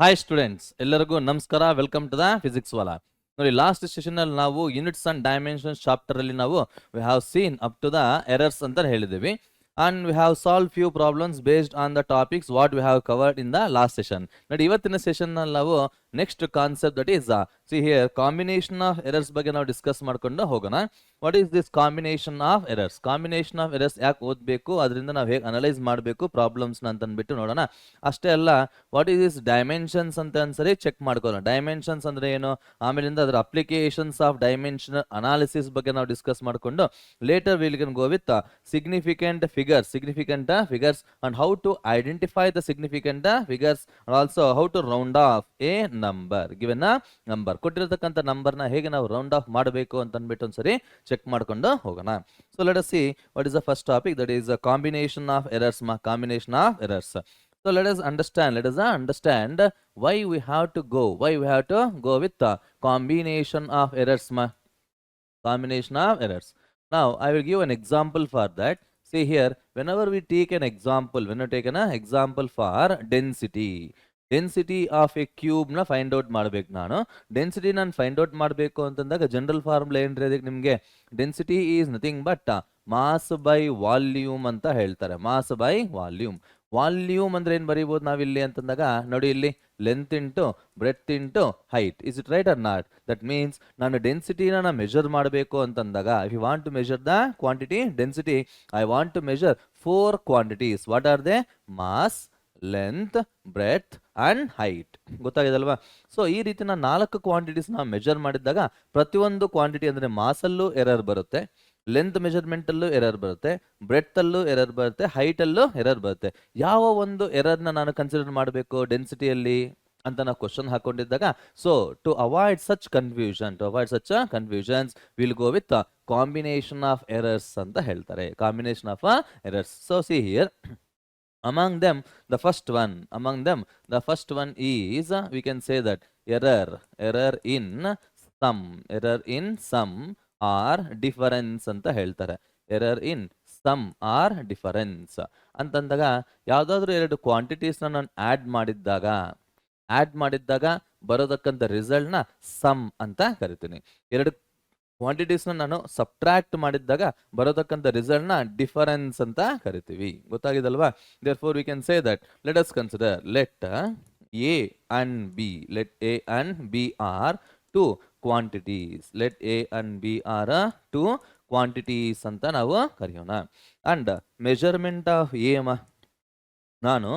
Hi students, ಎಲ್ಲರಿಗೂ ನಮಸ್ಕಾರ. Welcome to the Physics Wallah. ನೋಡಿ, ಲಾಸ್ಟ್ ಸೆಷನ್ ಅಲ್ಲಿ ನಾವು ಯೂನಿಟ್ಸ್ ಅಂಡ್ ಡೈಮೆನ್ಷನ್ಸ್ ಚಾಪ್ಟರ್ ಅಲ್ಲಿ ನಾವು we have seen up to the errors ಅಂತ ಹೇಳಿದ್ದೀವಿ. And we have solve few problems based on the topics what we have covered in the last session. ನೋಡಿ, ಇವತ್ತಿನ session ನಲ್ಲಿ ನಾವು next concept that is see here combination of errors ಬಗ್ಗೆ ನಾವು discuss ಮಾಡ್ಕೊಂಡು ಹೋಗೋಣ. What is this combination of errors? Combination of errors ಯಾಕೆ ಓದಬೇಕು, ಅದರಿಂದ ನಾವು ಹೇಗೆ ಅನಲೈಸ್ ಮಾಡಬೇಕು ಪ್ರಾಬ್ಲಮ್ಸ್ನ ಅಂತ ಅಂದ್ಬಿಟ್ಟು ನೋಡೋಣ. ಅಷ್ಟೇ ಅಲ್ಲ, ವಾಟ್ ಈಸ್ ದಿಸ್ ಡೈಮೆನ್ಷನ್ಸ್ ಅಂತ ಒಂದ್ಸರಿ ಚೆಕ್ ಮಾಡ್ಕೊಳ್ಳೋಣ. ಡೈಮೆನ್ಷನ್ಸ್ ಅಂದ್ರೆ ಏನು, ಆಮೇಲಿಂದ ಅದರ ಅಪ್ಲಿಕೇಶನ್ಸ್ ಆಫ್ ಡೈಮೆನ್ಷನಲ್ ಅನಾಲಿಸಿಸ್ ಬಗ್ಗೆ ನಾವು ಡಿಸ್ಕಸ್ ಮಾಡಿಕೊಂಡು later will can go with significant figures and how to identify the significant figures and also how to round off a number. given a number ಕೊಟ್ಟಿರತಕ್ಕಂತ number ನ ಹೇಗೆ ನಾವು round off ಮಾಡಬೇಕು ಅಂತ ಅಂದ್ಬಿಟ್ಟು ಒಂದ್ಸರಿ ಚೆಕ್ ಮಾಡ್ಕೊಂಡು ಹೋಗೋಣ. So let us see what is the first topic, that is a combination of errors. Combination of errors. So let us understand why we have to go with the combination of errors. Combination of errors. Now I will give an example for that. See here, whenever we take an example, when you take an example for density of A cube ನ find out ಮಾಡ್ಬೇಕು. ನಾನು density ನಾನು find out ಮಾಡಬೇಕು ಅಂತಂದಾಗ general formula ಏನ್ರಿ ಅದಕ್ಕೆ ನಿಮಗೆ? Density is nothing but mass by volume ಅಂತ ಹೇಳ್ತಾರೆ. Mass by volume. ವಾಲ್ಯೂಮ್ ಅಂದ್ರೆ ಏನ್ ಬರೀಬಹುದು ನಾವಿಲ್ಲಿ ಅಂತಂದಾಗ, ನೋಡಿ ಇಲ್ಲಿ length into breadth into height. Is it right or not? That means ನಾನು ಡೆನ್ಸಿಟಿನ ಮೆಜರ್ ಮಾಡಬೇಕು ಅಂತಂದಾಗ, if you want to measure the quantity density, I want to measure 4 quantities. What are they? Mass, length, breadth and height. ಗೊತ್ತಾಗಿದಲ್ವಾ? So ಈ ರೀತಿ ನಾನು 4 quantities ನಾವು measure ಮಾಡಿದಾಗ ಪ್ರತಿಯೊಂದು ಕ್ವಾಂಟಿಟಿ ಅಂದ್ರೆ ಮಾಸಲ್ಲೂ ಎರರ್ ಬರುತ್ತೆ, ಲೆಂತ್ ಮೆಜರ್ಮೆಂಟ್ ಅಲ್ಲೂ ಎರರ್ ಬರುತ್ತೆ, ಬ್ರೆಡ್ತ್ ಅಲ್ಲೂ ಎರರ್ ಬರುತ್ತೆ, ಹೈಟ್ ಅಲ್ಲೂ ಎರರ್ ಬರುತ್ತೆ. ಯಾವ ಒಂದು ಎರರ್ ನಾನು ಕನ್ಸಿಡರ್ ಮಾಡಬೇಕು ಡೆನ್ಸಿಟಿಯಲ್ಲಿ ಅಂತ ನಾವು ಕ್ವಶನ್ ಹಾಕೊಂಡಿದ್ದಾಗ, so to avoid such confusions will go with combination of errors ಅಂತ ಹೇಳ್ತಾರೆ. Combination of errors. So see here, among them the first one is we can say that error in sum or difference ಅಂತ ಹೇಳ್ತಾರೆ. error in sum or difference ಅಂತಂದಾಗ, ಯಾವ್ದಾದ್ರು ಎರಡು quantities ನಾನು add ಮಾಡಿದ್ದಾಗ ಬರೋದಕ್ಕಂತ result ನ some ಅಂತ ಕರಿತೀನಿ. ಎರಡು ಕ್ವಾಂಟಿಟೀಸ್ ನಾನು ಸಬ್ಟ್ರಾಕ್ಟ್ ಮಾಡಿದ್ದಾಗ ಬರೋದಕ್ಕಂತ ರಿಸಲ್ಟ್ ನ ಡಿಫರೆನ್ಸ್ ಅಂತ ಕರಿತೀವಿ. ಗೊತ್ತಾಗಿದಲ್ವಾ? therefore we can say that let us consider let a and b are two quantities. let a and b are two quantities ಅಂತ ನಾವು ಕರೆಯೋಣ. ಅಂಡ್ ಮೆಜರ್ಮೆಂಟ್ ಆಫ್ ಎ, ನಾನು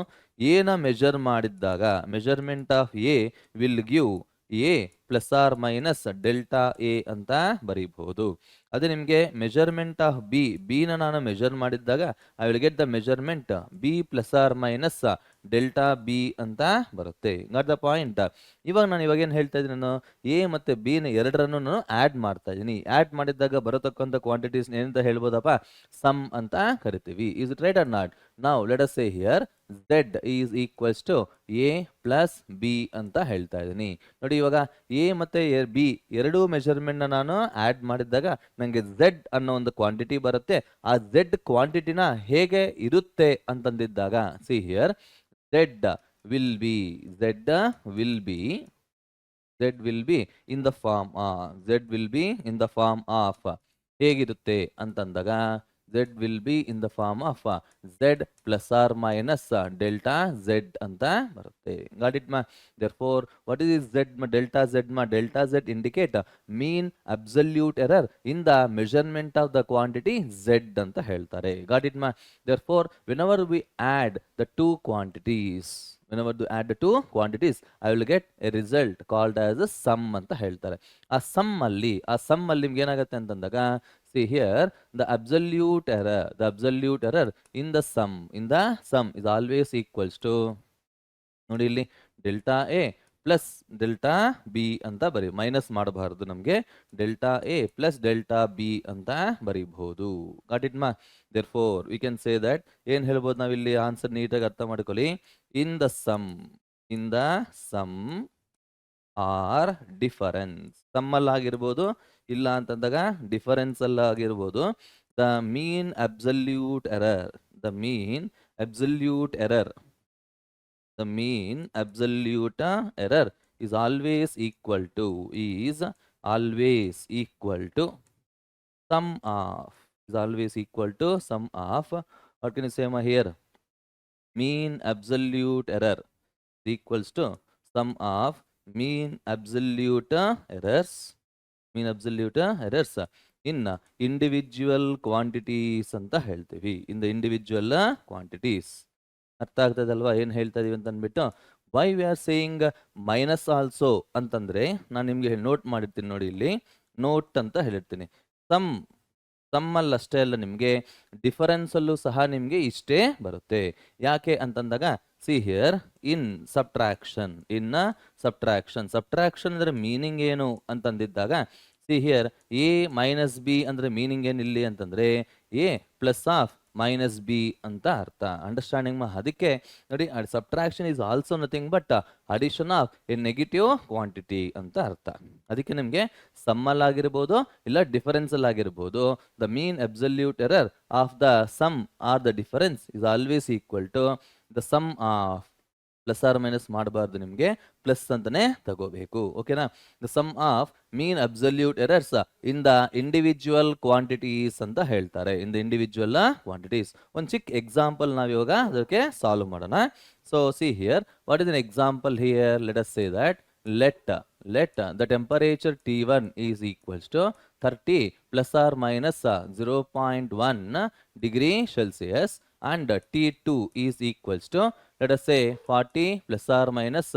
ಎನ ಮೆಜರ್ ಮಾಡಿದ್ದಾಗ measurement of A will give A plus or minus delta A ಅಂತ ಬರೀಬಹುದು. ಅದೇ ನಿಮಗೆ ಮೆಜರ್ಮೆಂಟ್ ಆಫ್ ಬಿ ನ ನಾನು ಮೆಜರ್ ಮಾಡಿದ್ದಾಗ I will get the measurement B plus or minus delta B ಅಂತ ಬರುತ್ತೆ. Got the point? ಇವಾಗ ಏನು ಹೇಳ್ತಾ ಇದ್ದೀನಿ, ನಾನು ಎ ಮತ್ತೆ ಬಿ ನ ಎರಡರನ್ನು ನಾನು ಆಡ್ ಮಾಡ್ತಾ ಇದ್ದೀನಿ. ಆಡ್ ಮಾಡಿದ್ದಾಗ ಬರತಕ್ಕಂಥ ಕ್ವಾಂಟಿಟೀಸ್ ಏನಂತ ಹೇಳ್ಬೋದಪ್ಪ? ಸಮ್ ಅಂತ ಕರಿತೀವಿ. Is it right or not? Now let us say here z is equals to a plus B ಅಂತ ಹೇಳ್ತಾ ಇದ್ದೀನಿ. ನೋಡಿ, ಇವಾಗ ಎ ಮತ್ತೆ ಬಿ ಎರಡೂ ಮೆಜರ್ಮೆಂಟ್ ನಾನು ಆಡ್ ಮಾಡಿದ್ದಾಗ ನಂಗೆ z ಅನ್ನೋ ಒಂದು ಕ್ವಾಂಟಿಟಿ ಬರುತ್ತೆ. ಆ z ಕ್ವಾಂಟಿಟಿನ ಹೇಗೆ ಇರುತ್ತೆ ಅಂತಂದಿದ್ದಾಗ, see here, z will be in the form of ಹೇಗಿರುತ್ತೆ ಅಂತಂದಾಗ, z will be in the form of z plus or minus delta z ಅಂತ ಬರುತ್ತೆ. ಗಾಟ್ ಇಟ್ ಮಾ? therefore what is z delta z indicate mean absolute error in the measurement of the quantity z ಅಂತ ಹೇಳ್ತಾರೆ. Got it ಮಾ? therefore whenever we add the two quantities, I will get a result called as a sum ಅಂತ ಹೇಳ್ತಾರೆ. ಆ some ಅಲ್ಲಿ ನಿಮ್ಗೆ ಏನಾಗುತ್ತೆ ಅಂತಂದಾಗ, see here, the absolute error in the sum is always equals to, ನೋಡಿ ಇಲ್ಲಿ, delta A plus delta B ಅಂತ ಮೈನಸ್ ಮಾಡಬಾರದು, ನಮಗೆ delta A plus delta B ಅಂತ ಬರೀಬಹುದು. ಗಾಟ್ ಇಟ್ ಮಾ? therefore we can say that ಏನ್ ಹೇಳ್ಬೋದು ನಾವಿಲ್ಲಿ, ಆನ್ಸರ್ ನೀಟಾಗಿ ಅರ್ಥ ಮಾಡ್ಕೊಳ್ಳಿ. In the sum or difference, sum ಅಲ್ಲಿ ಆಗಿರ್ಬೋದು, ಇಲ್ಲ ಅಂತಂದಾಗ ಡಿಫರೆನ್ಸ್ ಅಲ್ಲಿ ಆಗಿರ್ಬೋದು, the mean absolute error the mean absolute error is always equal to sum of sum of, what can you say here, mean absolute error equals to sum of mean absolute errors in individual quantities ಅಂತ ಹೇಳ್ತೀವಿ. in the individual quantities. ಅರ್ಥ ಆಗ್ತದಲ್ವಾ ಏನು ಹೇಳ್ತಾ ಇದೀವಿ ಅಂತ ಅಂದ್ಬಿಟ್ಟು. Why we are saying minus also ಅಂತಂದ್ರೆ ನಾನು ನಿಮ್ಗೆ ನೋಟ್ ಮಾಡಿರ್ತೀನಿ ನೋಡಿ, ಇಲ್ಲಿ ನೋಟ್ ಅಂತ ಹೇಳಿರ್ತೀನಿ. ಸಮ್ ಸಮ್ಮಲ್ಲಿ ಅಷ್ಟೇ ಅಲ್ಲ, ನಿಮಗೆ ಡಿಫರೆನ್ಸಲ್ಲೂ ಸಹ ನಿಮಗೆ ಇಷ್ಟೇ ಬರುತ್ತೆ. ಯಾಕೆ ಅಂತಂದಾಗ ಸಿ ಹಿಯರ್ ಇನ್ ಸಬ್ಟ್ರಾಕ್ಷನ್ ಅಂದ್ರೆ ಮೀನಿಂಗ್ ಏನು ಅಂತಂದಿದ್ದಾಗ, see here A minus B ಅಂದ್ರೆ ಮೀನಿಂಗ್ ಏನು ಇಲ್ಲಿ ಅಂತಂದ್ರೆ A plus of minus B ಅಂತ ಅರ್ಥ. ಅಂಡರ್ಸ್ಟ್ಯಾಂಡಿಂಗ್ ಅದಕ್ಕೆ ನೋಡಿ, subtraction is also nothing but addition of a negative quantity ಅಂತ ಅರ್ಥ. ಅದಕ್ಕೆ ನಿಮಗೆ ಸಮ್ಮಲ್ ಆಗಿರ್ಬೋದು ಇಲ್ಲ ಡಿಫರೆನ್ಸ್ ಅಲ್ಲಿ ಆಗಿರ್ಬೋದು, the mean absolute error of the sum or the difference is always equal to the sum of, plus or minus ಮಾಡಬಾರ್ದು, ನಿಮಗೆ ಪ್ಲಸ್ ಅಂತಾನೆ ತಗೋಬೇಕು. ಓಕೆನಾ. The sum of mean absolute errors in the individual quantities ಅಂತ ಹೇಳ್ತಾರೆ. In the individual quantities. ಒಂದು ಚಿಕ್ಕ example ನಾವು ಇವಾಗ ಅದಕ್ಕೆ ಸಾಲ್ವ್ ಮಾಡೋಣ. So see here, what is an example here? Let us say that let the temperature T1 is equals to 30 plus or minus 0.1 degree Celsius and T2 is equals to, let us say, 40 plus or minus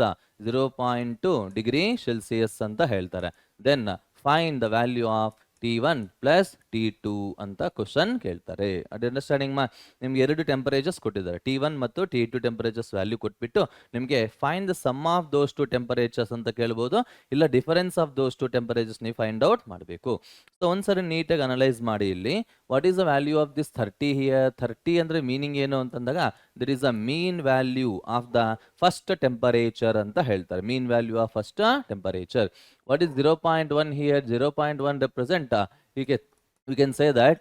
0.2 degree Celsius ಅಂತ ಹೇಳ್ತಾರೆ. Then find the value of T1 plus T2 ಅಂತ question ಕೇಳ್ತಾರೆ. ಅದು understanding ನಿಮ್ಗೆ ಎರಡು temperatures ಕೊಟ್ಟಿದ್ದಾರೆ, T1 ಮತ್ತು T2 temperatures value ಕೊಟ್ಬಿಟ್ಟು ನಿಮಗೆ find the sum of those two temperatures ಅಂತ ಕೇಳ್ಬೋದು, ಇಲ್ಲ difference of those two temperatures ನೀವು ಫೈಂಡ್ ಔಟ್ ಮಾಡಬೇಕು. ಸೊ ಒಂದ್ಸರಿ ನೀಟಾಗಿ ಅನಲೈಸ್ ಮಾಡಿ. ಇಲ್ಲಿ what is the value of this 30 here? 30 ಅಂದ್ರೆ ಮೀನಿಂಗ್ ಏನು ಅಂತಂದಾಗ, there is a mean value of the first temperature ಅಂತ ಹೇಳ್ತಾರೆ. Mean value of first temperature. What is 0.1 here? 0.1 represent, we can say that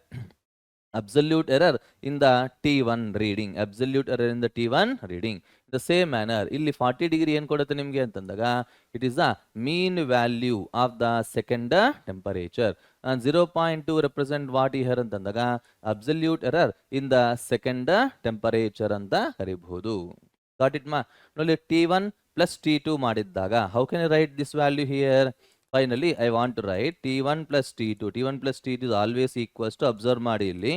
absolute error in the T1 reading. Absolute error in the T1 reading. The same manner, ಇಲ್ಲಿ 40 degree ಏನು ಕೊಡುತ್ತೆ ನಿಮಗೆ ಅಂತಂದಾಗ, it is the mean value of the second temperature. And 0.2 represent what here ಅಂತಂದಾಗ, absolute error in the second temperature ಅಂತ ಕರಿಬಹುದು. Got it ma? ನೋಡಿ, T1 plus T2 ಮಾಡಿದ್ದಾಗ, how can I write this value here? Finally, I want to write T1 plus T2. T1 plus T2 is always equals to, observe ಮಾಡಿ ಇಲ್ಲಿ,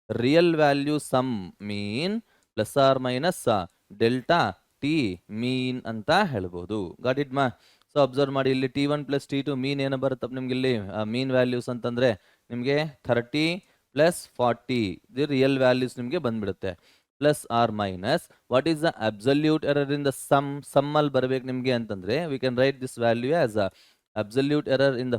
real value sum mean plus or minus delta T mean ಅಂತ ಹೇಳ್ಬೋದು. Got it ma? So observe ಮಾಡಿ, ಇಲ್ಲಿ T1 plus T2 ಮೀನ್ ಏನು ಬರುತ್ತೆ ನಿಮ್ಗೆ? ಇಲ್ಲಿ ಮೀನ್ ವ್ಯಾಲ್ಯೂಸ್ ಅಂತಂದ್ರೆ ನಿಮಗೆ 30 plus 40 ದಿ ರಿಯಲ್ ವ್ಯಾಲ್ಯೂಸ್ ನಿಮಗೆ ಬಂದ್ಬಿಡುತ್ತೆ. Plus or minus what is the absolute error in the sum ಅಲ್ಲಿ ಬರಬೇಕು ನಿಮಗೆ ಅಂತಂದ್ರೆ, we can write this value as absolute error in the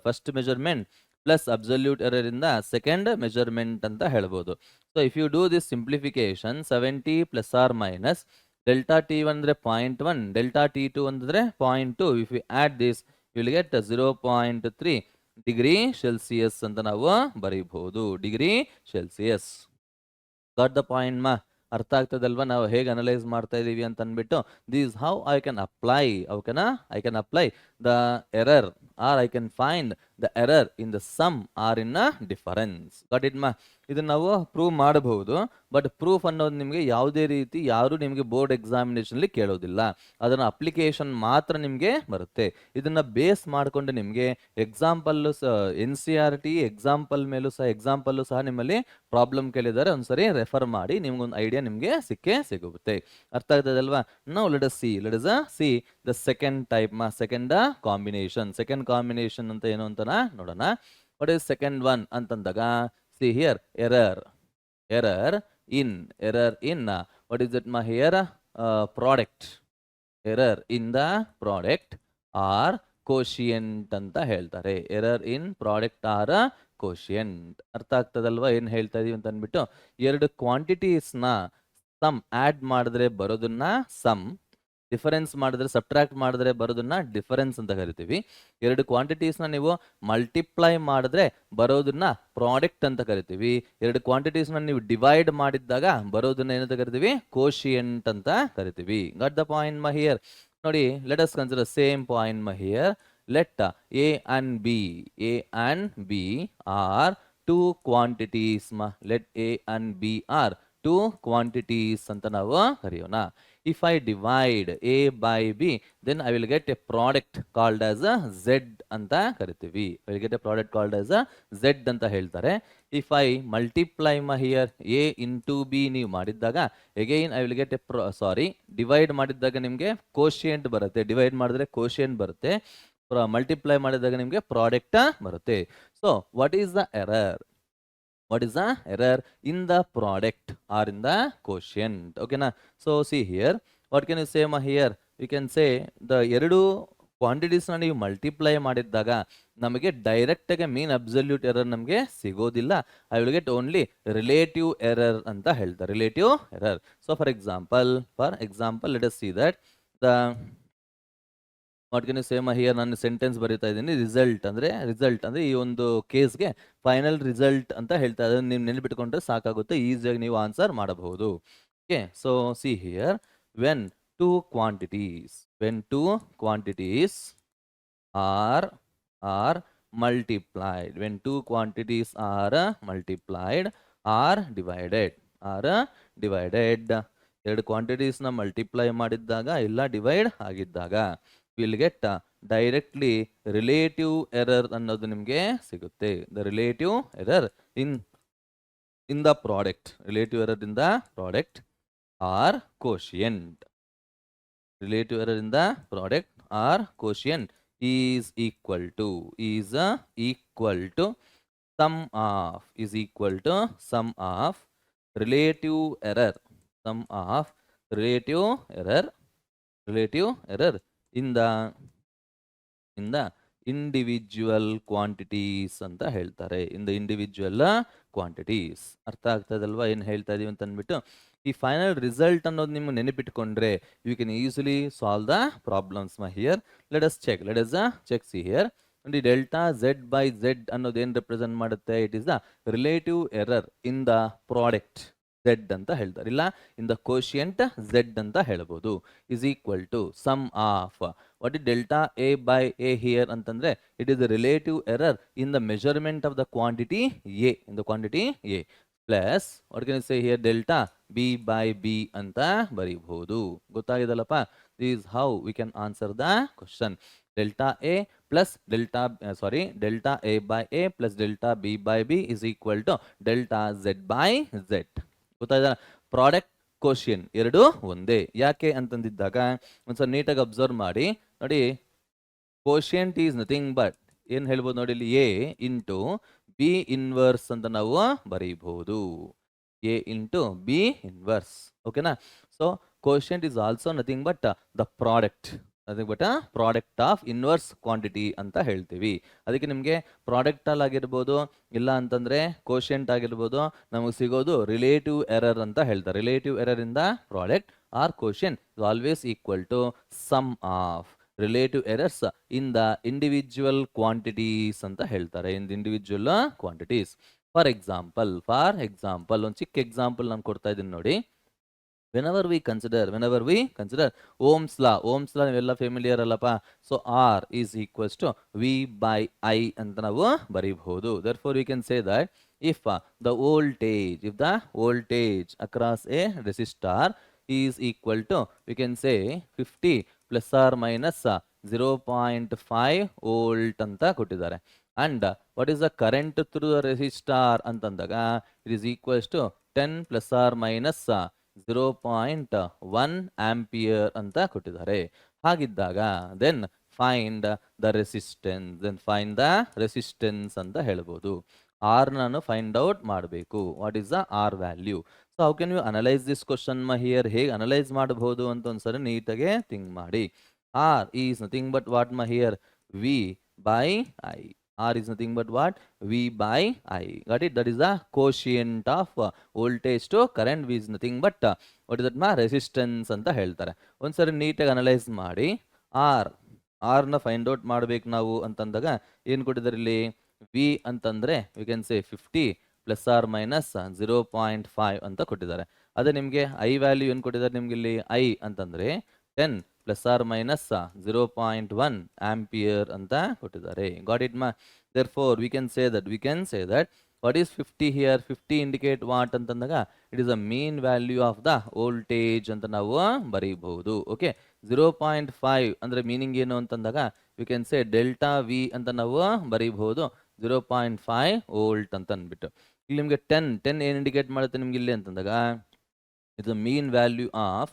first measurement plus absolute error in the second measurement ಅಂತ ಹೇಳ್ಬೋದು. So if you do this simplification, 70 plus or minus delta T1 ಅಂದ್ರೆ 0.1, delta T2 ಅಂದ್ರೆ 0.2. If you add this you will get 0.3 degree Celsius ಅಂತ ನಾವು ಬರೀಬಹುದು. Degree Celsius. Got the point ಮಾ? ಅರ್ಥ ಆಗ್ತದಲ್ವಾ ನಾವು ಹೇಗೆ ಅನಲೈಸ್ ಮಾಡ್ತಾ ಇದೀವಿ ಅಂತ ಅಂದ್ಬಿಟ್ಟು. This how I can apply, I can apply the error, or I can find the error in the sum or in difference. Got it ಮಾ? ಇದನ್ನ ನಾವು ಪ್ರೂವ್ ಮಾಡಬಹುದು, ಬಟ್ ಪ್ರೂಫ್ ಅನ್ನೋದು ನಿಮಗೆ ಯಾವುದೇ ರೀತಿ ಯಾರು ನಿಮಗೆ ಬೋರ್ಡ್ ಎಕ್ಸಾಮಿನೇಷನ್ ಅಲ್ಲಿ ಕೇಳೋದಿಲ್ಲ. ಅದನ್ನ ಅಪ್ಲಿಕೇಶನ್ ಮಾತ್ರ ನಿಮಗೆ ಬರುತ್ತೆ. ಇದನ್ನ ಬೇಸ್ ಮಾಡಿಕೊಂಡು ನಿಮಗೆ ಎಕ್ಸಾಂಪಲ್ NCERT ಎಕ್ಸಾಂಪಲ್ ಮೇಲೂ ಸಹ ನಿಮ್ಮಲ್ಲಿ ಪ್ರಾಬ್ಲಮ್ ಕೇಳಿದ್ದಾರೆ, ಒಂದ್ಸರಿ ರೆಫರ್ ಮಾಡಿ, ನಿಮ್ಗೊಂದು ಐಡಿಯಾ ನಿಮಗೆ ಸಿಗುತ್ತೆ. ಅರ್ಥ ಆಗ್ತದಲ್ವಾ? ನಾವು let us see the second type second combination ಅಂತ ಏನು ಅಂತ ನೋಡೋಣ. ವಾಟ್ ಇಸ್ ಸೆಕೆಂಡ್ ಒನ್ ಅಂತಂದಾಗ, see here error in what is it ma here? Product. Error in the product or quotient ಅಂತ ಹೇಳ್ತಾರೆ. error in product or quotient. ಅರ್ಥ ಆಗ್ತದಲ್ವಾ ಏನ್ ಹೇಳ್ತಾ ಇದೀವಿ ಅಂತ ಅಂದ್ಬಿಟ್ಟು. ಎರಡು ಕ್ವಾಂಟಿಟೀಸ್ ನ ಸಮ್ ಆಡ್ ಮಾಡಿದ್ರೆ ಬರೋದನ್ನ ಸಮ್, ಡಿಫರೆನ್ಸ್ ಮಾಡಿದ್ರೆ ಸಬ್ಟ್ರಾಕ್ಟ್ ಮಾಡಿದ್ರೆ ಬರೋದನ್ನ ಡಿಫರೆನ್ಸ್ ಅಂತ ಕರಿತೀವಿ. ಎರಡು ಕ್ವಾಂಟಿಟೀಸ್ನ ನೀವು ಮಲ್ಟಿಪ್ಲೈ ಮಾಡಿದ್ರೆ ಬರೋದನ್ನ ಪ್ರಾಡಕ್ಟ್ ಅಂತ ಕರಿತೀವಿ. ಎರಡು ಕ್ವಾಂಟಿಟೀಸ್ನ ನೀವು ಡಿವೈಡ್ ಮಾಡಿದ್ದಾಗ ಬರೋದನ್ನ ಏನಂತ ಕರಿತೀವಿ, ಕೋಶಿಯಂಟ್ ಅಂತ ಕರಿತೀವಿ. ಗಾಟ್ ದ ಪಾಯಿಂಟ್ ಮಾ ಹಿಯರ್? ನೋಡಿ, let us consider same point ಮಾ here. Let A and B are two quantities. Let A and B are two quantities ಅಂತ ನಾವು ಕರೆಯೋಣ. If I divide A by B, then I will get a product called as a Z ಅಂತ ಕರಿತೀವಿ. I will get a product called as a Z ಅಂತ ಹೇಳ್ತಾರೆ. If I multiply here A into B ನೀವು ಮಾಡಿದ್ದಾಗ again I will get a divide ಮಾಡಿದ್ದಾಗ ನಿಮಗೆ quotient ಬರುತ್ತೆ. Divide ಮಾಡಿದ್ರೆ quotient ಬರುತ್ತೆ. Multiply ಮಾಡಿದಾಗ ನಿಮಗೆ ಪ್ರಾಡಕ್ಟ್ ಬರುತ್ತೆ. So what is the error? What is the error in the product or in the quotient? Okay na? So see here, what can you say ma here? You can say the ಎರಡು quantities ನ ನೀವು multiply ಮಾಡಿದ್ದಾಗ ನಮಗೆ direct ಆಗಿ ಮೀನ್ absolute error ನಮಗೆ ಸಿಗೋದಿಲ್ಲ. I will get only relative error ಅಂತ ಹೇಳ್ತಾರೆ. Relative error. So for example let us see that the what can you say ಮಾ ಹಿಯರ್? ನಾನು ಸೆಂಟೆನ್ಸ್ ಬರೀತಾ ಇದ್ದೀನಿ. ರಿಸಲ್ಟ್ ಅಂದ್ರೆ ಈ ಒಂದು ಕೇಸ್ಗೆ ಫೈನಲ್ ರಿಸಲ್ಟ್ ಅಂತ ಹೇಳ್ತಾ ಇದ್ದೀನಿ. ನೀವು ನೆನಪಿಟ್ಕೊಂಡ್ರೆ ಸಾಕಾಗುತ್ತೆ, ಈಸಿಯಾಗಿ ನೀವು ಆನ್ಸರ್ ಮಾಡಬಹುದು. Okay, so see here, when two quantities are multiplied, when two quantities are multiplied or divided, ಎರಡು ಕ್ವಾಂಟಿಟೀಸ್ ನ ಮಲ್ಟಿಪ್ಲೈ ಮಾಡಿದ್ದಾಗ ಇಲ್ಲ ಡಿವೈಡ್ ಆಗಿದ್ದಾಗ will get directly relative error ಅನ್ನೋದು ನಿಮಗೆ ಸಿಗುತ್ತೆ. The relative error in the product, relative error in the product or quotient. Relative error in the product or quotient is equal to sum of relative error in the individual quantities ಅಂತ ಹೇಳ್ತಾರೆ. in the individual quantities. ಅರ್ಥ ಆಗ್ತದಲ್ವಾ ಏನು ಹೇಳ್ತಾ ಇದೀವಿ ಅಂತ ಅಂದ್ಬಿಟ್ಟು? ಈ final result ಅನ್ನೋದು ನಿಮ್ಮ ನೆನಪಿಟ್ಕೊಂಡ್ರೆ you can easily solve the problems ಮಾ here. Let us check see here. ನೋಡಿ, ಡೆಲ್ಟಾ ಝೆಡ್ ಬೈ ಝೆಡ್ ಅನ್ನೋದು ಏನು ರೆಪ್ರೆಸೆಂಟ್ ಮಾಡುತ್ತೆ? It is the relative error in the product Z ಅಂತ ಹೇಳ್ತಾರೆ, ಇಲ್ಲ ಇನ್ ದ ಕೋಶಿಯಂಟ್ ಝೆಡ್ ಅಂತ ಹೇಳ್ಬೋದು. Is equal to sum of what is delta A by A here ಅಂತಂದ್ರೆ it is the relative error in the measurement of the quantity A, plus what can you say here? Delta B by B ಅಂತ ಬರೀಬಹುದು. ಗೊತ್ತಾಗಿದಲ್ಲಪ್ಪ? This is how we can answer the question. Delta A plus delta A by A plus delta B by B is equal to delta Z by Z. ಗೊತ್ತಾಯ್ತಾ? Product quotient ಎರಡು ಒಂದೇ. ಯಾಕೆ ಅಂತಂದಿದ್ದಾಗ ಒಂದ್ಸಲ ನೀಟಾಗಿ observe ಮಾಡಿ. ನೋಡಿ, ಕೋಶಿಯಂಟ್ ಈಸ್ ನಥಿಂಗ್ ಬಟ್ ಏನ್ ಹೇಳ್ಬೋದು ನೋಡಿ, ಇಲ್ಲಿ ಎ ಇಂಟು ಬಿ ಇನ್ವರ್ಸ್ ಅಂತ ನಾವು ಬರೀಬಹುದು. A into B inverse. ಓಕೆನಾ? So quotient is also nothing but the product of inverse quantity ಅಂತ ಹೇಳ್ತೀವಿ. ಅದಕ್ಕೆ ನಿಮಗೆ ಪ್ರಾಡಕ್ಟ್ ಅಲ್ಲಿ ಆಗಿರ್ಬೋದು, ಇಲ್ಲ ಅಂತಂದ್ರೆ ಕೋಶಿಯಂಟ್ ಆಗಿರ್ಬೋದು, ನಮಗೆ ಸಿಗೋದು ರಿಲೇಟಿವ್ ಎರರ್ ಅಂತ ಹೇಳ್ತಾರೆ. Relative error in the product or quotient is always equal to sum of relative errors in the individual quantities ಅಂತ ಹೇಳ್ತಾರೆ. In the individual quantities. For example ಒಂದು ಚಿಕ್ಕ ಎಕ್ಸಾಂಪಲ್ ನಾನು ಕೊಡ್ತಾ ಇದ್ದೀನಿ ನೋಡಿ. whenever we consider Ohms law ನೀವೆಲ್ಲ familiar ಅಲ್ಲಪ್ಪ. So R is equals to V by I ಅಂತ ನಾವು ಬರೀಬಹುದು. therefore we can say that if the voltage across a resistor is equal to, we can say 50 plus or minus 0.5 volt ಅಂತ ಕೊಟ್ಟಿದ್ದಾರೆ. and what is the current through the resistor ಅಂತಂದಾಗ it is equals to 10 plus or minus 0.1 ampere ಅಂತ ಕೊಟ್ಟಿದ್ದಾರೆ. ಹಾಗಿದ್ದಾಗ then find the resistance ಅಂತ ಹೇಳ್ಬೋದು. R ನಾನು find out ಮಾಡಬೇಕು. What is the R value? So how can you analyse this question ಮಾ here? ಹೇಗೆ ಅನಲೈಸ್ ಮಾಡಬಹುದು ಅಂತ ಒಂದ್ಸರಿ ನೀಟಾಗೆ ಥಿಂಕ್ ಮಾಡಿ. R is nothing but what ಮಾ here? V by I. R is nothing but what? V by I. Got it? That is the quotient of voltage to current. V is nothing but what is that ma? Resistance ಅಂತ ಹೇಳ್ತಾರೆ. ಒಂದ್ಸರಿ ನೀಟಾಗಿ analyse ಮಾಡಿ ಆರ್ನ find out ಮಾಡ್ಬೇಕು ನಾವು ಅಂತಂದಾಗ ಏನು ಕೊಟ್ಟಿದ್ದಾರೆ ಇಲ್ಲಿ? ವಿ ಅಂತಂದ್ರೆ we can say 50 plus or minus 0.5 ಅಂತ ಕೊಟ್ಟಿದ್ದಾರೆ. ಅದೇ ನಿಮಗೆ ಐ ವ್ಯಾಲ್ಯೂ ಏನು ಕೊಟ್ಟಿದ್ದಾರೆ ನಿಮ್ಗೆ ಇಲ್ಲಿ? ಐ ಅಂತಂದ್ರೆ 10 ಪ್ಲಸ್ ಆರ್ ಮೈನಸ್ 0.1 ಆಂಪಿಯರ್ ಅಂತ ಕೊಟ್ಟಿದ್ದಾರೆ. ಗಾಟ್ ಇಟ್ ಮಾ? therefore we can say that what is 50 here? 50 indicate what ಅಂತಂದಾಗ it is a mean value of the voltage ಅಂತ ನಾವು ಬರೀಬಹುದು. ಓಕೆ, 0.5 ಅಂದ್ರೆ ಮೀನಿಂಗ್ ಏನು ಅಂತಂದಾಗ we can say delta V ಅಂತ ನಾವು ಬರೀಬಹುದು 0.5 ವೋಲ್ಟ್ ಅಂತ ಅಂದ್ಬಿಟ್ಟು. ಇಲ್ಲಿ ನಿಮಗೆ 10 ಏನು ಇಂಡಿಕೇಟ್ ಮಾಡುತ್ತೆ ನಿಮ್ಗೆ ಇಲ್ಲಿ ಅಂತಂದಾಗ it's the mean value of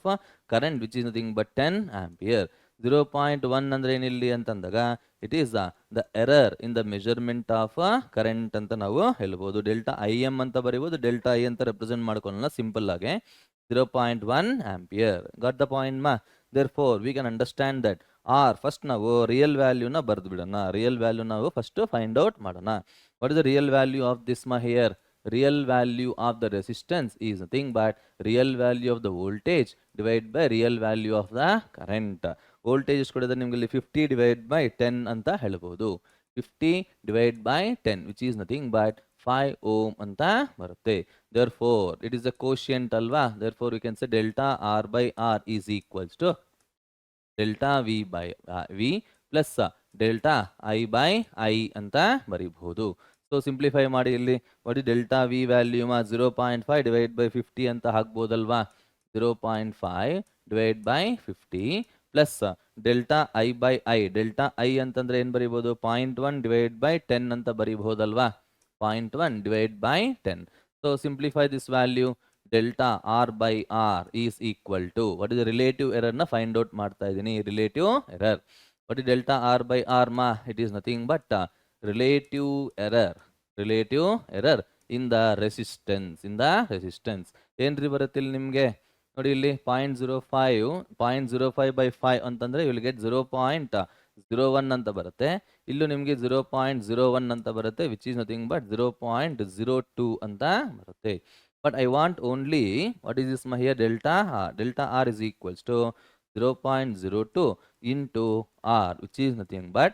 current which is nothing but 10 ampere. 0.1 ಅಂದ್ರೆ ಏನಿಲ್ಲಿ ಅಂತಂದಾಗ it is the error in the measurement of current ಅಂತ ನಾವು ಹೇಳ್ಬೋದು. ಡೆಲ್ಟಾ ಐ ಎಂ ಅಂತ ಬರೀಬೋದು, ಡೆಲ್ಟಾ ಐ ಅಂತ ರೆಪ್ರೆಸೆಂಟ್ ಮಾಡ್ಕೊಳ್ಳೋಣ ಸಿಂಪಲ್ ಆಗಿ. 0.1 ampere. Got the point ma? Therefore we can understand that R first ನಾವು ರಿಯಲ್ ವ್ಯಾಲ್ಯೂನ ಬರೆದು ಬಿಡೋಣ. ರಿಯಲ್ ವ್ಯಾಲ್ಯೂ ನಾವು ಫಸ್ಟ್ ಫೈಂಡ್ ಔಟ್ ಮಾಡೋಣ. What is the real value of this ಮಾ here? Real value of the resistance is nothing but real value of the voltage divided by real value of the current. Voltage is ಕೊಡಿದ್ರೆ ನಿಮಗೆ ಇಲ್ಲಿ 50 divided by 10 ಅಂತ ಹೇಳ್ಬೋದು. 50 divided by 10 which is nothing but 5 ohm ಅಂತ ಬರುತ್ತೆ. Therefore it is a quotient ಅಲ್ವಾ? Therefore we can say delta R by R is equals to delta V by V plus delta I by I ಅಂತ ಬರೀಬಹುದು. So simplify ಮಾಡಿ ಇಲ್ಲಿ ನೋಡಿ delta V value 0.5 divide by 50 ಅಂತ ಹಾಕ್ಬೋದಲ್ವಾ? 0.5 divide by 50 plus delta I by I. Delta I ಅಂತಂದ್ರೆ ಏನು ಬರೀಬೋದು? 0.1 ಡಿವೈಡ್ ಬೈ 10 ಅಂತ ಬರೀಬಹುದಲ್ವಾ? 0.1 divide by 10. So simplify this value. Delta R by R is equal to what is relative ಎರರ್ನ find out ಮಾಡ್ತಾ ಇದ್ದೀನಿ. Relative error. What is delta R by R ಮಾ? It is nothing but relative error in the resistance ಏನ್ರಿ ಬರುತ್ತೆ ಇಲ್ಲಿ ನಿಮಗೆ ನೋಡಿ ಇಲ್ಲಿ 0.05 by 5 ಅಂತಂದ್ರೆ you will get 0.01 ಅಂತ ಬರುತ್ತೆ. ಇಲ್ಲೂ ನಿಮಗೆ 0.01 ಅಂತ ಬರುತ್ತೆ which is nothing but 0.02 ಅಂತ ಬರುತ್ತೆ. But I want only what is this here? delta R is equals to 0.02 into R which is nothing but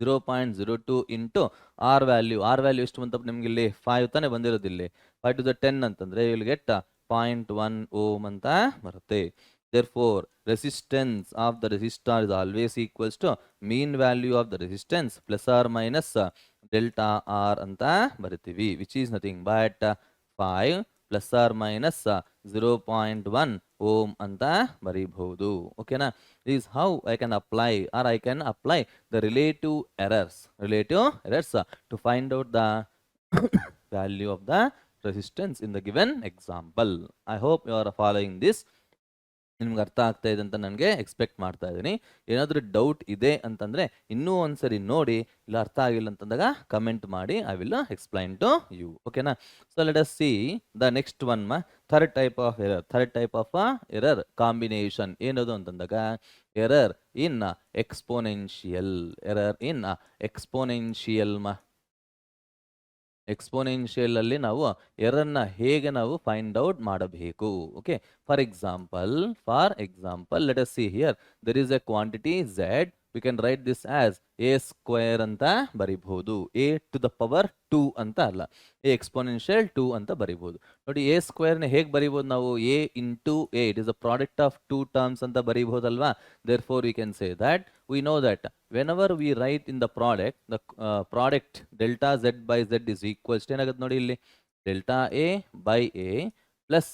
0.02 into R value. R value ಎಷ್ಟು ಬಂತಪ್ಪ ನಿಮ್ಗೆ ಇಲ್ಲಿ? 5 ತಾನೇ ಬಂದಿರೋದು ಇಲ್ಲಿ. 5 to the 10 ಅಂತಂದ್ರೆ you will get 0.1 ohm ಅಂತ ಬರುತ್ತೆ. Therefore resistance of the resistor is always equals to mean value of the resistance plus or minus delta R ಅಂತ ಬರಿತೀವಿ which is nothing but 5 plus or minus 0.1 ohm ಅಂತ ಬರೀಬಹುದು. ಓಕೆನಾ? This is how I can apply or I can apply the relative errors to find out the value of the resistance in the given example. I hope you are following this. ನಿಮ್ಗೆ ಅರ್ಥ ಆಗ್ತಾ ಇದೆ ಅಂತ ನನಗೆ expect ಮಾಡ್ತಾ ಇದ್ದೀನಿ. ಏನಾದರೂ doubt ಇದೆ ಅಂತಂದರೆ ಇನ್ನೂ ಒಂದ್ಸರಿ ನೋಡಿ, ಇಲ್ಲ ಅರ್ಥ ಆಗಿಲ್ಲ ಅಂತಂದಾಗ ಕಮೆಂಟ್ ಮಾಡಿ. I will explain to you. ಓಕೆನಾ? So let us see the next one third type of error combination. ಏನದು ಅಂತಂದಾಗ ಎರರ್ ಇನ್ ಎಕ್ಸ್ಪೋನೆನ್ಷಿಯಲ್. ಎಕ್ಸ್ಪೋನೆನ್ಷಿಯಲ್ ಅಲ್ಲಿ ನಾವು ಎರರ್ನ ಹೇಗೆ ನಾವು ಫೈಂಡ್ ಔಟ್ ಮಾಡಬೇಕು. Okay, for example let us see here there is a quantity z. we can write this as a square ಅಂತ ಬರೀಬಹುದು. a to the power 2 ಅಂತ ಅಲ್ಲ, a exponential 2 ಅಂತ ಬರೀಬಹುದು. ನೋಡಿ a square ನ ಹೇಗೆ ಬರೀಬಹುದು ನಾವು? a into a, it is a product of two terms ಅಂತ ಬರೀಬಹುದಲ್ವಾ? therefore we can say that we know that whenever we write in the product, the product delta z by z is equals to ಏನಾಗುತ್ತೆ ನೋಡಿ ಇಲ್ಲಿ, delta a by a plus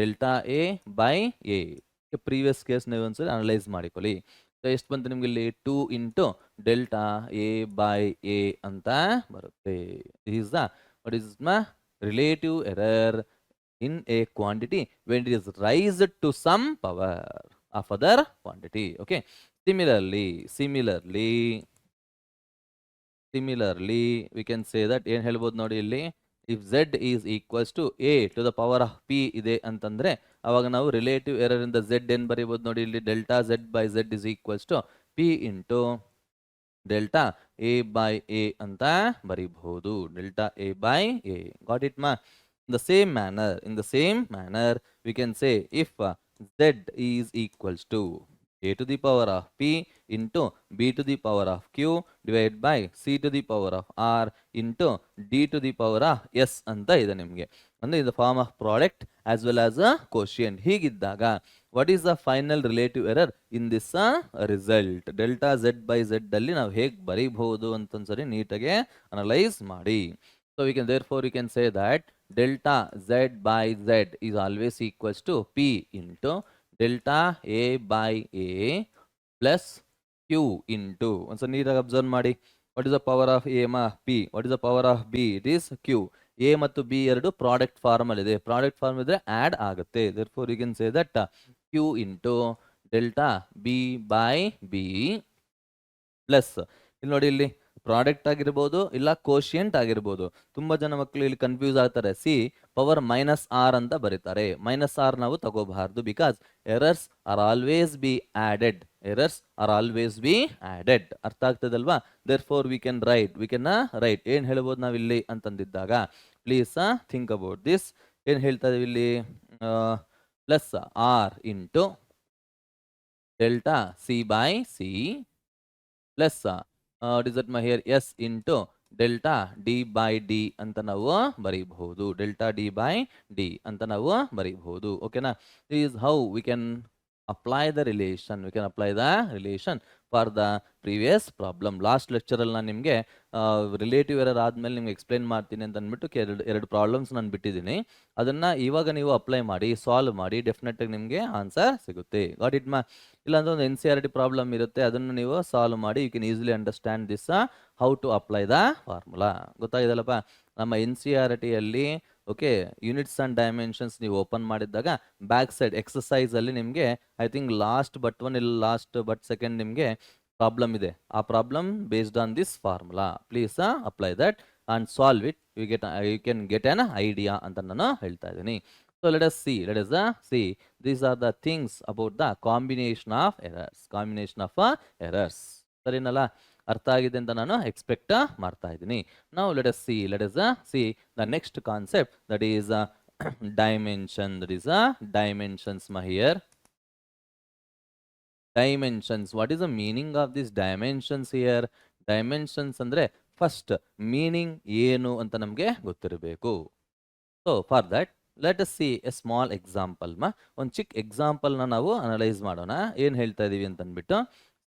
delta a by a. Previous case ನೀವು ಒಂದ್ಸರಿ analyse ಮಾಡಿಕೊಳ್ಳಿ. So ಎಷ್ಟು ಬಂತು ನಿಮ್ಗೆ ಇಲ್ಲಿ? 2 into delta A by A ಅಂತ ಬರುತ್ತೆ. This the what is relative error in a quantity when it is raised to some power of other quantity. Okay, similarly we can say that ಏನು ಹೇಳ್ಬೋದು ನೋಡಿ ಇಲ್ಲಿ, if z is equals to a to the power of p ಇದೆ ಅಂತಂದ್ರೆ ಅವಾಗ ನಾವು relative error ಇಂದ z ಏನು ಬರೀಬೋದು ನೋಡಿ ಇಲ್ಲಿ, delta z by z is equals to p into delta A by A ಅಂತ ಬರೀಬಹುದು. Delta A by A. Got it ಮಾ? In the same manner, we can say if z is equals to a to the power of p into b to the power of q divided by c to the power of r into d to the power of s ಅಂತ ಇದೆ ನಿಮಗೆ. ಅಂದ್ರೆ in the form of product as well as a quotient. ಹೀಗಿದ್ದಾಗ what is the final relative error in this result? Delta z by z ಅಲ್ಲಿ ನಾವು ಹೇಗೆ ಬರೀಬಹುದು ಅಂತಂದ್ಸರಿ ನೀಟಾಗಿ analyse ಮಾಡಿ. So we can therefore we can say that delta z by z is always equals to p into delta a by a plus q into. Once neatly observe ಮಾಡಿ. What is the power of a ma p? What is the power of b? It is q. a ಮತ್ತು b ಎರಡು product form ಅಲ್ಲಿ ಇದೆ. Product form ಇದ್ರೆ add ಆಗುತ್ತೆ. therefore you can say that q into delta b by b plus ಇಲ್ಲಿ ನೋಡಿ, ಇಲ್ಲಿ product ಆಗಿರ್ಬೋದು ಇಲ್ಲ ಕೋಶಿಯಂಟ್ ಆಗಿರ್ಬೋದು. ತುಂಬಾ ಜನ ಮಕ್ಕಳು ಇಲ್ಲಿ ಕನ್ಫ್ಯೂಸ್ ಆಗ್ತಾರೆ. ಸಿ ಪವರ್ ಮೈನಸ್ ಆರ್ ಅಂತ ಬರೀತಾರೆ. ಮೈನಸ್ ಆರ್ ನಾವು ತಗೋಬಾರ್ದು, because errors are always be added. Errors are always be added. ಅರ್ಥ ಆಗ್ತದಲ್ವಾ? Therefore we can write ಏನ್ ಹೇಳ್ಬೋದು ನಾವು ಇಲ್ಲಿ ಅಂತಂದಿದ್ದಾಗ, ಪ್ಲೀಸ್ ಥಿಂಕ್ ಅಬೌಟ್ ದಿಸ್. ಏನ್ ಹೇಳ್ತಾ ಇದೀವಿ ಇಲ್ಲಿ? Plus R into delta C by C plus ಡಿಸಟ್ here S into delta D by D ಅಂತ ನಾವು ಬರೀಬಹುದು. ಡೆಲ್ಟಾ ಡಿ ಬೈ ಡಿ ಅಂತ ನಾವು ಬರೀಬಹುದು. ಓಕೆನಾ? This is how we can apply the relation. We can apply the relation for the previous problem. Last ಲೆಕ್ಚರಲ್ಲಿ ನಾನು ನಿಮಗೆ ರಿಲೇಟಿವ್ ಎರರ್ ಆದಮೇಲೆ ನಿಮ್ಗೆ ಎಕ್ಸ್ಪ್ಲೈನ್ ಮಾಡ್ತೀನಿ ಅಂತ ಅಂದ್ಬಿಟ್ಟು ಎರಡು ಪ್ರಾಬ್ಲಮ್ಸ್ ನಾನು ಬಿಟ್ಟಿದ್ದೀನಿ. ಅದನ್ನು ಇವಾಗ ನೀವು ಅಪ್ಲೈ ಮಾಡಿ, ಸಾಲ್ವ್ ಮಾಡಿ, ಡೆಫಿನೆಟಾಗಿ ನಿಮಗೆ ಆನ್ಸರ್ ಸಿಗುತ್ತೆ. ಗಾಟ್ ಇಟ್ ಮಾ? ಇಲ್ಲಾಂದ್ರೆ ಒಂದು NCERT ಪ್ರಾಬ್ಲಮ್ ಇರುತ್ತೆ, ಅದನ್ನು ನೀವು ಸಾಲ್ವ್ ಮಾಡಿ you can easily understand this how to apply the formula. ಗೊತ್ತಾಗಿದೆಲ್ಲಪ್ಪ? ನಮ್ಮ NCERTಯಲ್ಲಿ ಓಕೆ ಯೂನಿಟ್ಸ್ ಅಂಡ್ ಡೈಮೆನ್ಷನ್ಸ್ ನೀವು ಓಪನ್ ಮಾಡಿದಾಗ ಬ್ಯಾಕ್ ಸೈಡ್ ಎಕ್ಸಸೈಸ್ ಅಲ್ಲಿ ನಿಮಗೆ I think last but one ಇಲ್ಲ ಲಾಸ್ಟ್ ಬಟ್ ಸೆಕೆಂಡ್ ನಿಮಗೆ ಪ್ರಾಬ್ಲಮ್ ಇದೆ. ಆ problem based on this formula. Please apply that and solve it. You can get an idea ಅಂತ ನಾನು ಹೇಳ್ತಾ ಇದ್ದೀನಿ. So let us see these are the things about the combination of errors. ಸರಿನಲ್ಲ? ಅರ್ಥ ಆಗಿದೆ ಅಂತ ನಾನು ಎಕ್ಸ್ಪೆಕ್ಟ್ ಮಾಡ್ತಾ ಇದ್ದೀನಿ. Now let us see the next concept, that is dimension. That is dimensions here. Dimensions. What is the meaning of these dimensions here? Dimensions ಅಂದ್ರೆ first meaning ಏನು ಅಂತ ನಮಗೆ ಗೊತ್ತಿರಬೇಕು. So for that let us see a small example. ಒಂದು ಚಿಕ್ಕ ಎಕ್ಸಾಂಪಲ್ನ ನಾವು analyse ಮಾಡೋಣ. ಏನು ಹೇಳ್ತಾ ಇದೀವಿ ಅಂತ ಅಂದ್ಬಿಟ್ಟು.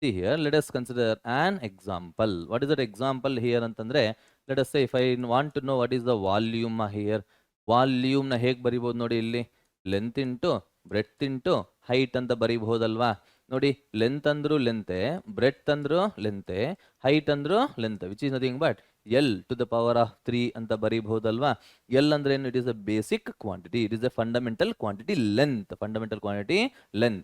See here, let us consider an example. What is that example here ಅಂತಂದ್ರೆ, let us say if I want to know what is the volume here. Volume ನ ಹೇಗೆ ಬರಿಬಹುದು ನೋಡಿ, ಇಲ್ಲಿ length into breadth into height ಅಂತ ಬರಿಬಹುದಲ್ವಾ? ನೋಡಿ, length ಅಂದ್ರು ಲೆಂತೆ, ಬ್ರೆಡ್ತ್ ಅಂದ್ರು ಲೆಂತೆ, ಹೈಟ್ ಅಂದ್ರು length, which is nothing but L to the power of 3 ಅಂತ ಬರೀಬಹುದಲ್ವಾ? ಎಲ್ ಅಂದ್ರೆ ಏನು? It is a basic quantity, it is a fundamental quantity length.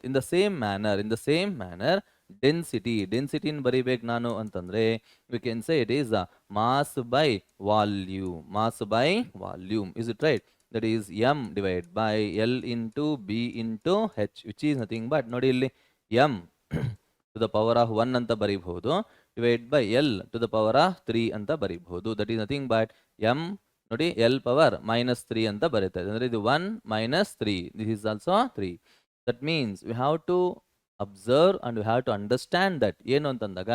In the same manner ಡೆನ್ಸಿಟಿನ್ ಬರಿಬೇಕು ನಾನು ಅಂತಂದ್ರೆ we can say it is mass by volume. Is it right? That is m divide by l into b into h, which is nothing but ನೋಡಿ, ಇಲ್ಲಿ m to the power of 1 ಅಂತ ಬರೀಬಹುದು, divide by l to the power of 3 ಅಂತ ಬರೀಬಹುದು. That is nothing but m ನೋಡಿ l power -3 ಅಂತ ಬರುತ್ತೆ. ಅಂದ್ರೆ ಇದು 1 - 3, this is also 3. That means we have to observe and we have to understand that ಏನು ಅಂತಂದಾಗ,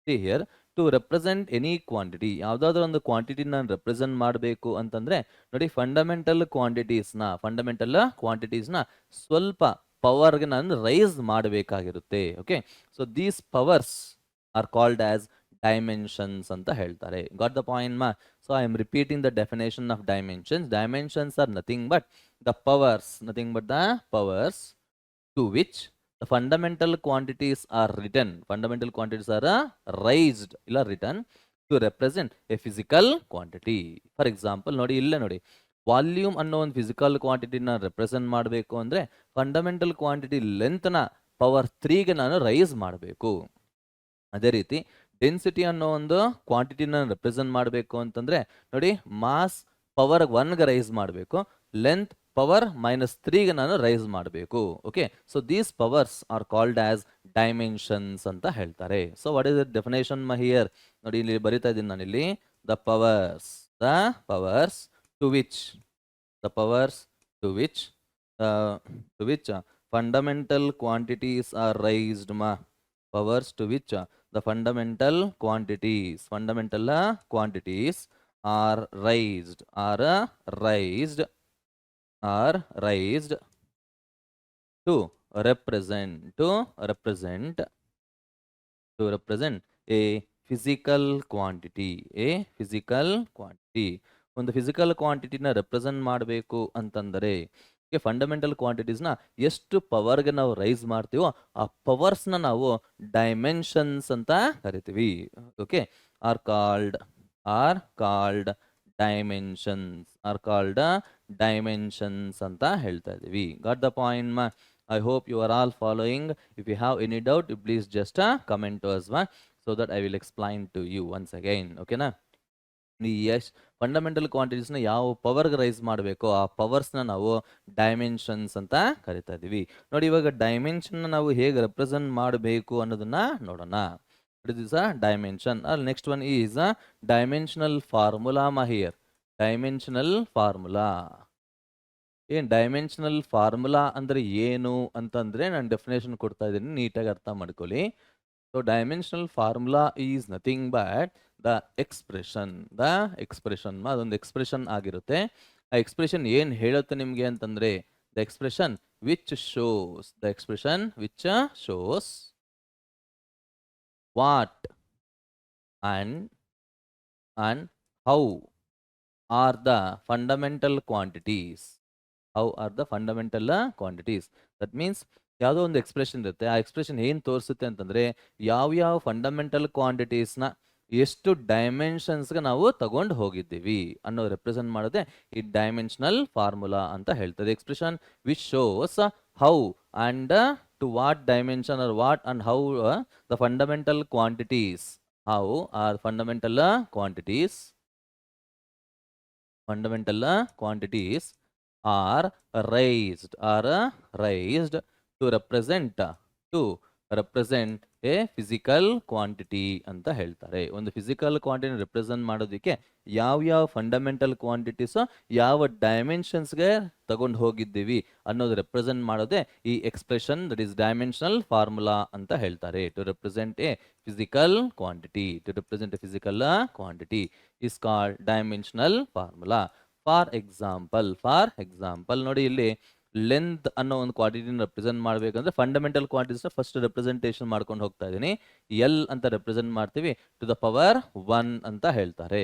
see here, to represent any quantity, ಯಾವುದಾದ್ರೂ ಒಂದು ಕ್ವಾಂಟಿಟಿ ನಾನು ರೆಪ್ರೆಸೆಂಟ್ ಮಾಡಬೇಕು ಅಂತಂದ್ರೆ ನೋಡಿ, ಫಂಡಮೆಂಟಲ್ ಕ್ವಾಂಟಿಟೀಸ್ನ ಸ್ವಲ್ಪ ಪವರ್ಗೆ ನಾನು ರೈಸ್ ಮಾಡಬೇಕಾಗಿರುತ್ತೆ. Okay, so these powers are called as dimensions ಅಂತ ಹೇಳ್ತಾರೆ. ಗಾಟ್ ದ ಪಾಯಿಂಟ್ ಮಾ? So I am repeating the definition of dimensions are nothing but the powers to which the fundamental quantities are written. Fundamental quantities are raised illa written to represent a physical quantity. For example, ನೋಡಿ ಇಲ್ಲೇ ನೋಡಿ, volume ಅನ್ನೋ ಒಂದು physical ಕ್ವಾಂಟಿಟಿನ represent ಮಾಡಬೇಕು ಅಂದ್ರೆ fundamental quantity ಲೆಂತ್ನ power 3ಗೆ ನಾನು raise ಮಾಡಬೇಕು. ಅದೇ ರೀತಿ ಡೆನ್ಸಿಟಿ ಅನ್ನೋ ಒಂದು ಕ್ವಾಂಟಿಟಿನ ರೆಪ್ರೆಸೆಂಟ್ ಮಾಡಬೇಕು ಅಂತಂದ್ರೆ ನೋಡಿ, ಮಾಸ್ ಪವರ್ 1ಗೆ ರೈಸ್ ಮಾಡಬೇಕು, ಲೆಂತ್ ಪವರ್ -3ಗೆ ನಾನು ರೈಸ್ ಮಾಡಬೇಕು. Okay, so these powers are called as dimensions ಅಂತ ಹೇಳ್ತಾರೆ. So what is the definition here? ನೋಡಿ ಇಲ್ಲಿ ಬರಿತಾ ಇದ್ದೀನಿ ನಾನಿಲ್ಲಿ, the powers to which the powers to which fundamental quantities are raised powers to which the fundamental quantities are raised to represent a physical quantity. ಒಂದು physical ಕ್ವಾಂಟಿಟಿನ represent ಮಾಡಬೇಕು ಅಂತಂದರೆ fundamental ಕ್ವಾಂಟಿಟೀಸ್ನ ಎಷ್ಟು ಪವರ್ಗೆ ನಾವು ರೈಸ್ ಮಾಡ್ತೀವೋ ಆ ಪವರ್ಸ್ನ ನಾವು ಡೈಮೆನ್ಷನ್ಸ್ ಅಂತ ಕರಿತೀವಿ. ಓಕೆ, ಆರ್ ಕಾಲ್ಡ್ ಡೈಮೆನ್ಷನ್ಸ್ ಅಂತ ಹೇಳ್ತಾ ಇದೀವಿ. Got the point I hope you are all following. If you have any doubt, please just comment to us so that I will explain to you once again. Okay na? Yes, fundamental ಕ್ವಾಂಟಿಟೀಸ್ನ ಯಾವ ಪವರ್ಗೆ rice ಮಾಡಬೇಕು ಆ ಪವರ್ಸ್ನ ನಾವು dimensions ಅಂತ ಕರಿತಾ ಇದೀವಿ. ನೋಡಿ, ಇವಾಗ ಡೈಮೆನ್ಷನ್ನ ನಾವು ಹೇಗೆ ರೆಪ್ರೆಸೆಂಟ್ ಮಾಡಬೇಕು ಅನ್ನೋದನ್ನ ನೋಡೋಣ. It is a dimension. Next one is dimensional formula here. Dimensional formula ಅಂದ್ರೆ ಏನು ಅಂತಂದ್ರೆ ನಾನು ಡೆಫಿನೇಷನ್ ಕೊಡ್ತಾ ಇದ್ದೀನಿ, ನೀಟಾಗಿ ಅರ್ಥ ಮಾಡ್ಕೊಳ್ಳಿ. So dimensional formula is nothing but the expression ಅದೊಂದು ಎಕ್ಸ್ಪ್ರೆಷನ್ ಆಗಿರುತ್ತೆ. ಆ ಎಕ್ಸ್ಪ್ರೆಷನ್ ಏನ್ ಹೇಳುತ್ತೆ ನಿಮ್ಗೆ ಅಂತಂದ್ರೆ the expression which shows what and how are the fundamental quantities. That means ಯಾವುದೋ ಒಂದು ಎಕ್ಸ್ಪ್ರೆಷನ್ ಇರುತ್ತೆ, ಆ ಎಕ್ಸ್ಪ್ರೆಷನ್ ಏನ್ ತೋರಿಸುತ್ತೆ ಅಂತಂದ್ರೆ ಯಾವ ಫಂಡಮೆಂಟಲ್ ಕ್ವಾಂಟಿಟೀಸ್ನ ಎಷ್ಟು ಡೈಮೆನ್ಷನ್ಸ್ಗೆ ನಾವು ತಗೊಂಡು ಹೋಗಿದ್ದೀವಿ ಅನ್ನೋ ರೆಪ್ರೆಸೆಂಟ್ ಮಾಡೋದೇ ಈ ಡೈಮೆನ್ಷನಲ್ ಫಾರ್ಮುಲಾ ಅಂತ ಹೇಳ್ತದೆ. Expression which shows how and to what dimension are what and how the fundamental quantities are raised to represent a physical quantity ಅಂತ ಹೇಳ್ತಾರೆ. ಒಂದು ಫಿಸಿಕಲ್ ಕ್ವಾಂಟಿಟಿ ರೆಪ್ರೆಸೆಂಟ್ ಮಾಡೋದಕ್ಕೆ ಯಾವ ಫಂಡಮೆಂಟಲ್ ಕ್ವಾಂಟಿಟೀಸ್ ಯಾವ ಡೈಮೆನ್ಷನ್ಸ್ಗೆ ತಗೊಂಡು ಹೋಗಿದ್ದೀವಿ ಅನ್ನೋದು ರೆಪ್ರೆಸೆಂಟ್ ಮಾಡೋದೇ ಈ expression, that is dimensional formula ಅಂತ ಹೇಳ್ತಾರೆ. To represent a physical quantity is called dimensional formula. For example ನೋಡಿ, ಇಲ್ಲಿ ಲೆಂತ್ ಅನ್ನೋ ಒಂದು ಕ್ವಾಂಟಿಟಿನ ರೆಪ್ರೆಸೆಂಟ್ ಮಾಡಬೇಕಂದ್ರೆ ಫಂಡಮೆಂಟಲ್ ಕ್ವಾಂಟಿಟೀಸ್ನ ಫಸ್ಟ್ ರೆಪ್ರೆಸೆಂಟೇಷನ್ ಮಾಡ್ಕೊಂಡು ಹೋಗ್ತಾ ಇದ್ದೀನಿ. ಎಲ್ ಅಂತ ರೆಪ್ರೆಸೆಂಟ್ ಮಾಡ್ತೀವಿ, ಟು ದ ಪವರ್ 1 ಅಂತ ಹೇಳ್ತಾರೆ.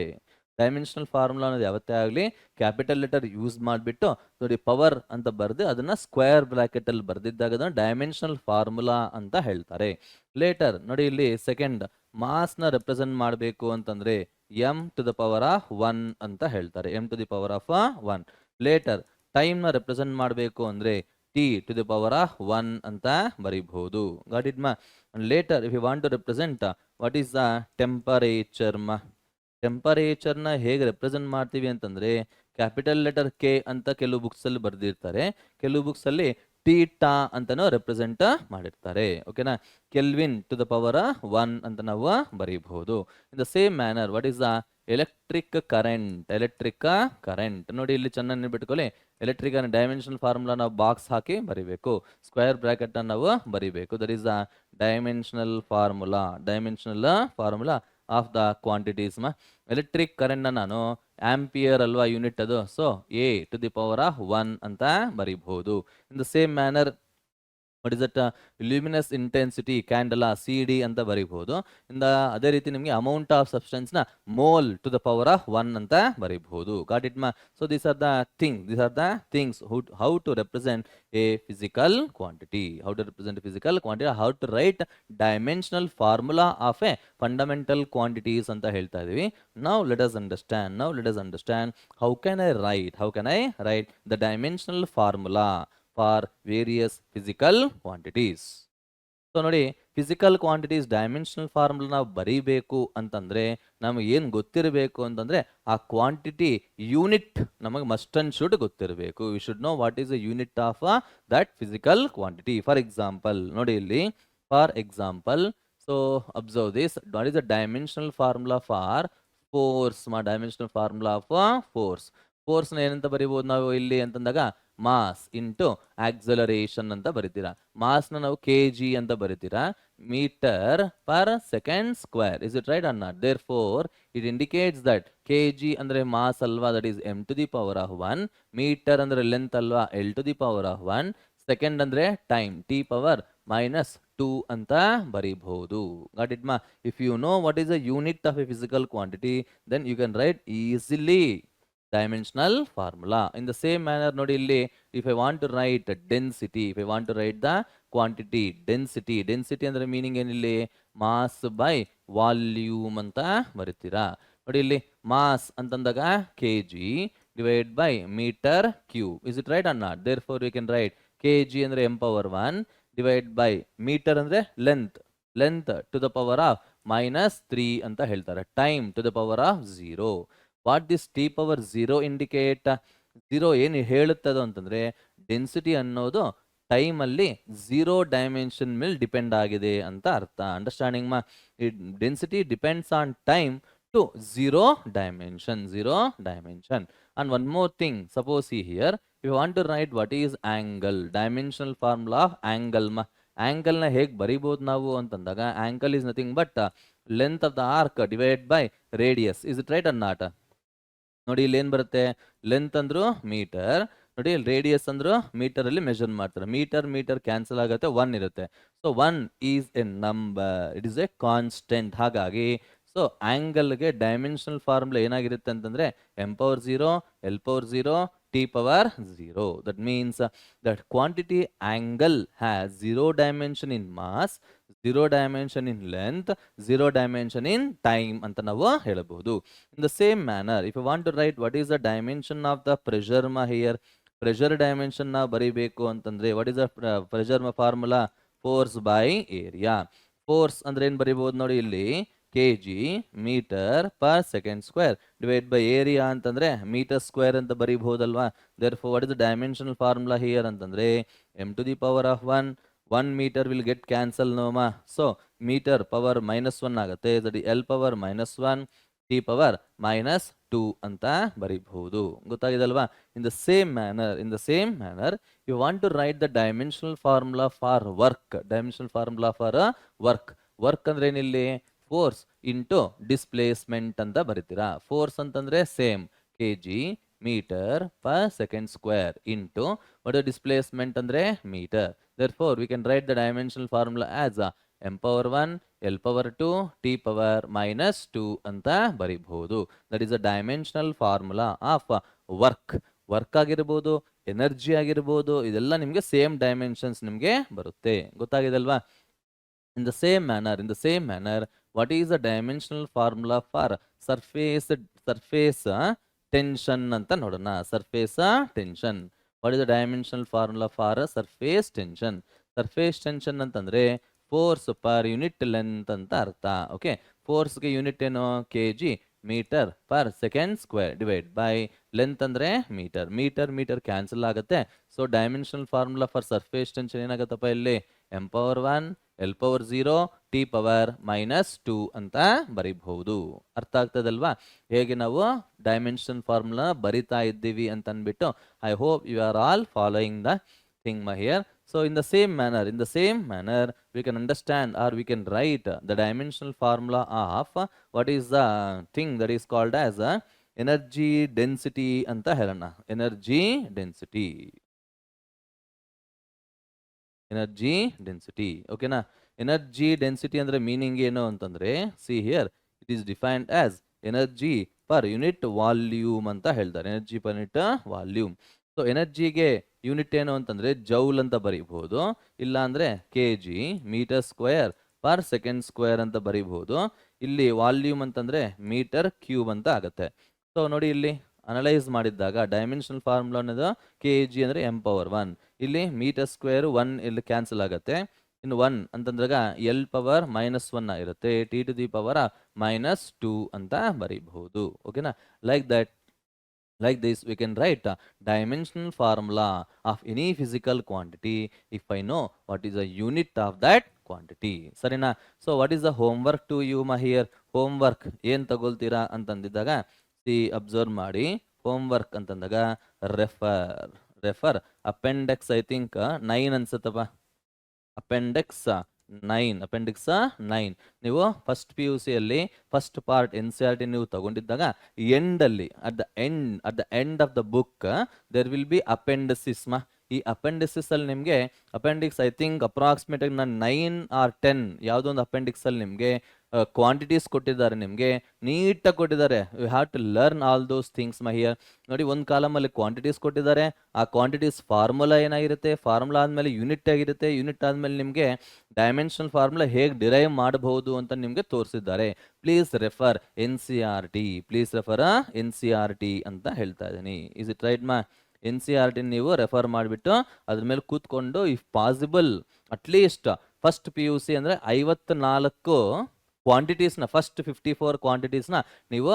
ಡೈಮೆನ್ಷನಲ್ ಫಾರ್ಮುಲಾ ಅನ್ನೋದು ಯಾವತ್ತೇ ಆಗಲಿ ಕ್ಯಾಪಿಟಲ್ ಲೆಟರ್ ಯೂಸ್ ಮಾಡಿಬಿಟ್ಟು ನೋಡಿ ಪವರ್ ಅಂತ ಬರೆದು ಅದನ್ನ ಸ್ಕ್ವೇರ್ ಬ್ರಾಕೆಟ್ ಅಲ್ಲಿ ಬರೆದಿದ್ದಾಗ ಅದನ್ನ ಡೈಮೆನ್ಷನಲ್ ಫಾರ್ಮುಲಾ ಅಂತ ಹೇಳ್ತಾರೆ. ಲೇಟರ್ ನೋಡಿ, ಇಲ್ಲಿ ಸೆಕೆಂಡ್ ಮಾಸ್ನ ರೆಪ್ರೆಸೆಂಟ್ ಮಾಡಬೇಕು ಅಂತಂದ್ರೆ m to the power of 1 ಅಂತ ಹೇಳ್ತಾರೆ. m to the power of 1. Later ಟೈಮ್ನ ರೆಪ್ರೆಸೆಂಟ್ ಮಾಡಬೇಕು ಅಂದ್ರೆ t to the power of 1 ಅಂತ ಬರೀಬಹುದು. ಗಾಟ್ ಇಟ್ ಮಾ? Later if you want to represent what is the ಟೆಂಪರೇಚರ್ನ ಹೇಗೆ ರೆಪ್ರೆಸೆಂಟ್ ಮಾಡ್ತೀವಿ ಅಂತಂದ್ರೆ ಕ್ಯಾಪಿಟಲ್ ಲೆಟರ್ ಕೆ ಅಂತ ಕೆಲವು ಬುಕ್ಸ್ ಅಲ್ಲಿ ಬರೆದಿರ್ತಾರೆ, ಕೆಲವು ಬುಕ್ಸ್ ಅಲ್ಲಿ ಟೀಟಾ ಅಂತಾನು ರೆಪ್ರೆಸೆಂಟ್ ಮಾಡಿರ್ತಾರೆ. ಓಕೆನಾ? ಕೆಲ್ವಿನ್ ಟು ದ ಪವರ್ 1 ಅಂತ ನಾವು ಬರೀಬಹುದು. In the same manner what is the electric current ನೋಡಿ, ಇಲ್ಲಿ ಚೆನ್ನಾಗಿ ಬಿಟ್ಕೊಳ್ಳಿ. ಎಲೆಕ್ಟ್ರಿಕ್ ಡೈಮೆನ್ಷನಲ್ ಫಾರ್ಮುಲಾ ನಾವು ಬಾಕ್ಸ್ ಹಾಕಿ ಬರಿಬೇಕು, ಸ್ಕ್ವೇರ್ ಬ್ರಾಕೆಟ್ ಅನ್ನು ನಾವು ಬರಿಬೇಕು. That is the dimensional formula of the quantities. Electric current ನಾನು ಆಂಪಿಯರ್ ಅಲ್ವಾ ಯೂನಿಟ್ ಅದು, so A to the power of 1 ಅಂತ ಬರೀಬಹುದು. In the same manner what is that luminous intensity candela CD ಅಂತ ಬರೀಬಹುದು. ಇಂದ ಅದೇ ರೀತಿ ನಿಮಗೆ ಅಮೌಂಟ್ ಆಫ್ ಸಬ್ಸ್ಟೆನ್ಸ್ ನ mole to the power of 1 ಅಂತ ಬರೀಬಹುದು. ಗಾಟ್ ಇಟ್ ಮಾ? So these are the things how to represent a physical quantity, how to write dimensional formula of a fundamental quantities ಅಂತ ಹೇಳ್ತಾ ಇದೀವಿ. Now let us understand how can I write the dimensional formula for various physical quantities. So ನೋಡಿ, physical quantities dimensional formula ನಾವು ಬರೀಬೇಕು ಅಂತಂದ್ರೆ ನಮಗೆ ಏನು ಗೊತ್ತಿರಬೇಕು ಅಂತಂದ್ರೆ ಆ ಕ್ವಾಂಟಿಟಿ ಯೂನಿಟ್ ನಮಗೆ ಮಸ್ಟ್ ಅಂಡ್ ಶುಡ್ ಗೊತ್ತಿರಬೇಕು. We should know what is the unit of that physical quantity. For example ನೋಡಿ ಇಲ್ಲಿ, for example, so observe this, what is the dimensional formula for force. Dimensional formula of force. ಫೋರ್ಸ್ನ ಏನಂತ ಬರಿಬೋದು ನಾವು ಇಲ್ಲಿ ಅಂತಂದಾಗ mass into acceleration ಅಂತ ಬರಿತೀರಾ. ಮಾಸ್ನ ನಾವು ಕೆ ಜಿ ಅಂತ ಬರಿತೀರಾ, metre per second square. Is it right or not? Therefore it indicates that K G ಅಂದ್ರೆ ಮಾಸ್ ಅಲ್ವಾ, that is M to the power of 1. Metre ಅಂದ್ರೆ ಲೆಂತ್ ಅಲ್ವಾ, L to the power of 1. Second ಅಂದ್ರೆ time, T power minus 2 ಅಂತ ಬರೀಬಹುದು. Got it ಮಾ? If you know what is the unit of a physical quantity, then you can write easily dimensional formula. In the same manner ನೋಡಿ ಇಲ್ಲಿ, if I want to write density, if I want to write the quantity density, density ಅಂದ್ರೆ meaning ಏನಿಲ್ಲಿ, mass by volume ಅಂತ ಬರೀತೀರಾ. ನೋಡಿ ಇಲ್ಲಿ mass ಅಂತಂದಾಗ K G divide by metre cube. Is it right or not? Therefore you can write K G ಅಂದ್ರೆ M power 1 divide by metre ಅಂದ್ರೆ length, length to the power of minus 3 ಅಂತ ಹೇಳ್ತಾರೆ, time to the power of 0. What this T power 0 indicate? 0 ಏನು ಹೇಳುತ್ತದೋ ಅಂತಂದ್ರೆ density ಅನ್ನೋದು ಟೈಮಲ್ಲಿ 0 dimension ಮೇಲೆ depend ಆಗಿದೆ ಅಂತ ಅರ್ಥ. ಅಂಡರ್ಸ್ಟ್ಯಾಂಡಿಂಗ್ ಮಾ? Density depends on time to 0 dimension, 0 dimension. And one more thing, suppose see here, if you want to write what is angle, dimensional formula of angle. ಆಂಗಲ್ನ ಹೇಗೆ ಬರಿಬೋದು ನಾವು ಅಂತಂದಾಗ, angle is nothing but length of the arc divide by radius. Is it right or not? ನೋಡಿ ಇಲ್ಲಿ ಏನ್ ಬರುತ್ತೆ, length ಅಂದ್ರು ಮೀಟರ್, ನೋಡಿ ರೇಡಿಯಸ್ ಅಂದ್ರು ಮೀಟರ್ ಅಲ್ಲಿ ಮೆಜರ್ ಮಾಡ್ತಾರೆ. ಮೀಟರ್ ಮೀಟರ್ ಕ್ಯಾನ್ಸಲ್ ಆಗುತ್ತೆ, 1 ಇರುತ್ತೆ. So 1 is a number, it is a constant. ಹಾಗಾಗಿ ಸೊ ಆಂಗಲ್ಗೆ ಡೈಮೆನ್ಷನಲ್ ಫಾರ್ಮುಲಾ ಏನಾಗಿರುತ್ತೆ ಅಂತಂದ್ರೆ M power 0 L power 0 T power 0. That means that quantity angle has 0 dimension in mass, 0 dimension in length, 0 dimension in time ಅಂತ ನಾವು ಹೇಳಬಹುದು. In the same manner, if you want to write what is the dimension of the pressure here, pressure dimension ನಾವು ಬರೀಬೇಕು ಅಂತಂದ್ರೆ what is the pressure formula? Force by area. Force ಅಂದ್ರೆ ಏನ್ ಬರೀಬಹುದು ನೋಡಿ ಇಲ್ಲಿ, K G metre per second square divide by area ಅಂತಂದ್ರೆ metre square ಅಂತ ಬರೀಬಹುದಲ್ವಾ. Therefore what is the dimensional formula here ಅಂತಂದ್ರೆ M to the power of 1 meter will get cancel no ma. So meter power minus 1 ಆಗುತ್ತೆ, that is L power minus 1 T power minus 2 ಅಂತ ಬರೀಬಹುದು. ಗೊತ್ತಾಗಿದಲ್ವಾ? In the same manner, you want to write the dimensional formula for work. Dimensional formula for work. Work ಅಂದ್ರೆ ಏನಿಲ್ಲಿ, force into displacement ಅಂತ ಬರೀತೀರಾ. Force ಅಂತಂದ್ರೆ same kg metre per second square into what is displacement ಅಂದ್ರೆ metre. Therefore, we can write the dimensional formula as m power 1, l power 2, t power minus 2 ಅಂತ ಬರೀಬಹುದು. That is a dimensional formula of work. Work ಆಗಿರ್ಬೋದು, energy ಆಗಿರ್ಬೋದು, ಇದೆಲ್ಲ ನಿಮಗೆ same dimensions ನಿಮಗೆ ಬರುತ್ತೆ. ಗೊತ್ತಾಗಿದಲ್ವಾ? In the same manner, what is the dimensional formula for surface tension ಅಂತ ನೋಡೋಣ. Surface tension. What is the dimensional formula for surface tension? Surface tension ಅಂತಂದ್ರೆ force per unit length ಅಂತ ಅರ್ಥ. ಓಕೆ, ಫೋರ್ಸ್ಗೆ unit ಏನು, K G metre per second square divide by length ಅಂದ್ರೆ metre. Metre cancel ಆಗುತ್ತೆ. So dimensional formula for surface tension ಏನಾಗುತ್ತಪ್ಪ ಇಲ್ಲಿ, M power 1 L power 0 T power minus 2 ಅಂತ ಬರೀಬಹುದು. ಅರ್ಥ ಆಗ್ತದಲ್ವಾ ಹೇಗೆ ನಾವು ಡೈಮೆನ್ಷನ್ ಫಾರ್ಮುಲಾ ಬರಿತಾ ಇದ್ದೀವಿ ಅಂತ ಅಂದ್ಬಿಟ್ಟು? I hope you are all following the thing here. So in the same manner, we can understand or we can write the dimensional formula of what is the thing that is called as energy density ಅಂತ ಹೇಳೋಣ. energy density. ಓಕೆನಾ? Energy density ಅಂದ್ರೆ meaning ಏನು ಅಂತಂದ್ರೆ, see here, it is defined as energy per unit volume ಅಂತ ಹೇಳ್ತಾರೆ. Energy per unit volume. So ಎನರ್ಜಿಗೆ unit ಏನು ಅಂತಂದ್ರೆ ಜೌಲ್ ಅಂತ ಬರೀಬಹುದು, ಇಲ್ಲ ಅಂದ್ರೆ K G metre square per second square ಅಂತ ಬರೀಬಹುದು. ಇಲ್ಲಿ ವಾಲ್ಯೂಮ್ ಅಂತಂದ್ರೆ ಮೀಟರ್ ಕ್ಯೂಬ್ ಅಂತ ಆಗುತ್ತೆ. ಸೊ ನೋಡಿ ಇಲ್ಲಿ ಅನಲೈಸ್ ಮಾಡಿದ್ದಾಗ ಡೈಮೆನ್ಷನಲ್ ಫಾರ್ಮುಲಾ ಅನ್ನೋದು ಕೆ ಜಿ ಅಂದ್ರೆ ಎಂ ಪವರ್ 1, ಇಲ್ಲಿ ಮೀಟರ್ ಸ್ಕ್ವೇರ್ 1 ಇಲ್ಲಿ ಕ್ಯಾನ್ಸಲ್ ಆಗುತ್ತೆ. ಇನ್ನು 1 ಅಂತಂದಾಗ ಎಲ್ ಪವರ್ -1 ಇರುತ್ತೆ, ಟಿ ಟು ದಿ ಪವರ್ -2 ಅಂತ ಬರೀಬಹುದು. ಓಕೆನಾ? Like that, like this we can write a dimensional formula of any physical quantity if I know what is the unit of that quantity. ಸರಿನಾ? So what is the homework to you ma here? Homework ಏನ್ ತಗೊಳ್ತೀರಾ ಅಂತಂದಿದ್ದಾಗ see observe ಮಾಡಿ. Homework ಅಂತಂದಾಗ refer appendix I think 9 ಅನ್ಸುತ್ತಪ್ಪ. Appendix 9 ನೀವು first P U ಸಿಯಲ್ಲಿ first part N C R T ನೀವು ತಗೊಂಡಿದ್ದಾಗ ಎಂಡಲ್ಲಿ at the end of the book there will be appendices ಈ ಅಪೆಂಡಿಸಿಸ್ ಅಲ್ಲಿ ನಿಮಗೆ ಅಪೆಂಡಿಕ್ಸ್ ಐ ಥಿಂಕ್ ಅಪ್ರಾಕ್ಸಿಮೇಟ್ ಆಗಿ ನಾನು 9 or 10 ಯಾವುದೋ ಒಂದು ಅಪೆಂಡಿಕ್ಸ್ ಅಲ್ಲಿ ನಿಮಗೆ ಕ್ವಾಂಟಿಟೀಸ್ ಕೊಟ್ಟಿದ್ದಾರೆ, ನಿಮಗೆ ನೀಟಾಗಿ ಕೊಟ್ಟಿದ್ದಾರೆ. You have to learn all those things here. ನೋಡಿ, ಒಂದು ಕಾಲಮಲ್ಲಿ ಕ್ವಾಂಟಿಟೀಸ್ ಕೊಟ್ಟಿದ್ದಾರೆ, ಆ ಕ್ವಾಂಟಿಟೀಸ್ ಫಾರ್ಮುಲಾ ಏನಾಗಿರುತ್ತೆ, ಫಾರ್ಮುಲಾ ಆದಮೇಲೆ ಯೂನಿಟ್ ಆಗಿರುತ್ತೆ, ಯೂನಿಟ್ ಆದಮೇಲೆ ನಿಮಗೆ ಡೈಮೆನ್ಷನಲ್ ಫಾರ್ಮುಲಾ ಹೇಗೆ ಡಿರೈವ್ ಮಾಡಬಹುದು ಅಂತ ನಿಮಗೆ ತೋರಿಸಿದ್ದಾರೆ. Please refer N C R T, please refer N C R T ಅಂತ ಹೇಳ್ತಾ ಇದ್ದೀನಿ. ಇಸ್ ಇಟ್ ರೈಟ್ ಮಾ? ಎನ್ ಸಿ ಆರ್ ಟಿ ನೀವು ರೆಫರ್ ಮಾಡಿಬಿಟ್ಟು ಅದ್ರ ಮೇಲೆ ಕೂತ್ಕೊಂಡು if possible at least first P U C ಅಂದರೆ 54 ಕ್ವಾಂಟಿಟೀಸ್ನ, ಫಸ್ಟ್ 54 ಕ್ವಾಂಟಿಟೀಸ್ನ ನೀವು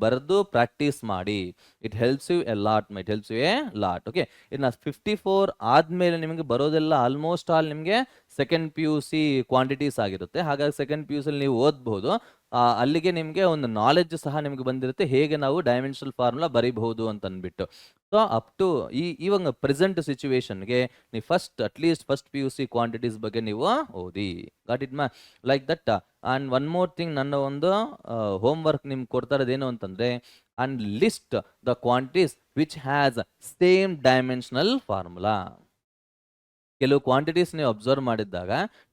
ಬರೆದು ಪ್ರಾಕ್ಟೀಸ್ ಮಾಡಿ. It helps you a lot. Okay, ಇನ್ನು 54 ಆದಮೇಲೆ ನಿಮಗೆ ಬರೋದೆಲ್ಲ ಆಲ್ಮೋಸ್ಟ್ ಆಲ್ ನಿಮಗೆ second P U C quantities ಆಗಿರುತ್ತೆ. ಹಾಗಾಗಿ ಸೆಕೆಂಡ್ ಪಿ ಯು ಸಿಲಿ ನೀವು ಓದ್ಬೋದು. ಅಲ್ಲಿಗೆ ನಿಮಗೆ ಒಂದು ನಾಲೆಡ್ಜ್ ಸಹ ನಿಮಗೆ ಬಂದಿರುತ್ತೆ, ಹೇಗೆ ನಾವು ಡೈಮೆನ್ಷನಲ್ ಫಾರ್ಮುಲಾ ಬರೀಬಹುದು ಅಂತ ಅಂದ್ಬಿಟ್ಟು. ಸೊ ಅಪ್ ಟು ಇವಾಗ ಪ್ರೆಸೆಂಟ್ ಸಿಚುವೇಶನ್ಗೆ ನೀವು at least first P U C quantities ಬಗ್ಗೆ ನೀವು ಓದಿ. ಗಾಟ್ ಇಟ್ ಮಾ? Like that. And one more thing, ನನ್ನ ಒಂದು ಹೋಮ್ ವರ್ಕ್ ನಿಮ್ಗೆ ಕೊಡ್ತಾ ಇರೋದೇನು ಅಂತಂದರೆ, and list the quantities which has same dimensional formula. ಕೆಲವು ಕ್ವಾಂಟಿಟೀಸ್ ನೀವು ಅಬ್ಸರ್ವ್ ಮಾಡಿದ್ದಾಗ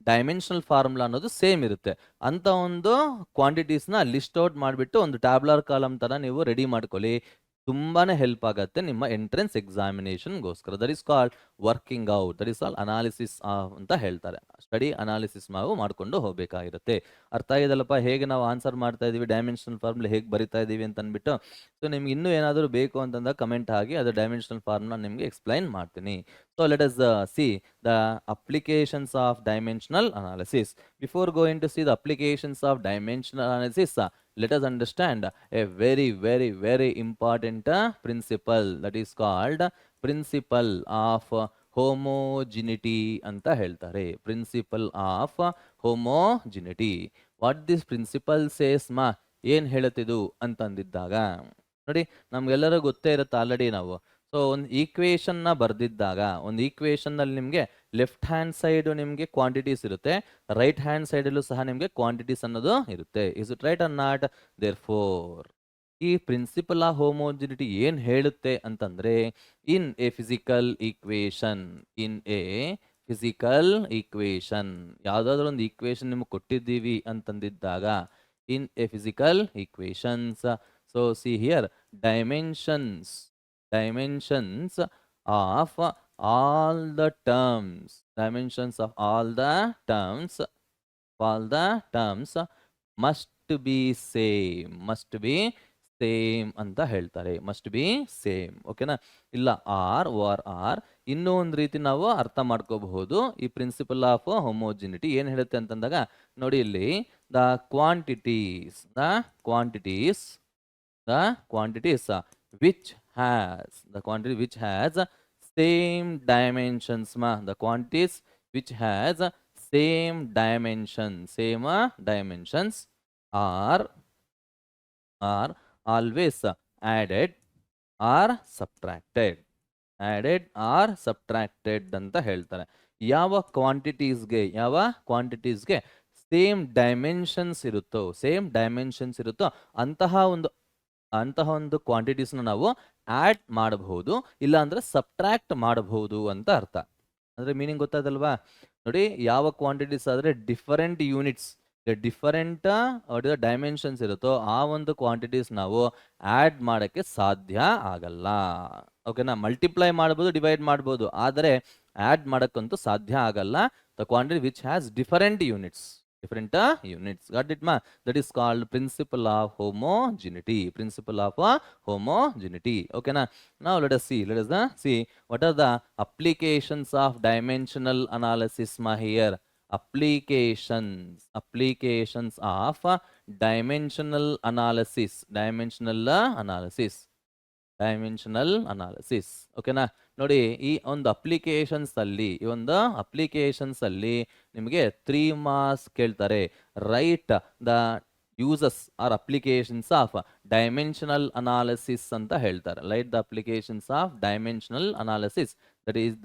ಡೈಮೆನ್ಷನಲ್ ಫಾರ್ಮುಲಾ ಅನ್ನೋದು ಸೇಮ್ ಇರುತ್ತೆ. ಅಂತ ಒಂದು ಕ್ವಾಂಟಿಟೀಸ್ನ ಲಿಸ್ಟ್ ಔಟ್ ಮಾಡಿಬಿಟ್ಟು ಒಂದು ಟ್ಯಾಬ್ಲರ್ ಕಾಲಮ್ ಥರ ನೀವು ರೆಡಿ ಮಾಡ್ಕೊಳ್ಳಿ. ತುಂಬಾನೇ ಹೆಲ್ಪ್ ಆಗುತ್ತೆ ನಿಮ್ಮ ಎಂಟ್ರೆನ್ಸ್ ಎಕ್ಸಾಮಿನೇಷನ್ಗೋಸ್ಕರ. That is called working out, that is all analysis ಅಂತ ಹೇಳ್ತಾರೆ. ಸ್ಟಡಿ ಅನಾಲಿಸಿಸ್ ನಾವು ಮಾಡ್ಕೊಂಡು ಹೋಗಬೇಕಾಗಿರುತ್ತೆ. ಅರ್ಥ ಆಗಿದಲ್ಲಪ್ಪ ಹೇಗೆ ನಾವು ಆನ್ಸರ್ ಮಾಡ್ತಾ ಇದೀವಿ, ಡೈಮೆನ್ಷನಲ್ ಫಾರ್ಮುಲಾ ಹೇಗೆ ಬರಿತಾ ಇದೀವಿ ಅಂತ ಅಂದ್ಬಿಟ್ಟು. ಸೊ ನಿಮ್ಗೆ ಇನ್ನೂ ಏನಾದರೂ ಬೇಕು ಅಂತಂದಾಗ ಕಮೆಂಟ್ ಆಗಿ ಅದು ಡೈಮೆನ್ಷನಲ್ ಫಾರ್ಮುಲಾ ನಿಮಗೆ ಎಕ್ಸ್ಪ್ಲೈನ್ ಮಾಡ್ತೀನಿ. So let us see the applications of dimensional analysis. Before going to see the applications of dimensional analysis, let us understand a very important principle, that is called principle of homogeneity anta heltare. Principle of homogeneity. What this principle says ma, ಏನು ಹೇಳುತ್ತಿದ್ದು ಅಂತಂದಿದ್ದಾಗ ನೋಡಿ, ನಮ್ಗೆಲ್ಲರೂ ಗೊತ್ತೇ ಇರುತ್ತೆ already. ನಾವು so ಒಂದು ಈಕ್ವೇಷನ್ನ ಬರೆದಿದ್ದಾಗ, ಒಂದು ಈಕ್ವೇಷನ್ನಲ್ಲಿ ನಿಮಗೆ left hand side ನಿಮಗೆ ಕ್ವಾಂಟಿಟೀಸ್ ಇರುತ್ತೆ, ರೈಟ್ ಹ್ಯಾಂಡ್ ಸೈಡಲ್ಲೂ ಸಹ ನಿಮಗೆ ಕ್ವಾಂಟಿಟೀಸ್ ಅನ್ನೋದು ಇರುತ್ತೆ. Is it right or not? Therefore ಈ ಪ್ರಿನ್ಸಿಪಲ್ ಆಫ್ ಹೋಮೋಜಿನಿಟಿ ಏನು ಹೇಳುತ್ತೆ ಅಂತಂದರೆ, ಇನ್ ಎ ಫಿಸಿಕಲ್ ಈಕ್ವೇಷನ್ ಯಾವುದಾದ್ರೂ ಒಂದು ಈಕ್ವೇಷನ್ ನಿಮಗೆ ಕೊಟ್ಟಿದ್ದೀವಿ ಅಂತಂದಿದ್ದಾಗ, in a physical equations, so see here dimensions of all the terms must be same ಅಂತ ಹೇಳ್ತಾರೆ. Must be same. ಓಕೆನಾ? ಇಲ್ಲ ಆರ್ ಓರ್ ಆರ್. ಇನ್ನೂ ಒಂದು ರೀತಿ ನಾವು ಅರ್ಥ ಮಾಡ್ಕೋಬಹುದು ಈ ಪ್ರಿನ್ಸಿಪಲ್ ಆಫ್ ಹೋಮೋಜಿನಿಟಿ ಏನು ಹೇಳುತ್ತೆ ಅಂತಂದಾಗ, ನೋಡಿ ಇಲ್ಲಿ the quantities which has same dimensions the quantities which has same dimensions are always added or subtracted ಅಂತ ಹೇಳ್ತಾರೆ. ಯಾವ ಕ್ವಾಂಟಿಟೀಸ್ಗೆ ಸೇಮ್ ಡೈಮೆನ್ಷನ್ಸ್ ಇರುತ್ತೋ ಅಂತಹ ಒಂದು ಕ್ವಾಂಟಿಟೀಸ್ನ ನಾವು ಆ್ಯಡ್ ಮಾಡಬಹುದು, ಇಲ್ಲ ಅಂದರೆ ಸಬ್ಟ್ರಾಕ್ಟ್ ಮಾಡಬಹುದು ಅಂತ ಅರ್ಥ. ಅಂದರೆ ಮೀನಿಂಗ್ ಗೊತ್ತಾದಲ್ವಾ? ನೋಡಿ, ಯಾವ ಕ್ವಾಂಟಿಟೀಸ್ ಆದರೆ ಡಿಫರೆಂಟ್ ಯೂನಿಟ್ಸ್, ಡಿಫರೆಂಟ್ ಡೈಮೆನ್ಷನ್ಸ್ ಇರುತ್ತೋ ಆ ಒಂದು ಕ್ವಾಂಟಿಟೀಸ್ ನಾವು ಆ್ಯಡ್ ಮಾಡೋಕ್ಕೆ ಸಾಧ್ಯ ಆಗಲ್ಲ. ಓಕೆನಾ? ಮಲ್ಟಿಪ್ಲೈ ಮಾಡ್ಬೋದು, ಡಿವೈಡ್ ಮಾಡ್ಬೋದು, ಆದರೆ ಆ್ಯಡ್ ಮಾಡೋಕ್ಕಂತೂ ಸಾಧ್ಯ ಆಗಲ್ಲ. The quantity which has different units. different units. Got it, ma? That is called principle of homogeneity. Principle of homogeneity. Okay, na? Now let us see. Let us see what are the applications of dimensional analysis, ma, here. Applications of dimensional analysis. Dimensional analysis. ಓಕೆನಾ? ನೋಡಿ, ಈ ಒಂದು applications ಅಲ್ಲಿ ನಿಮಗೆ 3 marks ಕೇಳ್ತಾರೆ. Write the uses or applications of dimensional analysis ಅಂತ ಹೇಳ್ತಾರೆ. Write the applications of dimensional analysis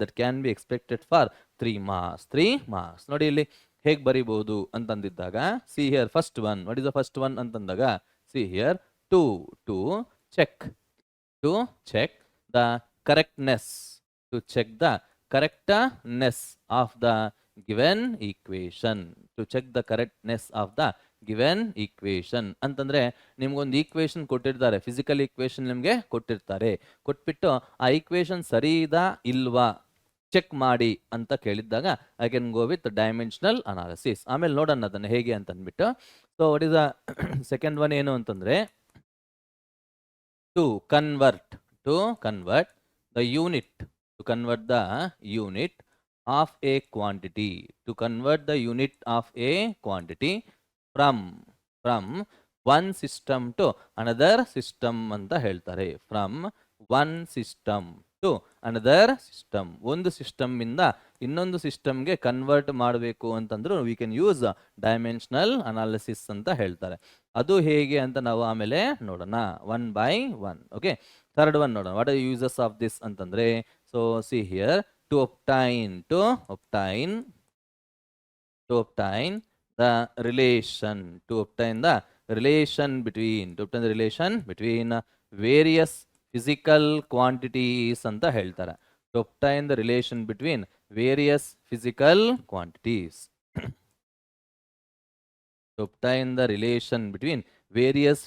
that can be expected for 3 marks. ನೋಡಿ ಇಲ್ಲಿ ಹೇಗೆ ಬರೀಬಹುದು ಅಂತಂದಿದ್ದಾಗ, see here first one. What is the first one ಅಂತಂದಾಗ, see here to check the correctness of the given equation. ಅಂತಂದ್ರೆ ನಿಮ್ಗೊಂದು equation ಕೊಟ್ಟಿರ್ತಾರೆ, physical equation ನಿಮ್ಗೆ ಕೊಟ್ಟಿರ್ತಾರೆ. ಕೊಟ್ಬಿಟ್ಟು ಆ ಈಕ್ವೇಶನ್ ಸರಿ ಇದಾ ಇಲ್ವಾ ಚೆಕ್ ಮಾಡಿ ಅಂತ ಕೇಳಿದ್ದಾಗ I can go with dimensional analysis. ಆಮೇಲೆ ನೋಡೋಣ ಅದನ್ನ ಹೇಗೆ ಅಂತ ಅಂದ್ಬಿಟ್ಟು. So what is the second one ಏನು ಅಂತಂದ್ರೆ, to convert the unit of a quantity from one system to another system ಅಂತ ಹೇಳ್ತಾರೆ. from one system to another system, ಒಂದು ಸಿಸ್ಟಮ್ ಇಂದ ಇನ್ನೊಂದು ಸಿಸ್ಟಮ್ಗೆ ಕನ್ವರ್ಟ್ ಮಾಡಬೇಕು ಅಂತಂದ್ರು we can use dimensional analysis ಅಂತ ಹೇಳ್ತಾರೆ. ಅದು ಹೇಗೆ ಅಂತ ನಾವು ಆಮೇಲೆ ನೋಡೋಣ, one by one. Okay, third one ನೋಡೋಣ. What are uses of this ಅಂತಂದ್ರೆ, so see here to obtain the relation between various physical quantities ಅಂತ ಹೇಳ್ತಾರೆ. to obtain the relation between various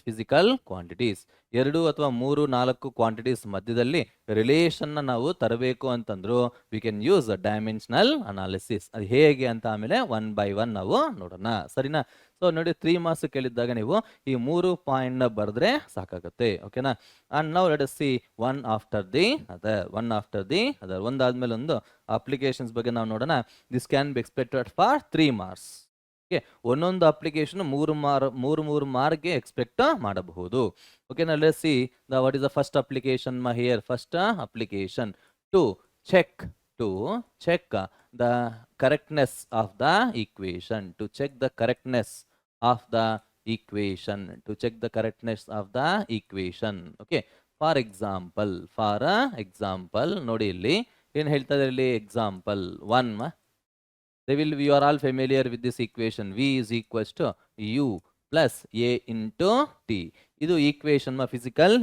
physical quantities. ಎರಡು ಅಥವಾ ಮೂರು ನಾಲ್ಕು ಕ್ವಾಂಟಿಟೀಸ್ ಮಧ್ಯದಲ್ಲಿ relation ನಾವು ತರಬೇಕು ಅಂತಂದ್ರು we can use dimensional analysis. ಅದು ಹೇಗೆ ಅಂತ ಆಮೇಲೆ ಒನ್ ಬೈ ಒನ್ ನಾವು ನೋಡೋಣ, ಸರಿನಾ? ಸೊ ನೋಡಿ, 3 ಮಾರ್ಕ್ಸ್ ಕೇಳಿದ್ದಾಗ ನೀವು ಈ 3 ಪಾಯಿಂಟ್ ನ ಬರೆದ್ರೆ ಸಾಕಾಗುತ್ತೆ. ಓಕೆನಾ? And now let us see one after the other. ಒಂದಾದ್ಮೇಲೆ ಒಂದು ಅಪ್ಲಿಕೇಶನ್ಸ್ ಬಗ್ಗೆ ನಾವು ನೋಡೋಣ. This can be expected for 3 marks. Okay, ಒಂದೊಂದು ಅಪ್ಲಿಕೇಶನ್ 3 ಮಾರ್ಕ್ಗೆ ಎಕ್ಸ್ಪೆಕ್ಟ್ ಮಾಡಬಹುದು. ಓಕೆ, ನಾ let's see what is the first application here. First application to check the correctness of the equation. Okay, for example ನೋಡಿ ಇಲ್ಲಿ ಏನ್ ಹೇಳ್ತಾ ಇದ್ದಾರೆ ಇಲ್ಲಿ, example 1. you are all familiar with this equation. V is equals to U plus A into T. ಇದು equation, physical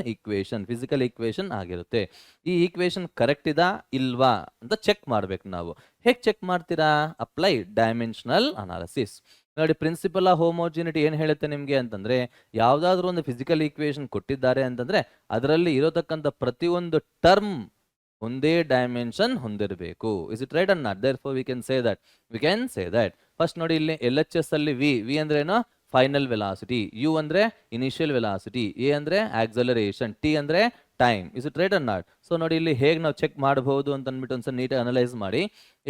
equation ಆಗಿರುತ್ತೆ. ಈ equation correct ಇದಾ ಇಲ್ವಾ ಅಂತ ಚೆಕ್ ಮಾಡ್ಬೇಕು ನಾವು. ಹೇಗೆ ಚೆಕ್ ಮಾಡ್ತೀರಾ? Apply dimensional analysis. ನೋಡಿ, ಪ್ರಿನ್ಸಿಪಲ್ ಆಫ್ ಹೋಮೋಜಿನಿಟಿ ಏನ್ ಹೇಳುತ್ತೆ ನಿಮ್ಗೆ ಅಂತಂದ್ರೆ, ಯಾವ್ದಾದ್ರು ಒಂದು ಫಿಸಿಕಲ್ ಈಕ್ವೇಶನ್ ಕೊಟ್ಟಿದ್ದಾರೆ ಅಂತಂದ್ರೆ ಅದರಲ್ಲಿ ಇರೋತಕ್ಕಂಥ ಪ್ರತಿಯೊಂದು ಟರ್ಮ್ ಒಂದೇ ಡೈಮೆನ್ಷನ್ ಹೊಂದಿರಬೇಕು. Is it right and not? Therefore V can say that. First ನೋಡಿ, ಇಲ್ಲಿ LHS ಅಲ್ಲಿ ವಿ ಅಂದ್ರೆ ಏನು? Final velocity. ಯು ಅಂದ್ರೆ ಇನಿಷಿಯಲ್ ವೆಲಾಸಿಟಿ. ಎ ಅಂದ್ರೆ ಆಕ್ಸಲರೇಷನ್. ಟಿ ಅಂದ್ರೆ time. Is it right and not? So ನೋಡಿ, ಇಲ್ಲಿ ಹೇಗೆ ನಾವು ಚೆಕ್ ಮಾಡಬಹುದು ಅಂತ ಅಂದ್ಬಿಟ್ಟು ಒಂದ್ಸಲ ನೀಟಾಗಿ ಅನಲೈಸ್ ಮಾಡಿ.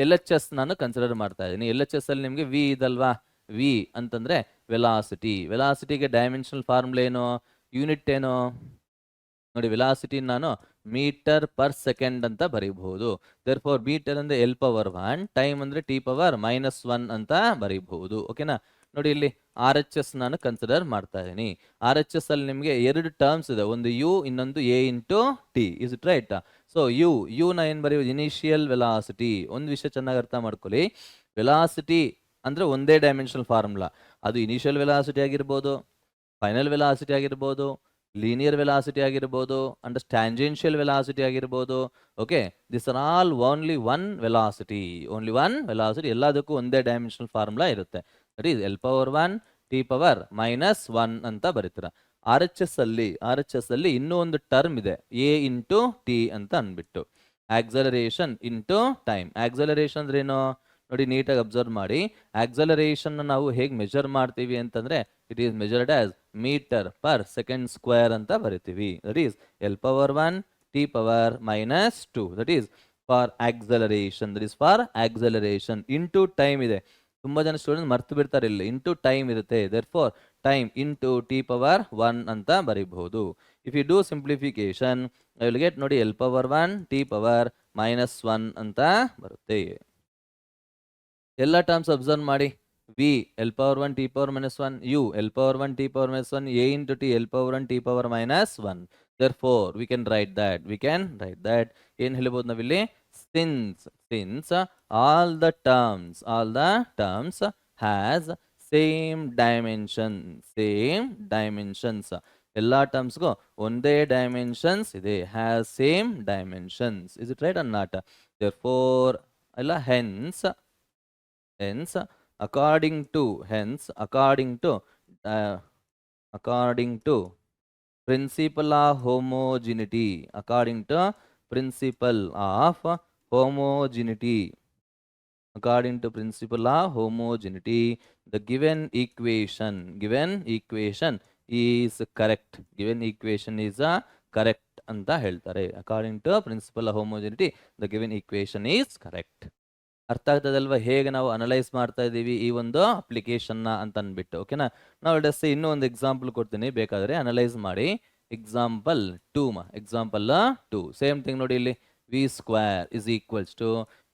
LHS ನಾನು ಕನ್ಸಿಡರ್ ಮಾಡ್ತಾ ಇದ್ದೀನಿ. LHS ಅಲ್ಲಿ ನಿಮ್ಗೆ ವಿ ಇದಲ್ವಾ? ವಿ ಅಂತಂದ್ರೆ ವೆಲಾಸಿಟಿಗೆ ಡೈಮೆನ್ಷನಲ್ ಫಾರ್ಮುಲಾ ಏನು? ಯೂನಿಟ್ ಏನು? ನೋಡಿ, ವೆಲಾಸಿಟಿ ನಾನು ಮೀಟರ್ ಪರ್ ಸೆಕೆಂಡ್ ಅಂತ ಬರೀಬಹುದು. ದೇರ್ಫೋರ್ ಮೀಟರ್ ಅಂದ್ರೆ L⁻⁴, ಟೈಮ್ ಅಂದ್ರೆ T⁻⁻⁻⁴ ಅಂತ ಬರೀಬಹುದು. ಓಕೆನಾ? ನೋಡಿ, ಇಲ್ಲಿ RHS ನಾನು ಕನ್ಸಿಡರ್ ಮಾಡ್ತಾ ಇದ್ದೀನಿ. RHS ಅಲ್ಲಿ ನಿಮಗೆ 2 ಟರ್ಮ್ಸ್ ಇದೆ, ಒಂದು ಯು, ಇನ್ನೊಂದು A into T. Is it right? So U ನ ಏನ್ ಬರೆಯುವುದು? Initial velocity. ಒಂದು ವಿಷಯ ಚೆನ್ನಾಗಿ ಅರ್ಥ ಮಾಡ್ಕೊಳ್ಳಿ, ವೆಲಾಸಿಟಿ ಅಂದ್ರೆ ಒಂದೇ ಡೈಮೆನ್ಷನಲ್ ಫಾರ್ಮುಲಾ. ಅದು ಇನಿಷಿಯಲ್ ವೆಲಾಸಿಟಿ ಆಗಿರ್ಬೋದು, ಫೈನಲ್ ವೆಲಾಸಿಟಿ ಆಗಿರ್ಬೋದು, ಲೀನಿಯರ್ ವೆಲಾಸಿಟಿ ಆಗಿರ್ಬೋದು, ಅಂಡ್ ಟ್ಯಾಂಜೆನ್ಷಿಯಲ್ ವೆಲಾಸಿಟಿ ಆಗಿರ್ಬೋದು. Okay, this are all only one velocity. ಎಲ್ಲದಕ್ಕೂ ಒಂದೇ ಡೈಮೆನ್ಷನಲ್ ಫಾರ್ಮುಲಾ ಇರುತ್ತೆ. ದಟ್ ಈಸ್ L⁻⁴ T⁻⁻⁻⁴ ಅಂತ ಬರೀತೀರ. RHS ಅಲ್ಲಿ ಇನ್ನೂ ಒಂದು ಟರ್ಮ್ ಇದೆ, A ಇಂಟು ಟಿ ಅಂತ ಅಂದ್ಬಿಟ್ಟು, ಆಕ್ಸಲರೇಷನ್ ಇಂಟು ಟೈಮ್. ಆಕ್ಸಲರೇಷನ್ ಅಂದ್ರೆ ಏನು? ನೋಡಿ ನೀಟಾಗಿ ಅಬ್ಸರ್ವ್ ಮಾಡಿ. ಆಕ್ಸಲರೇಷನ್ ನಾವು ಹೇಗೆ ಮೆಜರ್ ಮಾಡ್ತೀವಿ ಅಂತಂದ್ರೆ it is measured as metre per second square ಅಂತ ಬರಿತೀವಿ. That is L power 1 T power minus 2. That is for acceleration. That is for acceleration. Into time ಇದೆ. ತುಂಬಾ ಜನ ಸ್ಟೂಡೆಂಟ್ ಮರ್ತು ಬಿಡ್ತಾರೆ, ಇಲ್ಲಿ ಇಂಟು ಟೈಮ್ ಇರುತ್ತೆ. Therefore time into T power 1 ಅಂತ ಬರೀಬಹುದು. If you do simplification I will get ನೋಡಿ L power 1 T power minus 1 ಅಂತ ಬರುತ್ತೆ. ಎಲ್ಲ ಟರ್ಮ್ಸ್ ಅಬ್ಸರ್ವ್ ಮಾಡಿ. V L power 1 T power minus 1, U L power 1 T power minus 1, A into T L power 1 T power minus 1. therefore we can write that ಏನು ಹೇಳ್ಬೋದು ನಾವಿಲ್ಲಿ, since all the terms has same dimensions. ಎಲ್ಲ ಟರ್ಮ್ಸ್ಗೂ ಒಂದೇ dimensions ಇದೆ, has same dimensions. Is it right or not? therefore ಅಲ್ಲ hence according to principle of homogeneity, according to principle of homogeneity, the given equation is correct. Correct ಅಂತ ಹೇಳ್ತಾರೆ. according to principle of homogeneity the given equation is correct. ಅರ್ಥ ಆಗ್ತದಲ್ವಾ ಹೇಗೆ ನಾವು analyse ಮಾಡ್ತಾ ಇದ್ದೀವಿ ಈ ಒಂದು ಅಪ್ಲಿಕೇಶನ್ನ ಅಂತ ಅಂದ್ಬಿಟ್ಟು. ಓಕೆನಾ? ನಾವು ಡೆಸ್ ಇನ್ನೂ ಒಂದು ಎಕ್ಸಾಂಪಲ್ ಕೊಡ್ತೀನಿ, ಬೇಕಾದರೆ ಅನಲೈಸ್ ಮಾಡಿ. ಎಕ್ಸಾಂಪಲ್ 2 ಸೇಮ್ ಥಿಂಗ್ ನೋಡಿ. ಇಲ್ಲಿ V square is equals to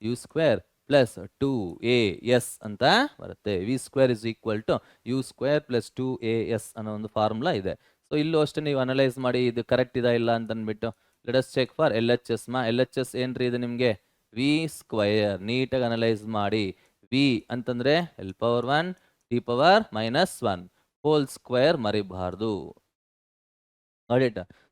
U square plus 2as ಅಂತ ಬರುತ್ತೆ. V square is equal to U square plus 2as ಅನ್ನೋ ಒಂದು ಫಾರ್ಮುಲಾ ಇದೆ. ಸೊ ಇಲ್ಲೂ ಅಷ್ಟೇ ನೀವು ಅನಲೈಸ್ ಮಾಡಿ ಇದು ಕರೆಕ್ಟ್ ಇದಾ ಇಲ್ಲ ಅಂತ ಅಂದ್ಬಿಟ್ಟು. Let us check for L H S. ಏನ್ರಿ ಇದು ನಿಮಗೆ? V square. ನೀಟಾಗಿ ಅನಲೈಸ್ ಮಾಡಿ. ವಿ ಅಂತಂದ್ರೆ L power 1 T power minus 1 whole square ಮರಿಬಾರ್ದು.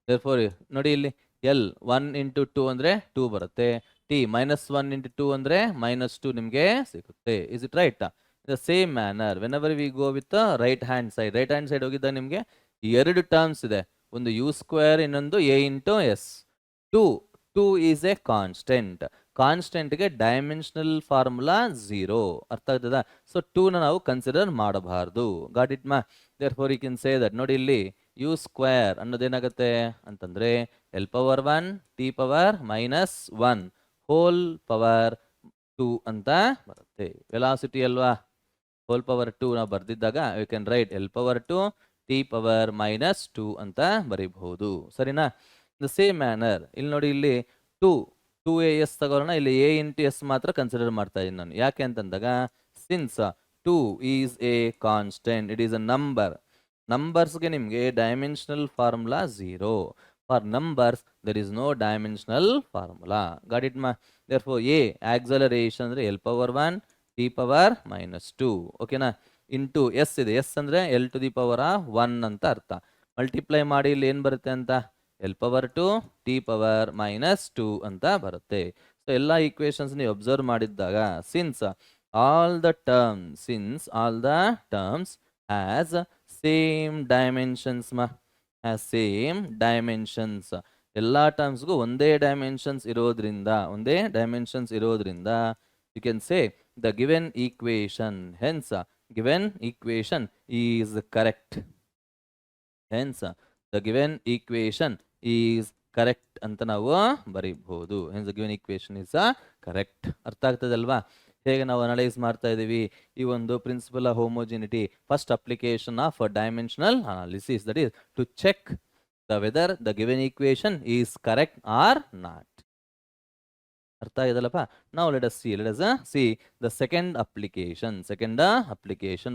therefore ನೋಡಿ ಇಲ್ಲಿ ಎಲ್ 1 ಇಂಟು 2 ಅಂದ್ರೆ 2 ಬರುತ್ತೆ. ಟಿ ಮೈನಸ್ 1 ಇಂಟು 2 ಅಂದ್ರೆ ಮೈನಸ್ 2 ನಿಮಗೆ ಸಿಗುತ್ತೆ. Is it right? The same manner whenever we go with right hand side ಹೋಗಿದ್ದಾಗ ನಿಮಗೆ ಎರಡು ಟರ್ಮ್ಸ್ ಇದೆ, ಒಂದು ಯು ಸ್ಕ್ವೇರ್, ಇನ್ನೊಂದು A into S. 2 is a ಕಾನ್ಸ್ಟೆಂಟ್ಗೆ ಡೈಮೆನ್ಷನಲ್ ಫಾರ್ಮುಲಾ 0. ಅರ್ಥ ಆಗ್ತದ? ಸೊ 2ನ ನಾವು ಕನ್ಸಿಡರ್ ಮಾಡಬಾರ್ದು. ಗಾಟ್ ಇಟ್ ಮಾ? therefore you can say that ನೋಡಿ ಇಲ್ಲಿ ಯು ಸ್ಕ್ವೇರ್ ಅನ್ನೋದೇನಾಗುತ್ತೆ ಅಂತಂದ್ರೆ L power 1 T power minus 1 whole power 2 ಅಂತ ಬರುತ್ತೆ. ವೆಲಾಸಿಟಿ ಅಲ್ವಾ, ಹೋಲ್ ಪವರ್ 2 ನಾವು ಬರ್ದಿದ್ದಾಗ you can write L power 2 T power minus 2 ಅಂತ ಬರೀಬಹುದು. ಸರಿನಾ? ದ ಸೇಮ್ ಮ್ಯಾನರ್ ಇಲ್ಲಿ ನೋಡಿ, ಇಲ್ಲಿ 2as ತಗೋಣ. ಇಲ್ಲಿ a ಇಂಟು ಎಸ್ ಮಾತ್ರ ಕನ್ಸಿಡರ್ ಮಾಡ್ತಾ ಇದ್ದೀನಿ ನಾನು. ಯಾಕೆ ಅಂತಂದಾಗ since 2 is a constant, it is a number. ನಂಬರ್ಸ್ಗೆ ನಿಮಗೆ dimensional formula 0. For numbers there is no dimensional formula. Got it ಮಾ? therefore a ಆಕ್ಸಲರೇಷನ್ ಅಂದ್ರೆ L power 1 T power minus 2. ಓಕೆನಾ? ಇಂಟು ಎಸ್ ಇದೆ. ಎಸ್ ಅಂದ್ರೆ ಎಲ್ ಟು ದಿ ಪವರ್ 1 ಅಂತ ಅರ್ಥ. Multiply ಮಾಡಿ ಇಲ್ಲಿ ಏನು ಬರುತ್ತೆ ಅಂತ, L power 2 T power minus 2 ಅಂತ ಬರುತ್ತೆ. ಸೊ ಎಲ್ಲ ಈಕ್ವೇಶನ್ಸ್ ನೀವು ಅಬ್ಸರ್ವ್ ಮಾಡಿದ್ದಾಗ since all the terms has same dimensions ಎಲ್ಲ ಟರ್ಮ್ಸ್ಗೂ ಒಂದೇ ಡೈಮೆನ್ಷನ್ಸ್ ಇರೋದ್ರಿಂದ you can say the given equation is correct. the given equation is correct ಅಂತ ನಾವು ಬರೀಬಹುದು. hence the given equation is correct. ಅರ್ಥ ಆಗ್ತದಲ್ವಾ ಹೇಗೆ ನಾವು ಅನಲೈಸ್ ಮಾಡ್ತಾ ಇದ್ದೀವಿ ಈ ಒಂದು principle of homogeneity? First application of dimensional analysis, that is to check whether the given equation is correct or not. ಅರ್ಥ ಆಗಿದಲ್ಲಪ್ಪ? ನಾವು let us see the second application.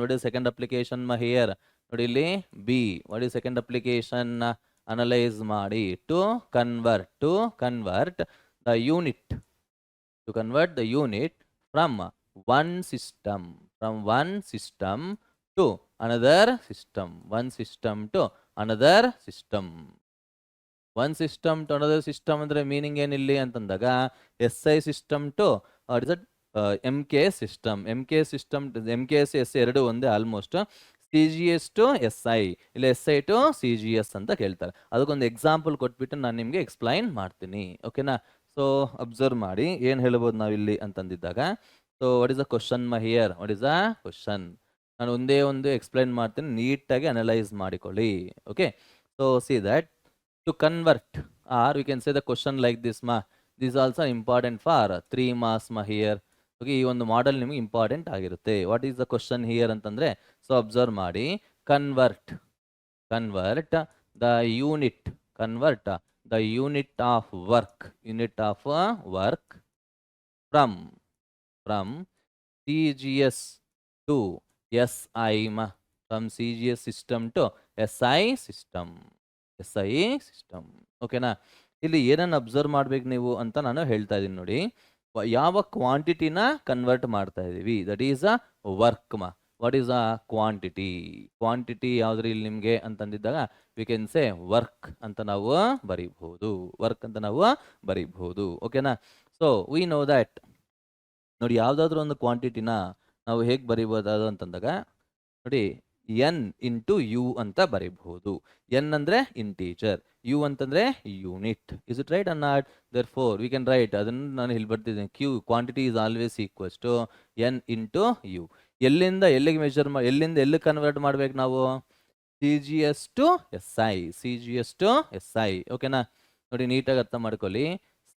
What is second application here? ನೋಡಿ ಇಲ್ಲಿ B. What is second application? Analyse ಮಾಡಿ to convert the unit from one system to another system. One system to another system ಅಂದ್ರೆ meaning ಏನಿಲ್ಲಿ ಅಂತಂದಾಗ SI system to MK system. MKS SI ಎರಡು ಒಂದೇ almost. CGS to SI, ಇಲ್ಲ SI to CGS ಅಂತ ಕೇಳ್ತಾರೆ. ಅದಕ್ಕೊಂದು ಎಕ್ಸಾಂಪಲ್ ಕೊಟ್ಬಿಟ್ಟು ನಾನು ನಿಮಗೆ ಎಕ್ಸ್ಪ್ಲೈನ್ ಮಾಡ್ತೀನಿ. ಓಕೆನಾ? ಸೊ ಅಬ್ಸರ್ವ್ ಮಾಡಿ ಏನು ಹೇಳ್ಬೋದು ನಾವಿಲ್ಲಿ ಅಂತಂದಿದ್ದಾಗ, so so what is the question here? What is the question? ನಾನು ಒಂದೇ ಒಂದು ಎಕ್ಸ್ಪ್ಲೈನ್ ಮಾಡ್ತೀನಿ, ನೀಟಾಗಿ ಅನಲೈಸ್ ಮಾಡಿಕೊಳ್ಳಿ. Okay, so see that to convert or we can say the question like this ಮಾ, this also important for 3 marks here. Okay, ಈ ಒಂದು model ನಿಮಗೆ ಇಂಪಾರ್ಟೆಂಟ್ ಆಗಿರುತ್ತೆ. What is the question here ಅಂತಂದ್ರೆ, ಸೊ ಅಬ್ಸರ್ವ್ ಮಾಡಿ, convert the unit, convert the unit of work from CGS to SI, from CGS system to SI system. ಓಕೆನಾ? ಇಲ್ಲಿ ಏನನ್ನು observe ಮಾಡ್ಬೇಕು ನೀವು ಅಂತ ನಾನು ಹೇಳ್ತಾ ಇದ್ದೀನಿ ನೋಡಿ. ಯಾವ ಕ್ವಾಂಟಿಟಿನ ಕನ್ವರ್ಟ್ ಮಾಡ್ತಾ ಇದೀವಿ, that is a work what is a quantity ಯಾವ್ದ್ರಿ ಇಲ್ಲಿ ನಿಮ್ಗೆ ಅಂತಂದಿದ್ದಾಗ ವಿ ಕ್ಯಾನ್ ಸೇ ವರ್ಕ್ ಅಂತ ನಾವು ಬರೀಬಹುದು. ಓಕೆನಾ? ಸೊ ವಿ ನೋ ದಟ್ ನೋಡಿ, ಯಾವ್ದಾದ್ರು ಒಂದು ಕ್ವಾಂಟಿಟಿನ ನಾವು ಹೇಗೆ ಬರೀಬಹುದು ಅಂತಂದಾಗ ನೋಡಿ, ಎನ್ ಇಂಟು ಯು ಅಂತ ಬರೀಬಹುದು. ಎನ್ ಅಂದ್ರೆ ಇಂಟೀಜರ್, ಯು ಅಂತಂದ್ರೆ unit. Is it right or not? Therefore we can write, ಅದನ್ನು ನಾನು ಇಲ್ಲಿ ಬರ್ತಿದ್ದೇನೆ, quantity is always equals to N into U. ಎಲ್ಲಿಂದ ಎಲ್ಲಿಗೆ ಮೆಜರ್ ಎಲ್ಲಿಂದ ಎಲ್ಲಿಗೆ ಕನ್ವರ್ಟ್ ಮಾಡ್ಬೇಕು ನಾವು? CGS to SI. ಓಕೆನಾ? ನೋಡಿ, ನೀಟಾಗಿ ಅರ್ಥ ಮಾಡ್ಕೊಳ್ಳಿ.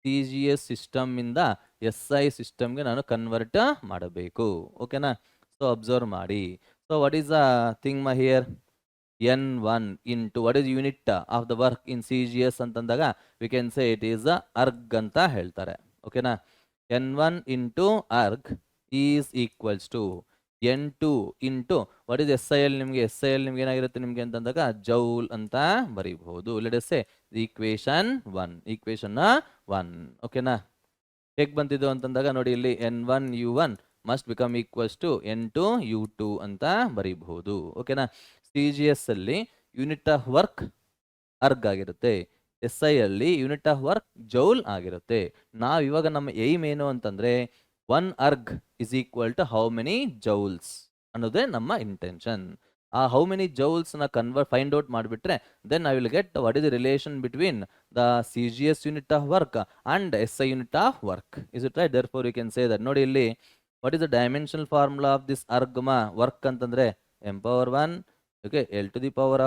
CGS ಸಿಸ್ಟಮ್ ಇಂದ SI ಸಿಸ್ಟಮ್ಗೆ ನಾನು ಕನ್ವರ್ಟ್ ಮಾಡಬೇಕು. ಓಕೆನಾ? ಸೊ ಅಬ್ಸರ್ವ್ ಮಾಡಿ. So what is the thing here? N1 into what is unit of the work in CGS ಅಂತಂದಾಗ we can say it is arg ಅಂತ ಹೇಳ್ತಾರೆ. ಓಕೆನಾ? N1 into arg is equals to N2 into what is SIL ನಿಮಗೆ ಏನಾಗಿರುತ್ತೆ ನಿಮಗೆ ಅಂತಂದಾಗ joule ಅಂತ ಬರೀಬಹುದು. Let us say equation 1. ಓಕೆನಾ? ಹೇಗೆ ಬಂತಿದ್ದು ಅಂತಂದಾಗ ನೋಡಿ, ಇಲ್ಲಿ N1 U1 must become equals to N2 U2 ಅಂತ ಬರೀಬಹುದು. ಓಕೆನಾ? CGS ಅಲ್ಲಿ ಯೂನಿಟ್ ಆಫ್ ವರ್ಕ್ ಅರ್ಗ್ ಆಗಿರುತ್ತೆ, SI ಅಲ್ಲಿ ಯೂನಿಟ್ ಆಫ್ ವರ್ಕ್ ಜೌಲ್ ಆಗಿರುತ್ತೆ. ನಾವು ಇವಾಗ ನಮ್ಮ ಏಮ್ ಏನು ಅಂತಂದ್ರೆ 1 erg is equal to how many joules ಅನ್ನೋದೇ ನಮ್ಮ ಇಂಟೆನ್ಷನ್. ಆ ಹೌ ಮೆನಿ ಜೌಲ್ಸ್ ನ ಫೈಂಡ್ ಔಟ್ ಮಾಡಿಬಿಟ್ರೆ then I will get what is the relation between the CGS unit of work and SI unit of work. Is it right? Therefore you can say that. ನೋಡಿ ಇಲ್ಲಿ what is the dimensional formula of this erg work ಅಂತಂದ್ರೆ m⁴1 okay L to the power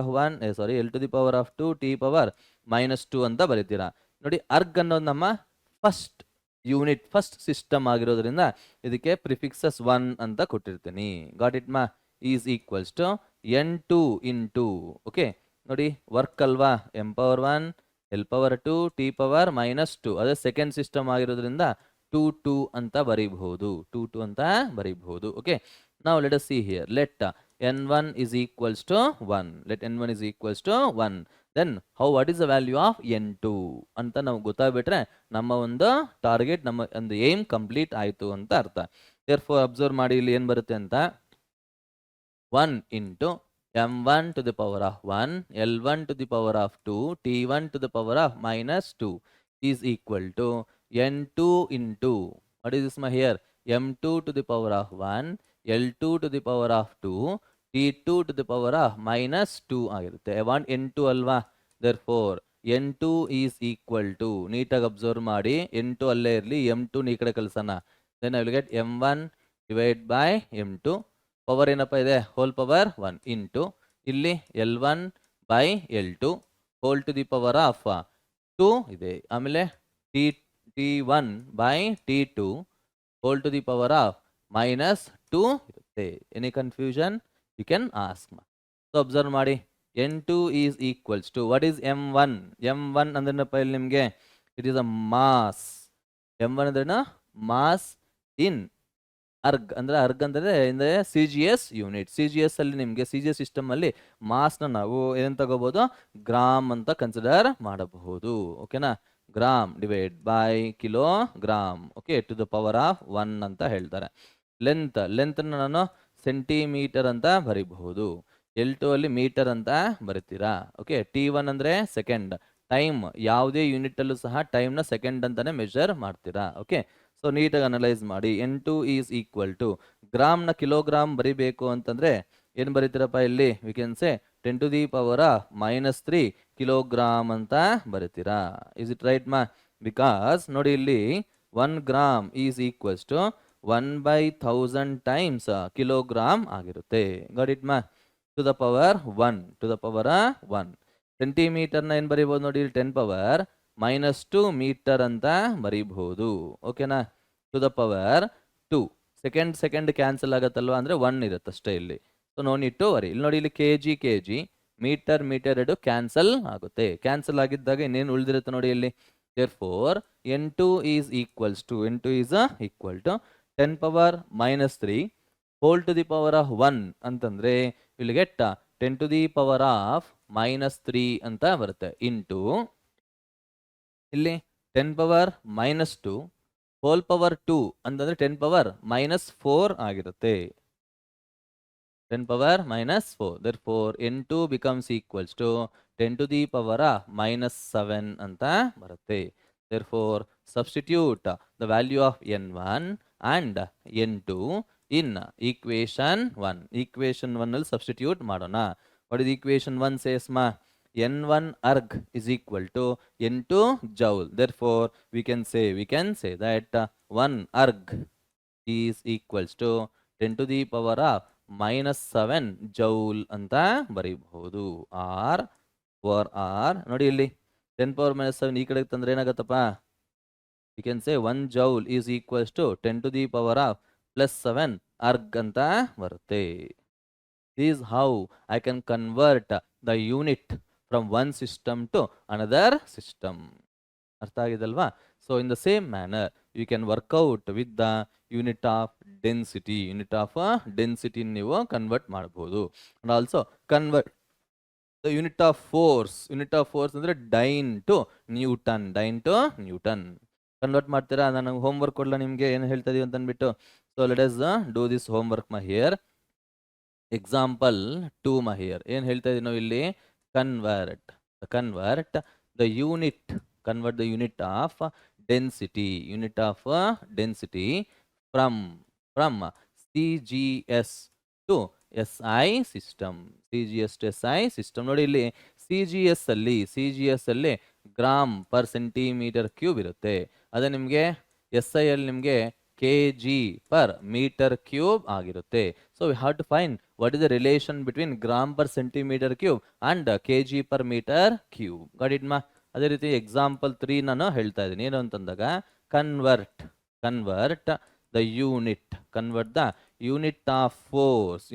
of 2 T power -2 ಅಂತ ಬರೀತೀರಾ. ನೋಡಿ, ಅರ್ಗ್ ಅನ್ನೋದು ನಮ್ಮ first unit, first system ಆಗಿರೋದ್ರಿಂದ ಇದಕ್ಕೆ ಪ್ರಿಫಿಕ್ಸಸ್ 1 ಅಂತ ಕೊಟ್ಟಿರ್ತೀನಿ. Got it is equals to N2 into okay ನೋಡಿ, ವರ್ಕ್ ಅಲ್ವಾ, m⁴1 L⁴2 T power -2, ಅದೇ ಸೆಕೆಂಡ್ ಸಿಸ್ಟಮ್ ಆಗಿರೋದ್ರಿಂದ 2 ಅಂತ ಬರೀಬಹುದು. ಓಕೆ, ನಾವು let us see here. Let N1 is equals to 1. Let N1 is equals to 1. Then what is the value of N2 ಅಂತ ನಾವು ಗೊತ್ತಾಗ್ಬಿಟ್ರೆ ನಮ್ಮ ಒಂದು ಟಾರ್ಗೆಟ್, ನಮ್ಮ ಒಂದು ಏಮ್ ಕಂಪ್ಲೀಟ್ ಆಯ್ತು ಅಂತ ಅರ್ಥ. therefore ಅಬ್ಸರ್ವ್ ಮಾಡಿ ಇಲ್ಲಿ ಏನ್ ಬರುತ್ತೆ ಅಂತ, 1 into m1 to the power of 1 L1 to the power of 2 T1 to the power of -2 is equal to N2 into what is this here, m2 to the power of 1 L2 to the power of 2 T2 to the power of -2 ಆಗಿರುತ್ತೆ. I want N2 ಅಲ್ವಾ, therefore N2 is equal to, ನೀಟಾಗಿ observe ಮಾಡಿ, N2 ಅಲ್ಲೇ ಇರಲಿ, M2 ಈ ಕಡೆ ಕಳ್ಸೋಣ. then I will get m1 divided by m2, power ಏನಪ್ಪ ಇದೆ, ಹೋಲ್ ಪವರ್ 1 ಇಂಟು ಇಲ್ಲಿ L1 by L2 whole to the power of 2 ಇದೆ, ಆಮೇಲೆ T1 by T2 whole to the power of -2 ಇರುತ್ತೆ. Any confusion you can ask. So observe ಮಾಡಿ, N2 is equals to what is m1? m1 ಅಂದ್ರೇನಪ್ಪ ಇಲ್ಲಿ ನಿಮಗೆ, it is a mass. m1 ಅಂದ್ರೇನು mass ಇನ್ ಅರ್ಗ್, ಅಂದ್ರೆ ಅರ್ಗ್ ಅಂದ್ರೆ ಇಂದ್ರೆ CGS unit. CGS ಅಲ್ಲಿ ನಿಮಗೆ CGS system ಅಲ್ಲಿ ಮಾಸ್ ನ ನಾವು ಏನ್ ತಗೋಬಹುದು, ಗ್ರಾಮ್ ಅಂತ ಕನ್ಸಿಡರ್ ಮಾಡಬಹುದು. ಓಕೆನಾ? Gram divide by kilogram, okay, to the power of 1 ಅಂತ ಹೇಳ್ತಾರೆ. ಲೆಂತ್ ನಾನು ಸೆಂಟಿಮೀಟರ್ ಅಂತ ಬರೀಬಹುದು. L2 ಅಲ್ಲಿ ಮೀಟರ್ ಅಂತ ಬರೀತೀರಾ. ಓಕೆ, T1 ಅಂದ್ರೆ ಸೆಕೆಂಡ್, ಟೈಮ್ ಯಾವುದೇ ಯೂನಿಟ್ ಅಲ್ಲೂ ಸಹ ಟೈಮ್ ನ ಸೆಕೆಂಡ್ ಅಂತಾನೆ ಮೆಜರ್ ಮಾಡ್ತೀರಾ. ಓಕೆ, ಸೊ ನೀಟಾಗಿ ಅನಲೈಸ್ ಮಾಡಿ. N2 is equal to, gram ನ ಕಿಲೋಗ್ರಾಮ್ ಬರಿಬೇಕು ಅಂತಂದ್ರೆ ಏನ್ ಬರೀತೀರಪ್ಪ ಇಲ್ಲಿ, we can say 10 to the power of -3 kilogram ಅಂತ ಬರೀತೀರಾ. ಇಸ್ ಇಟ್ ರೈಟ್ ಬಿಕಾಸ್ ನೋಡಿ ಇಲ್ಲಿ 1 gram is equals to 1/1000 times kilogram ಆಗಿರುತ್ತೆ. ಗಾಟ್ ಇಟ್ ಮಾ? To the power 1 to the power 1. ಸೆಂಟಿಮೀಟರ್ನ ಏನು ಬರೀಬಹುದು ನೋಡಿ, 10⁻² ಮೀಟರ್ ಅಂತ ಬರೀಬಹುದು. ಓಕೆನಾ? To the power 2. Second cancel ಆಗತ್ತಲ್ವಾ, ಅಂದರೆ 1 ಇರುತ್ತೆ ಅಷ್ಟೇ ಇಲ್ಲಿ. So no need to worry. ಇಲ್ಲಿ ನೋಡಿ, ಇಲ್ಲಿ kg ಮೀಟರ್ ಎರಡು ಕ್ಯಾನ್ಸಲ್ ಆಗುತ್ತೆ. ಕ್ಯಾನ್ಸಲ್ ಆಗಿದ್ದಾಗ ಇನ್ನೇನು ಉಳಿದಿರುತ್ತೆ ನೋಡಿ ಇಲ್ಲಿ. therefore n2 is equals to 10⁻³ whole to the power of 1 ಅಂತಂದ್ರೆ ಇಲ್ಲಿ ಗೆಟ್ 10⁻³ ಅಂತ ಬರುತ್ತೆ. ಇಂಟು ಇಲ್ಲಿ 10⁻² ಹೋಲ್ ಪವರ್ 2 ಅಂತಂದ್ರೆ 10⁻⁻4 ಆಗಿರುತ್ತೆ. 10⁻⁻4. therefore n2 becomes equals to 10⁻⁻7 ಅಂತ ಬರುತ್ತೆ. therefore substitute the value of n1 and n2 in equation 1. equation 1 ಅಲ್ಲಿ substitute ಮಾಡೋಣ. what is equation 1 says ma? n1 arg is equal to n2 joule. therefore we can say that 1 arg is equals to 10⁻⁻7 joule ಅಂತ ಬರೀಬಹುದು. R for R ನೋಡಿ ಇಲ್ಲಿ 10⁻⁻7 ಈ ಕಡೆ ತಂದ್ರೆ ಏನಾಗತ್ತಪ್ಪ? You can say 1 joule is equals to 10⁻+7 arg ಅಂತ ಬರುತ್ತೆ. This how I can convert the unit from one system to another system. ಅರ್ಥ ಆಗಿದಲ್ವಾ? So in the same manner you can work out with the unit of density ನೀವು convert ಮಾಡಬಹುದು. And also convert the unit of force ಅಂದ್ರೆ dyne to newton convert ಮಾಡ್ತೀರಾ? ನಾನು home work ಕೊಡ್ಲಾ ನಿಮ್ಗೆ, ಏನು ಹೇಳ್ತಾ ಇದೀವಿ ಅಂತ ಅಂದ್ಬಿಟ್ಟು. So let us do this home work ಮಾ ಹಿಯರ್. ಎಕ್ಸಾಂಪಲ್ 2 ಮಾ ಹಿಯರ್. ಏನ್ ಹೇಳ್ತಾ ಇದೀವಿ ನಾವು ಇಲ್ಲಿ? Convert the unit of density from CGS to SI system. ನೋಡಿ ಇಲ್ಲಿ CGS ಅಲ್ಲಿ ಗ್ರಾಮ್ ಪರ್ ಸೆಂಟಿಮೀಟರ್ ಕ್ಯೂಬ್ ಇರುತ್ತೆ. ಅದೇ ನಿಮಗೆ SI ಅಲ್ಲಿ ನಿಮಗೆ kg per meter cube ಆಗಿರುತ್ತೆ. So we have to find what is the relation between gram per centimetre cube and kg per meter cube. ಗಾಟ್ ಇಟ್ ಮಾ? ಅದೇ ರೀತಿ ಎಕ್ಸಾಂಪಲ್ 3 ನಾನು ಹೇಳ್ತಾ ಇದ್ದೀನಿ. ಏನು ಅಂತಂದಾಗ convert the unit of force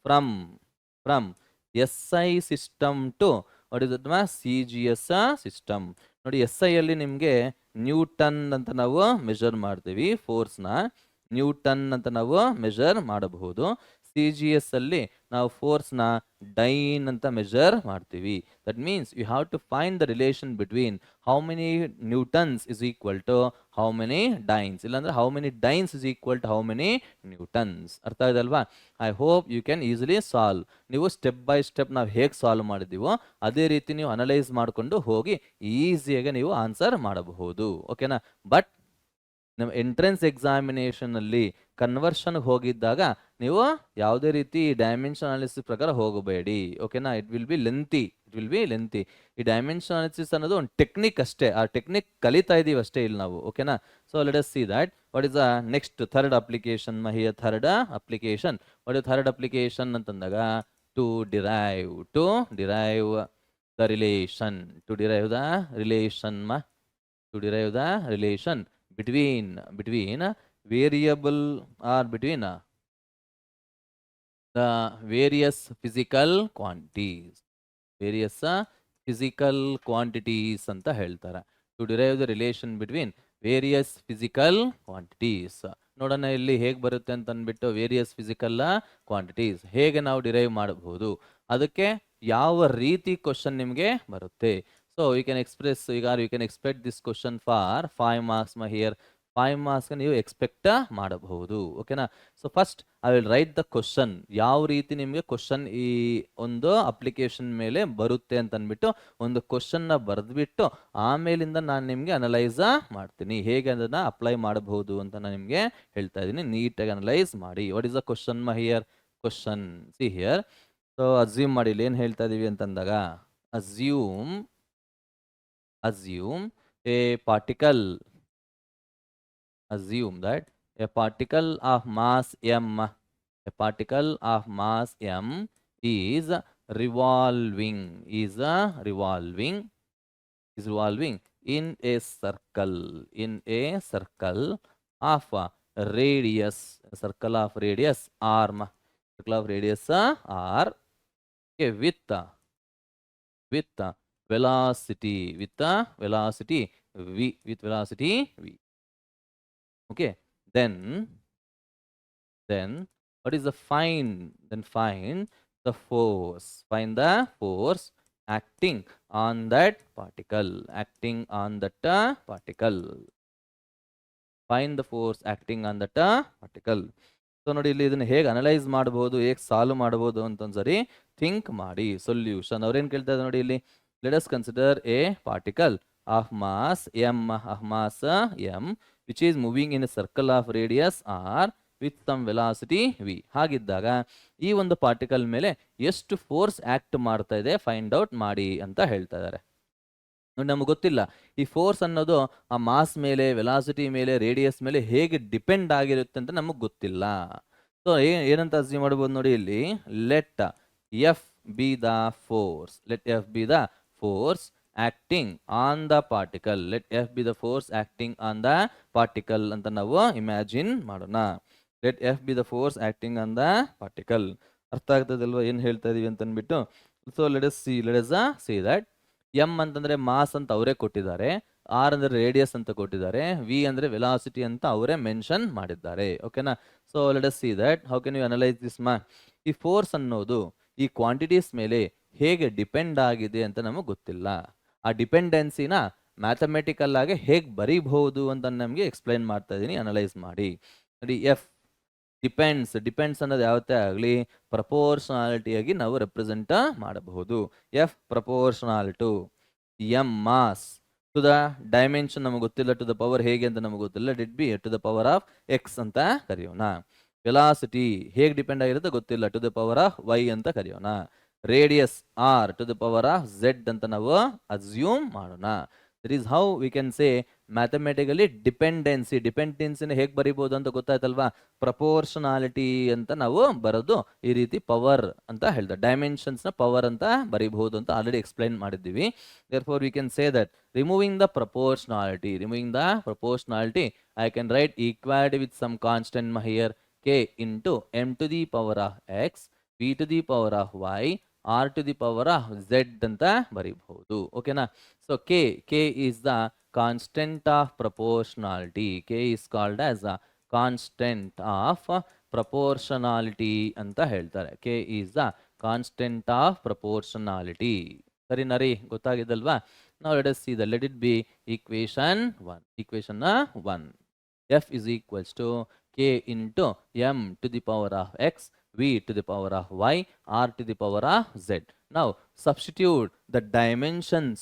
from SI system to what is it ma? CGS system. ನೋಡಿ SI ಅಲ್ಲಿ ನಿಮಗೆ ನ್ಯೂಟನ್ ಅಂತ ನಾವು ಮೆಜರ್ ಮಾಡ್ತೀವಿ, ಫೋರ್ಸ್ನ ನ್ಯೂಟನ್ ಅಂತ ನಾವು ಮೆಜರ್ ಮಾಡಬಹುದು. CGS ಅಲ್ಲಿ ನಾವು ಫೋರ್ಸ್ನ ಡೈನ್ ಅಂತ ಮೆಜರ್ ಮಾಡ್ತೀವಿ. That means you have to find the relation between how many newtons is equal to how many dynes, ಇಲ್ಲಾಂದ್ರೆ how many dynes is equal to how many newtons. ಅರ್ಥ ಆಗಿದೆ ಅಲ್ವಾ? I hope you can easily solve. ನೀವು step by step ನಾವು ಹೇಗೆ solve ಮಾಡಿದ್ದೀವೋ ಅದೇ ರೀತಿ ನೀವು ಅನಲೈಸ್ ಮಾಡಿಕೊಂಡು ಹೋಗಿ ಈಸಿಯಾಗಿ ನೀವು ಆನ್ಸರ್ ಮಾಡಬಹುದು. ಓಕೆನಾ? ಬಟ್ ನಮ್ಮ ಎಂಟ್ರೆನ್ಸ್ ಎಕ್ಸಾಮಿನೇಷನ್ ಅಲ್ಲಿ ಕನ್ವರ್ಷನ್ ಹೋಗಿದ್ದಾಗ ನೀವು ಯಾವುದೇ ರೀತಿ ಡೈಮೆನ್ಷನ್ ಅನಾಲಿಸಿಸ್ ಪ್ರಕಾರ ಹೋಗಬೇಡಿ. ಓಕೆನಾ? It will be lengthy. ಈ ಡೈಮೆನ್ಷನ್ ಅನಾಲಿಸಿಸ್ ಅನ್ನೋದು ಒಂದು ಟೆಕ್ನಿಕ್ ಅಷ್ಟೇ. ಆ ಟೆಕ್ನಿಕ್ ಕಲಿತಾ ಇದೀವಿ ಅಷ್ಟೇ ಇಲ್ಲಿ ನಾವು. ಓಕೆನಾ? So let us see that what is the next third application. Third application ಅಂತಂದಾಗ to derive the relation between variable or between the various physical quantities ಅಂತ ಹೇಳ್ತಾರೆ. to derive the relation between various physical quantities. ನೋಡೋಣ ಇಲ್ಲಿ ಹೇಗೆ ಬರುತ್ತೆ ಅಂತ ಅಂದ್ಬಿಟ್ಟು. Various physical quantities ಹೇಗೆ ನಾವು ಡಿರೈವ್ ಮಾಡಬಹುದು, ಅದಕ್ಕೆ ಯಾವ ರೀತಿ ಕ್ವಶನ್ ನಿಮಗೆ ಬರುತ್ತೆ. So you can express, you can expect this question for 5 marks ma here. 5 marks ನೀವು ಎಕ್ಸ್ಪೆಕ್ಟ್ ಮಾಡಬಹುದು. ಓಕೆನಾ? So first I will write the question. ಯಾವ ರೀತಿ ನಿಮಗೆ ಕ್ವಶನ್ ಈ ಒಂದು ಅಪ್ಲಿಕೇಶನ್ ಮೇಲೆ ಬರುತ್ತೆ ಅಂತ ಅಂದ್ಬಿಟ್ಟು ಒಂದು ಕ್ವಶನ್ನ ಬರೆದ್ಬಿಟ್ಟು ಆಮೇಲಿಂದ ನಾನು ನಿಮಗೆ ಅನಲೈಸ್ ಮಾಡ್ತೀನಿ. ಹೇಗೆ ಅದನ್ನ ಅಪ್ಲೈ ಮಾಡಬಹುದು ಅಂತ ನಾನು ನಿಮಗೆ ಹೇಳ್ತಾ ಇದ್ದೀನಿ. ನೀಟಾಗಿ ಅನಲೈಸ್ ಮಾಡಿ. ವಾಟ್ ಇಸ್ ದ ಕ್ವಶನ್ ಮಾ here? Question see here. So assume ಮಾಡಿ, ಇಲ್ಲಿ ಏನು ಹೇಳ್ತಾ ಇದೀವಿ ಅಂತಂದಾಗ assume a particle assume that a particle of mass m, a particle of mass m is revolving, is revolving in a circle, of radius, circle of radius r, circle of radius r, okay, with velocity, v, okay. Then what is the find the force, acting on that particle, find the force acting on that particle. So ನೋಡಿ, ಇಲ್ಲಿ ಇದನ್ನ ಹೇಗೆ analyse ಮಾಡಬಹುದು, ಹೇಗೆ solve ಮಾಡಬಹುದು ಅಂತ ಒಂದ್ಸರಿ think ಮಾಡಿ. ಸೊಲ್ಯೂಷನ್ ಅವ್ರೇನ್ ಕೇಳ್ತಾ ಇದ್ದಾರೆ ನೋಡಿ ಇಲ್ಲಿ, let us consider a particle of mass m which is moving in a circle of radius r with some velocity v. ಹಾಗಿದ್ದಾಗ ಈ ಒಂದು ಪಾರ್ಟಿಕಲ್ ಮೇಲೆ ಎಷ್ಟು ಫೋರ್ಸ್ ಆಕ್ಟ್ ಮಾಡ್ತಾ ಇದೆ ಫೈಂಡ್ ಔಟ್ ಮಾಡಿ ಅಂತ ಹೇಳ್ತಾ ಇದ್ದಾರೆ. ನಮ್ಗೆ ಗೊತ್ತಿಲ್ಲ ಈ ಫೋರ್ಸ್ ಅನ್ನೋದು ಆ ಮಾಸ್ ಮೇಲೆ, ವೆಲಾಸಿಟಿ ಮೇಲೆ, ರೇಡಿಯಸ್ ಮೇಲೆ ಹೇಗೆ ಡಿಪೆಂಡ್ ಆಗಿರುತ್ತೆ ಅಂತ ನಮಗೆ ಗೊತ್ತಿಲ್ಲ. ಸೊ ಏನಂತ ಅಸ್ಯೂಮ್ ಮಾಡ್ಬೋದು ನೋಡಿ ಇಲ್ಲಿ, let F B the force acting on the particle, ಅಂತ ನಾವು ಇಮ್ಯಾಜಿನ್ ಮಾಡೋಣ. Let F B the force acting on the particle. ಅರ್ಥ ಆಗ್ತದಲ್ವಾ ಏನ್ ಹೇಳ್ತಾ ಇದೀವಿ ಅಂತ ಅಂದ್ಬಿಟ್ಟು. So let us see that M ಅಂತಂದ್ರೆ ಮಾಸ್ ಅಂತ ಅವರೇ ಕೊಟ್ಟಿದ್ದಾರೆ, ಆರ್ ಅಂದ್ರೆ ರೇಡಿಯಸ್ ಅಂತ ಕೊಟ್ಟಿದ್ದಾರೆ, ವಿ ಅಂದ್ರೆ ವೆಲಾಸಿಟಿ ಅಂತ ಅವರೇ ಮೆನ್ಷನ್ ಮಾಡಿದ್ದಾರೆ. ಓಕೆನಾ? So let us see that how can you analyse this ಈ ಫೋರ್ಸ್ ಅನ್ನೋದು ಈ ಕ್ವಾಂಟಿಟೀಸ್ ಮೇಲೆ ಹೇಗೆ ಡಿಪೆಂಡ್ ಆಗಿದೆ ಅಂತ ನಮಗೆ ಗೊತ್ತಿಲ್ಲ. ಆ ಡಿಪೆಂಡೆನ್ಸಿನ ಮ್ಯಾಥಮೆಟಿಕಲ್ ಆಗಿ ಹೇಗೆ ಬರೀಬಹುದು ಅಂತ ನಮಗೆ ಎಕ್ಸ್ಪ್ಲೈನ್ ಮಾಡ್ತಾ ಇದ್ದೀನಿ, ಅನಲೈಸ್ ಮಾಡಿ. ನೋಡಿ, ಎಫ್ ಡಿಪೆಂಡ್ಸ್ ಅನ್ನೋದು ಯಾವತ್ತೇ ಆಗಲಿ ಪ್ರಪೋರ್ಷನಾಲಿಟಿಯಾಗಿ ನಾವು ರೆಪ್ರೆಸೆಂಟ್ ಮಾಡಬಹುದು. F proportional to M mass to the dimension ನಮಗೆ ಗೊತ್ತಿಲ್ಲ, ಟು ದ ಪವರ್ ಹೇಗೆ ಅಂತ ನಮಗೆ ಗೊತ್ತಿಲ್ಲ, ಡಿಟ್ B to the power of X ಅಂತ ಕರೆಯೋಣ. ವೆಲಾಸಿಟಿ ಹೇಗೆ ಡಿಪೆಂಡ್ ಆಗಿರುತ್ತೆ ಗೊತ್ತಿಲ್ಲ, to the power of Y ಅಂತ ಕರೆಯೋಣ. Radius R to the power of Z ಅಂತ ನಾವು ಅಸ್ಯೂಮ್ ಮಾಡೋಣ. That is how we can say mathematically ಡಿಪೆಂಡೆನ್ಸಿನ ಹೇಗೆ ಬರಿಬಹುದು ಅಂತ ಗೊತ್ತಾಯ್ತಲ್ವಾ. ಪ್ರಪೋರ್ಷನಾಲಿಟಿ ಅಂತ ನಾವು ಬರೋದು ಈ ರೀತಿ ಪವರ್ ಅಂತ ಹೇಳ್ತಾರೆ, ಡೈಮೆನ್ಷನ್ಸ್ ನ ಪವರ್ ಅಂತ ಬರೀಬಹುದು ಅಂತ ಆಲ್ರೆಡಿ ಎಕ್ಸ್ಪ್ಲೈನ್ ಮಾಡಿದ್ದೀವಿ. therefore we can say that removing the proportionality I can write equality with some constant here, k into m to the power of x, v to the power of y, r to the power of z ಅಂತ ಬರೀಬಹುದು. ಓಕೆನಾ? So k is the constant of proportionality. K is called as a constant of proportionality ಅಂತ ಹೇಳ್ತಾರೆ. K is the constant of proportionality. ಸರಿನರಿ, ಗೊತ್ತಾಗಿದ್ದಲ್ವಾ? Now let us see that, let it be equation 1. F is equals to k into m to the power of x, v to the power of y, r to the power of z. Now substitute the dimensions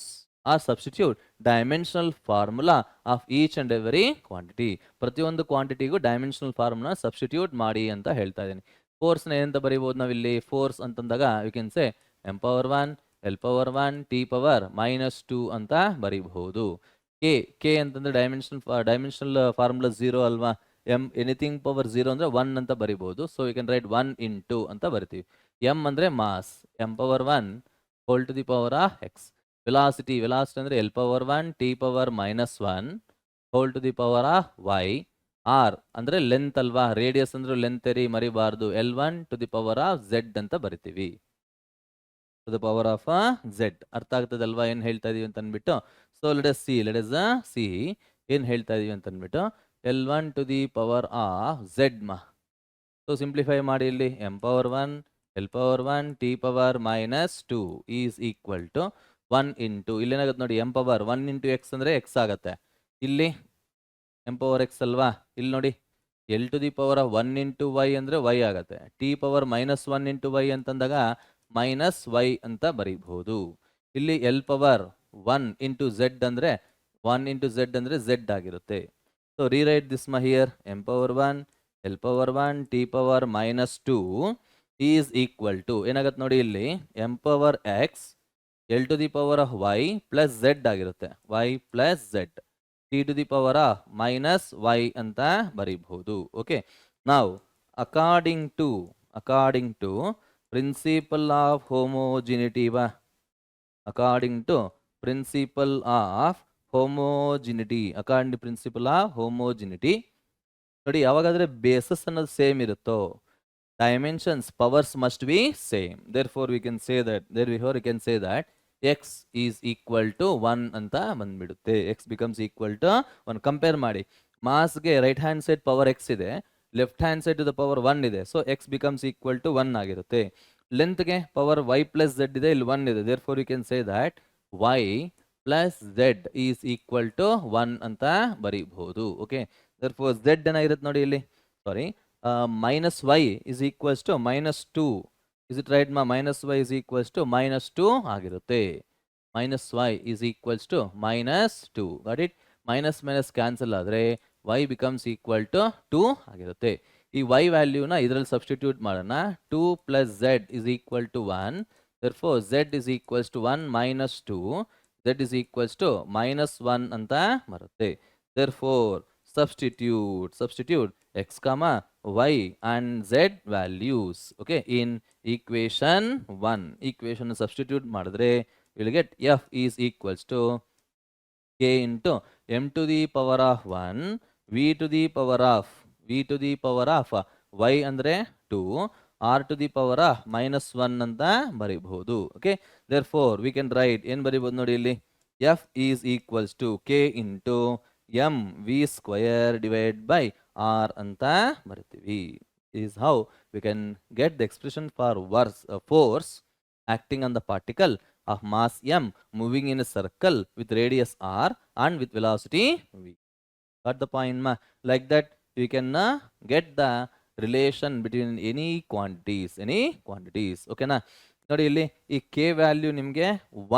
or substitute dimensional formula of each and every quantity. ಪ್ರತಿಯೊಂದು ಕ್ವಾಂಟಿಟಿಗೂ dimensional formula substitute ಮಾಡಿ ಅಂತ ಹೇಳ್ತಾ ಇದ್ದೀನಿ. ಫೋರ್ಸ್ನ ಏನಂತ ಬರೀಬಹುದು ನಾವಿಲ್ಲಿ? Force ಅಂತಂದಾಗ you can say m power 1, l power 1, t power -2 ಅಂತ ಬರೀಬಹುದು. ಕೆ ಅಂತಂದ್ರೆ ಡೈಮೆನ್ಷನಲ್ ಫಾರ್ಮುಲಾ 0 ಅಲ್ವಾ? ಎನಿಥಿಂಗ್ ಪವರ್ 0 ಅಂದ್ರೆ 1 ಅಂತ ಬರೀಬಹುದು. So you can write 1 into ಅಂತ ಬರಿತೀವಿ. m ಅಂದ್ರೆ mass, m power 1 whole to the power of X. Velocity ಅಂದ್ರೆ l power 1 t power -1 whole to the power of y. R ಅಂದ್ರೆ length ಅಲ್ವಾ? ರೇಡಿಯಸ್ ಅಂದ್ರೆ ಲೆಂತ್ ಮರಿಬಾರ್ದು, L1 to the power of z ಅಂತ ಬರಿತೀವಿ, to the power of z. ಅರ್ಥ ಆಗ್ತದಲ್ವಾ ಏನ್ ಹೇಳ್ತಾ ಇದೀವಿ ಅಂತ ಅಂದ್ಬಿಟ್ಟು. ಸೊ ಲೆಟ್ ಅಸ್ ಸಿ ಏನ್ ಹೇಳ್ತಾ ಇದೀವಿ ಅಂತ ಅಂದ್ಬಿಟ್ಟು, L1 to the power of z so simplify ಮಾಡಿ ಇಲ್ಲಿ, m power 1, l power 1, t power -2 is equal to 1 into ಇಲ್ಲೇನಾಗುತ್ತೆ ನೋಡಿ, m power 1 into x ಅಂದ್ರೆ x ಆಗತ್ತೆ, ಇಲ್ಲಿ m power x ಅಲ್ವಾ? ಇಲ್ಲಿ ನೋಡಿ l to the power of 1 into y ಅಂದ್ರೆ y ಆಗತ್ತೆ, t power -1 into y ಅಂತಂದಾಗ -y ಅಂತ ಬರೀಬಹುದು. ಇಲ್ಲಿ l power 1 into z ಅಂದ್ರೆ 1 into z ಅಂದ್ರೆ z ಆಗಿರುತ್ತೆ. So rewrite this here, m power 1, l power 1, t power -2 is equal to ಏನಾಗತ್ತೆ ನೋಡಿ, ಇಲ್ಲಿ m power x, l to the power of y plus z ಆಗಿರುತ್ತೆ, y plus z. t to the power of minus y ಅಂತ ಬರೀಬಹುದು. Okay, ನಾವು according to principle of homogeneity according to principle of homogeneity ನೋಡಿ, ಯಾವಾಗಾದ್ರೆ bases ಅನ್ನೋದು same ಇರುತ್ತೋ dimensions powers must be same, therefore we can say that x is equal to 1 ಅಂತ ಬಂದ್ಬಿಡುತ್ತೆ. x becomes equal to 1. Compare ಮಾಡಿ, ಮಾಸ್ಗೆ right hand side power x ಇದೆ, left hand side to the power 1 ಇದೆ, so x becomes equal to 1 ಆಗಿರುತ್ತೆ. ಲೆಂತ್ಗೆ power y plus z ಇದೆ, ಇಲ್ಲಿ 1 ಇದೆ, therefore you can say that y plus z is equal to 1 ಅಂತ ಬರೀಬಹುದು. Okay, therefore z ಏನಾಗಿರುತ್ತೆ ನೋಡಿ ಇಲ್ಲಿ, ಸಾರಿ, minus y is equals to minus 2. Is it right, ma? Minus y is equals to minus 2 ಆಗಿರುತ್ತೆ. Minus y is equals to minus 2. Got it? Minus minus cancel ಆದರೆ y becomes equal to 2 ಆಗಿರುತ್ತೆ. ಈ y ವ್ಯಾಲ್ಯೂನ ಇದರಲ್ಲಿ substitute ಮಾಡೋಣ. 2 plus z is equal to 1. Therefore z is equals to 1 minus 2. Z is equals to minus 1 ಅಂತ ಬರುತ್ತೆ. Therefore substitute x comma y and z values, okay, in equation 1. equation substitute ಮಾಡಿದ್ರೆ you will get f is equals to k into m to the power of 1 v to the power of y ಅಂದ್ರೆ 2 r to the power of minus 1 ಅಂತ ಬರೀಬಹುದು. okay, therefore we can write ಏನು ಬರೀಬಹುದು ನೋಡಿ ಇಲ್ಲಿ, f is equals to k into m v square divided by r ಅಂತ ಬರಿತೀವಿ. is how we can get the expression for force acting on the particle of mass m moving in a circle with radius r and with velocity v. Got the point, ma? Like that we can get the relation between any quantities. okay na? ನೋಡಿ ಇಲ್ಲಿ ಈ k value ನಿಮಗೆ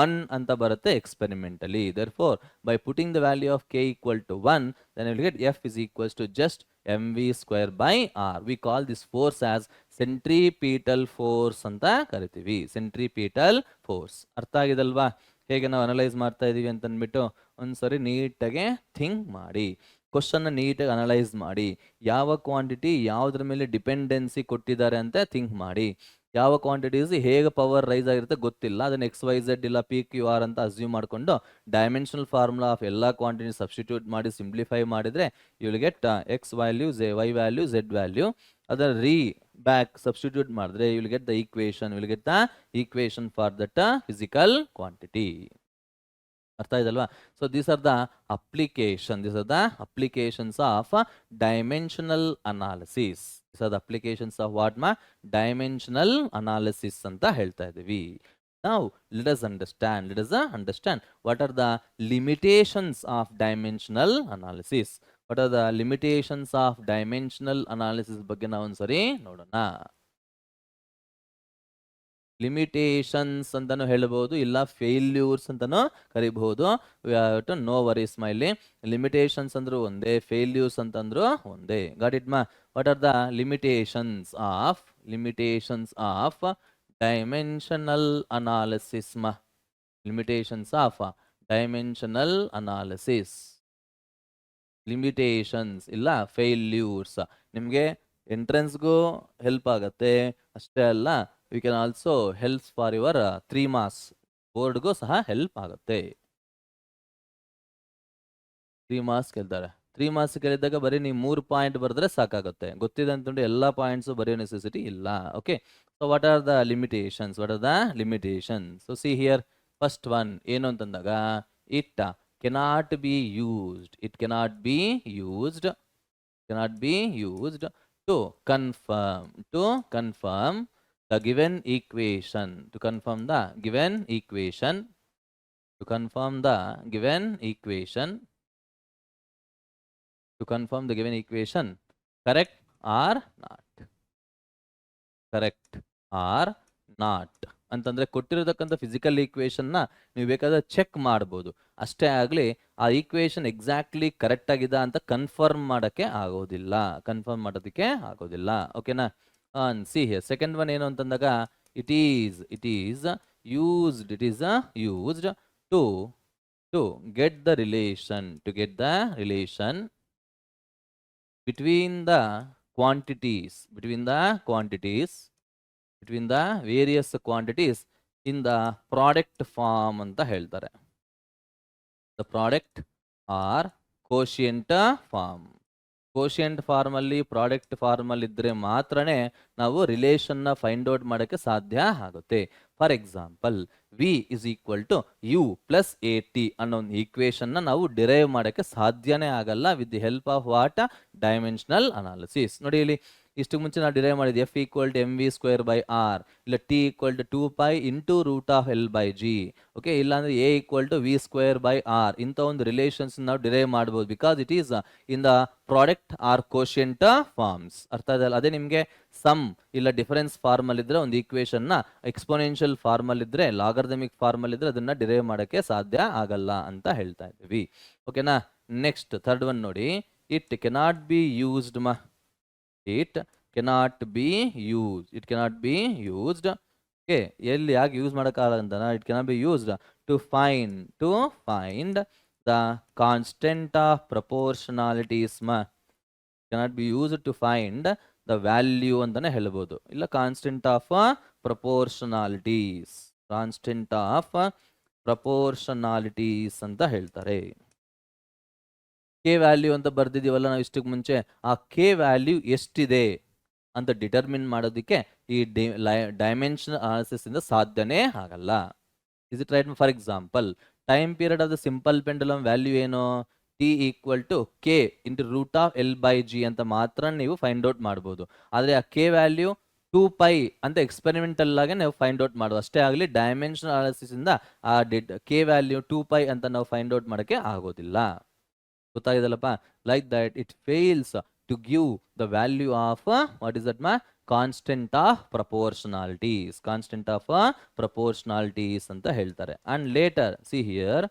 1 ಅಂತ ಬರುತ್ತೆ ಎಕ್ಸ್ಪೆರಿಮೆಂಟಲಿ. therefore by putting the value of k equal to 1, then you will get f is equals to just mv square by r. we call this force as centripetal force ಅಂತ ಕರಿತೀವಿ. centripetal force ಅರ್ಥ ಆಗಿದಲ್ವಾ ಹೇಗೆ ನಾವು analyse ಮಾಡ್ತಾ ಇದೀವಿ ಅಂತ ಅಂದ್ಬಿಟ್ಟು? ಒಂದ್ಸರಿ ನೀಟಾಗಿ ಥಿಂಕ್ ಮಾಡಿ, ಕ್ವಶನ್ನ ನೀಟಾಗಿ ಅನಲೈಸ್ ಮಾಡಿ, ಯಾವ ಕ್ವಾಂಟಿಟಿ ಯಾವುದ್ರ ಮೇಲೆ ಡಿಪೆಂಡೆನ್ಸಿ ಕೊಟ್ಟಿದ್ದಾರೆ ಅಂತ ಥಿಂಕ್ ಮಾಡಿ. ಯಾವ ಕ್ವಾಂಟಿಟೀಸ್ ಹೇಗೆ ಪವರ್ ರೈಸ್ ಆಗಿರುತ್ತೆ ಗೊತ್ತಿಲ್ಲ, ಅದನ್ನ ಎಕ್ಸ್ ವೈ ಝೆಡ್ ಇಲ್ಲ ಪಿ ಕ್ಯೂ ಆರ್ ಅಂತ ಅಸ್ಯೂಮ್ ಮಾಡಿಕೊಂಡು ಡೈಮೆನ್ಷನಲ್ ಫಾರ್ಮುಲಾ ಆಫ್ ಎಲ್ಲ ಕ್ವಾಂಟಿಟಿ ಸಬ್ಸ್ಟಿಟ್ಯೂಟ್ ಮಾಡಿ ಸಿಂಪ್ಲಿಫೈ ಮಾಡಿದ್ರೆ you will get X value Y value Z value. ಅದರ ಬ್ಯಾಕ್ ಸಬ್ಸ್ಟಿಟ್ಯೂಟ್ ಮಾಡಿದ್ರೆ you will get the equation for that physical quantity. ಅರ್ಥ ಇದಲ್ವಾ? So these are the applications of dimensional analysis. Applications of what ಮಾ? Dimensional analysis ಅಂತ ಹೇಳ್ತಾ ಇದೀವಿ. Now let us understand what are the limitations of dimensional analysis. What are the limitations of dimensional analysis ಬಗ್ಗೆ ನಾವು ಒಂದ್ಸರಿ ನೋಡೋಣ. Limitations ಅಂತಾನು ಹೇಳಬಹುದು, ಇಲ್ಲ ಫೇಲ್ಯೂರ್ಸ್ ಅಂತಾನು ಕರಿಬಹುದು. ನೋ ವರೀಸ್ ಮೈಲಿ, ಲಿಮಿಟೇಷನ್ಸ್ ಅಂದ್ರು ಒಂದೇ, ಫೇಲ್ಯೂರ್ಸ್ ಅಂತಂದ್ರು ಒಂದೇ. ಗಾಟ್ ಇಟ್ ಮಾ? What are the limitations of dimensional analysis ಮಾ? Limitations of dimensional analysis, limitations ಇಲ್ಲ ಫೇಲ್ಯೂರ್ಸ್. ನಿಮಗೆ ಎಂಟ್ರೆನ್ಸ್ಗೂ ಹೆಲ್ಪ್ ಆಗತ್ತೆ, ಅಷ್ಟೇ ಅಲ್ಲ we can also help for your 3 marks ಬೋರ್ಡ್ಗೂ ಸಹ ಹೆಲ್ಪ್ ಆಗುತ್ತೆ. 3 marks ಕೇಳ್ತಾರೆ. 3 marks ಕೇಳಿದಾಗ ಬರೀ ನೀವು 3 ಪಾಯಿಂಟ್ ಬರೆದ್ರೆ ಸಾಕಾಗುತ್ತೆ. ಗೊತ್ತಿದೆ ಅಂತಂದ್ರೆ ಎಲ್ಲ ಪಾಯಿಂಟ್ಸ್ ಬರೆಯೋ ನೆಸೆಸಿಟಿ ಇಲ್ಲ. Okay, so what are the limitations? So see here, first one ಏನು ಅಂತಂದಾಗ it cannot be used to confirm the given equation, to confirm the given equation correct or not ಅಂತಂದ್ರೆ ಕೊಟ್ಟಿರತಕ್ಕಂಥ ಫಿಸಿಕಲ್ ಈಕ್ವೇಶನ್ ನ ನೀವು ಬೇಕಾದ್ರೆ check ಮಾಡಬಹುದು. ಅಷ್ಟೇ ಆಗ್ಲಿ ಆ ಈಕ್ವೇಶನ್ ಎಕ್ಸಾಕ್ಟ್ಲಿ ಕರೆಕ್ಟ್ ಆಗಿದೆ ಅಂತ ಕನ್ಫರ್ಮ್ ಮಾಡೋದಕ್ಕೆ ಆಗೋದಿಲ್ಲ. ಓಕೆನಾ? see here, second one ಏನು ಅಂತಂದಾಗ it is used to to get the relation, between the quantities, between the various quantities in the product form ಅಂತ ಹೇಳ್ತಾರೆ. The product or quotient form. Quotient ಫಾರ್ಮಲ್ಲಿ ಪ್ರಾಡಕ್ಟ್ ಫಾರ್ಮಲ್ಲಿ ಇದ್ದರೆ ಮಾತ್ರನೇ ನಾವು ರಿಲೇಷನ್ನ ಫೈಂಡ್ ಔಟ್ ಮಾಡೋಕ್ಕೆ ಸಾಧ್ಯ ಆಗುತ್ತೆ. For example, V is equal to U plus A T ಅನ್ನೋ ಒಂದು ಈಕ್ವೇಷನ್ನ ನಾವು ಡಿರೈವ್ ಮಾಡೋಕ್ಕೆ ಸಾಧ್ಯನೇ ಆಗಲ್ಲ with the help of what dimensional analysis. ನೋಡಿ ಇಲ್ಲಿ ಇಷ್ಟು ಮುಂಚೆ ನಾವು ಡಿರೈವ್ ಮಾಡಿದ್ವಿ F equal to M V square by R, ಇಲ್ಲ T equal to 2π into root of L by G. Okay, ಇಲ್ಲಾಂದ್ರೆ A equal to V square by R. ಇಂಥ ಒಂದು ರಿಲೇಷನ್ಸ್ ನಾವು ಡಿರೈವ್ ಮಾಡ್ಬೋದು because it is in the product or quotient forms. ಅರ್ಥ ಇದಲ್ಲ? ಅದೇ ನಿಮಗೆ ಸಮ್ ಇಲ್ಲ ಡಿಫರೆನ್ಸ್ ಫಾರ್ಮಲ್ ಇದ್ರೆ ಒಂದು ಈಕ್ವೇಷನ್ನ ಎಕ್ಸ್ಪೋನೆನ್ಷಿಯಲ್ ಫಾರ್ಮಲ್ ಇದ್ರೆ, ಲಾಗರ್ದಮಿಕ್ ಫಾರ್ಮಲ್ ಇದ್ರೆ ಅದನ್ನ ಡಿರೈವ್ ಮಾಡೋಕ್ಕೆ ಸಾಧ್ಯ ಆಗಲ್ಲ ಅಂತ ಹೇಳ್ತಾ ಇದ್ದೀವಿ. ಓಕೆನಾ? ನೆಕ್ಸ್ಟ್ ಥರ್ಡ್ ಒನ್ ನೋಡಿ, it cannot be used it cannot be used. Okay, ಎಲ್ಲಿ ಯಾಕೆ ಯೂಸ್ ಮಾಡೋಕ್ಕಾಗಲ್ಲ ಅಂತ, it cannot be used to find the constant of proportionalities. Cannot be used to find the value ಅಂತಾನೆ ಹೇಳ್ಬೋದು, ಇಲ್ಲ ಕಾನ್ಸ್ಟೆಂಟ್ ಆಫ್ ಪ್ರಪೋರ್ಷನಾಲಿಟೀಸ್ ಅಂತ ಹೇಳ್ತಾರೆ. ಕೆ ವ್ಯಾಲ್ಯೂ ಅಂತ ಬರ್ದಿದೀವಲ್ಲ ನಾವು ಇಷ್ಟಕ್ಕೆ ಮುಂಚೆ, ಆ ಕೆ ವ್ಯಾಲ್ಯೂ ಎಷ್ಟಿದೆ ಅಂತ ಡಿಟರ್ಮಿನ್ ಮಾಡೋದಕ್ಕೆ ಈ ಡೈಮೆನ್ಷನ್ ಅನಾಲಿಸಿಸ್ ಇಂದ ಸಾಧ್ಯನೇ ಆಗಲ್ಲ. Is it right? For example, time period of the simple pendulum value ಏನು? T equal to K into root of L by G ಅಂತ ಮಾತ್ರ ನೀವು ಫೈಂಡ್ ಔಟ್ ಮಾಡ್ಬೋದು. ಆದರೆ ಆ ಕೆ ವ್ಯಾಲ್ಯೂ 2π ಅಂತ ಎಕ್ಸ್ಪೆರಿಮೆಂಟಲ್ ಆಗಿ ನಾವು ಫೈಂಡ್ ಔಟ್ ಮಾಡೋದು ಅಷ್ಟೇ ಆಗಲಿ. ಡೈಮೆನ್ಷನ್ ಅನಾಲಿಸಿಸ್ ಇಂದ ಆ ಕೆ ವ್ಯಾಲ್ಯೂ 2π ಅಂತ ನಾವು ಫೈಂಡ್ ಔಟ್ ಮಾಡೋಕ್ಕೆ ಆಗೋದಿಲ್ಲ. ಗೊತ್ತಾಗಿದಲ್ಲಪ್ಪ? Like that it fails to give the value of what is that constant of proportionalities ಅಂತ ಹೇಳ್ತಾರೆ. And later see here,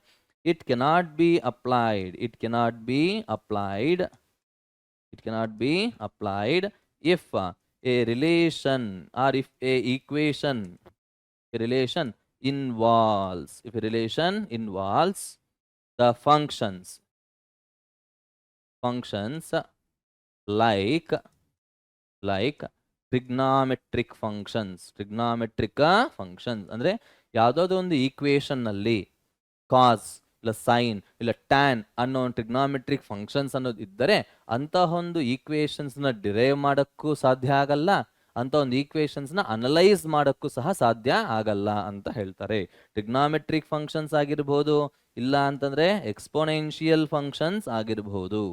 it cannot be applied if a relation or if a equation involves the functions like trigonometric functions ಅಂದ್ರೆ ಯಾವುದಾದ್ರು ಒಂದು equation ನಲ್ಲಿ ಕಾಸ್ ಇಲ್ಲ sign ಇಲ್ಲ tan ಅನ್ನೋ ಒಂದು ಟ್ರಿಗ್ನಾಮೆಟ್ರಿಕ್ ಫಂಕ್ಷನ್ಸ್ ಅನ್ನೋದು ಇದ್ದರೆ ಅಂತಹ ಒಂದು ಈಕ್ವೇಷನ್ಸ್ ನ ಡಿರೈವ್ ಮಾಡೋಕ್ಕೂ ಸಾಧ್ಯ ಆಗಲ್ಲ, ಅಂತ ಒಂದು ಈಕ್ವೇಷನ್ಸ್ ನ ಅನಲೈಸ್ ಮಾಡೋಕ್ಕೂ ಸಹ ಸಾಧ್ಯ ಆಗಲ್ಲ ಅಂತ ಹೇಳ್ತಾರೆ. ಟ್ರಿಗ್ನಾಮೆಟ್ರಿಕ್ ಫಂಕ್ಷನ್ಸ್ ಆಗಿರ್ಬೋದು, ಇಲ್ಲ ಅಂತಂದ್ರೆ ಎಕ್ಸ್ಪೋನೆನ್ಷಿಯಲ್ ಫಂಕ್ಷನ್ಸ್ ಆಗಿರಬಹುದು.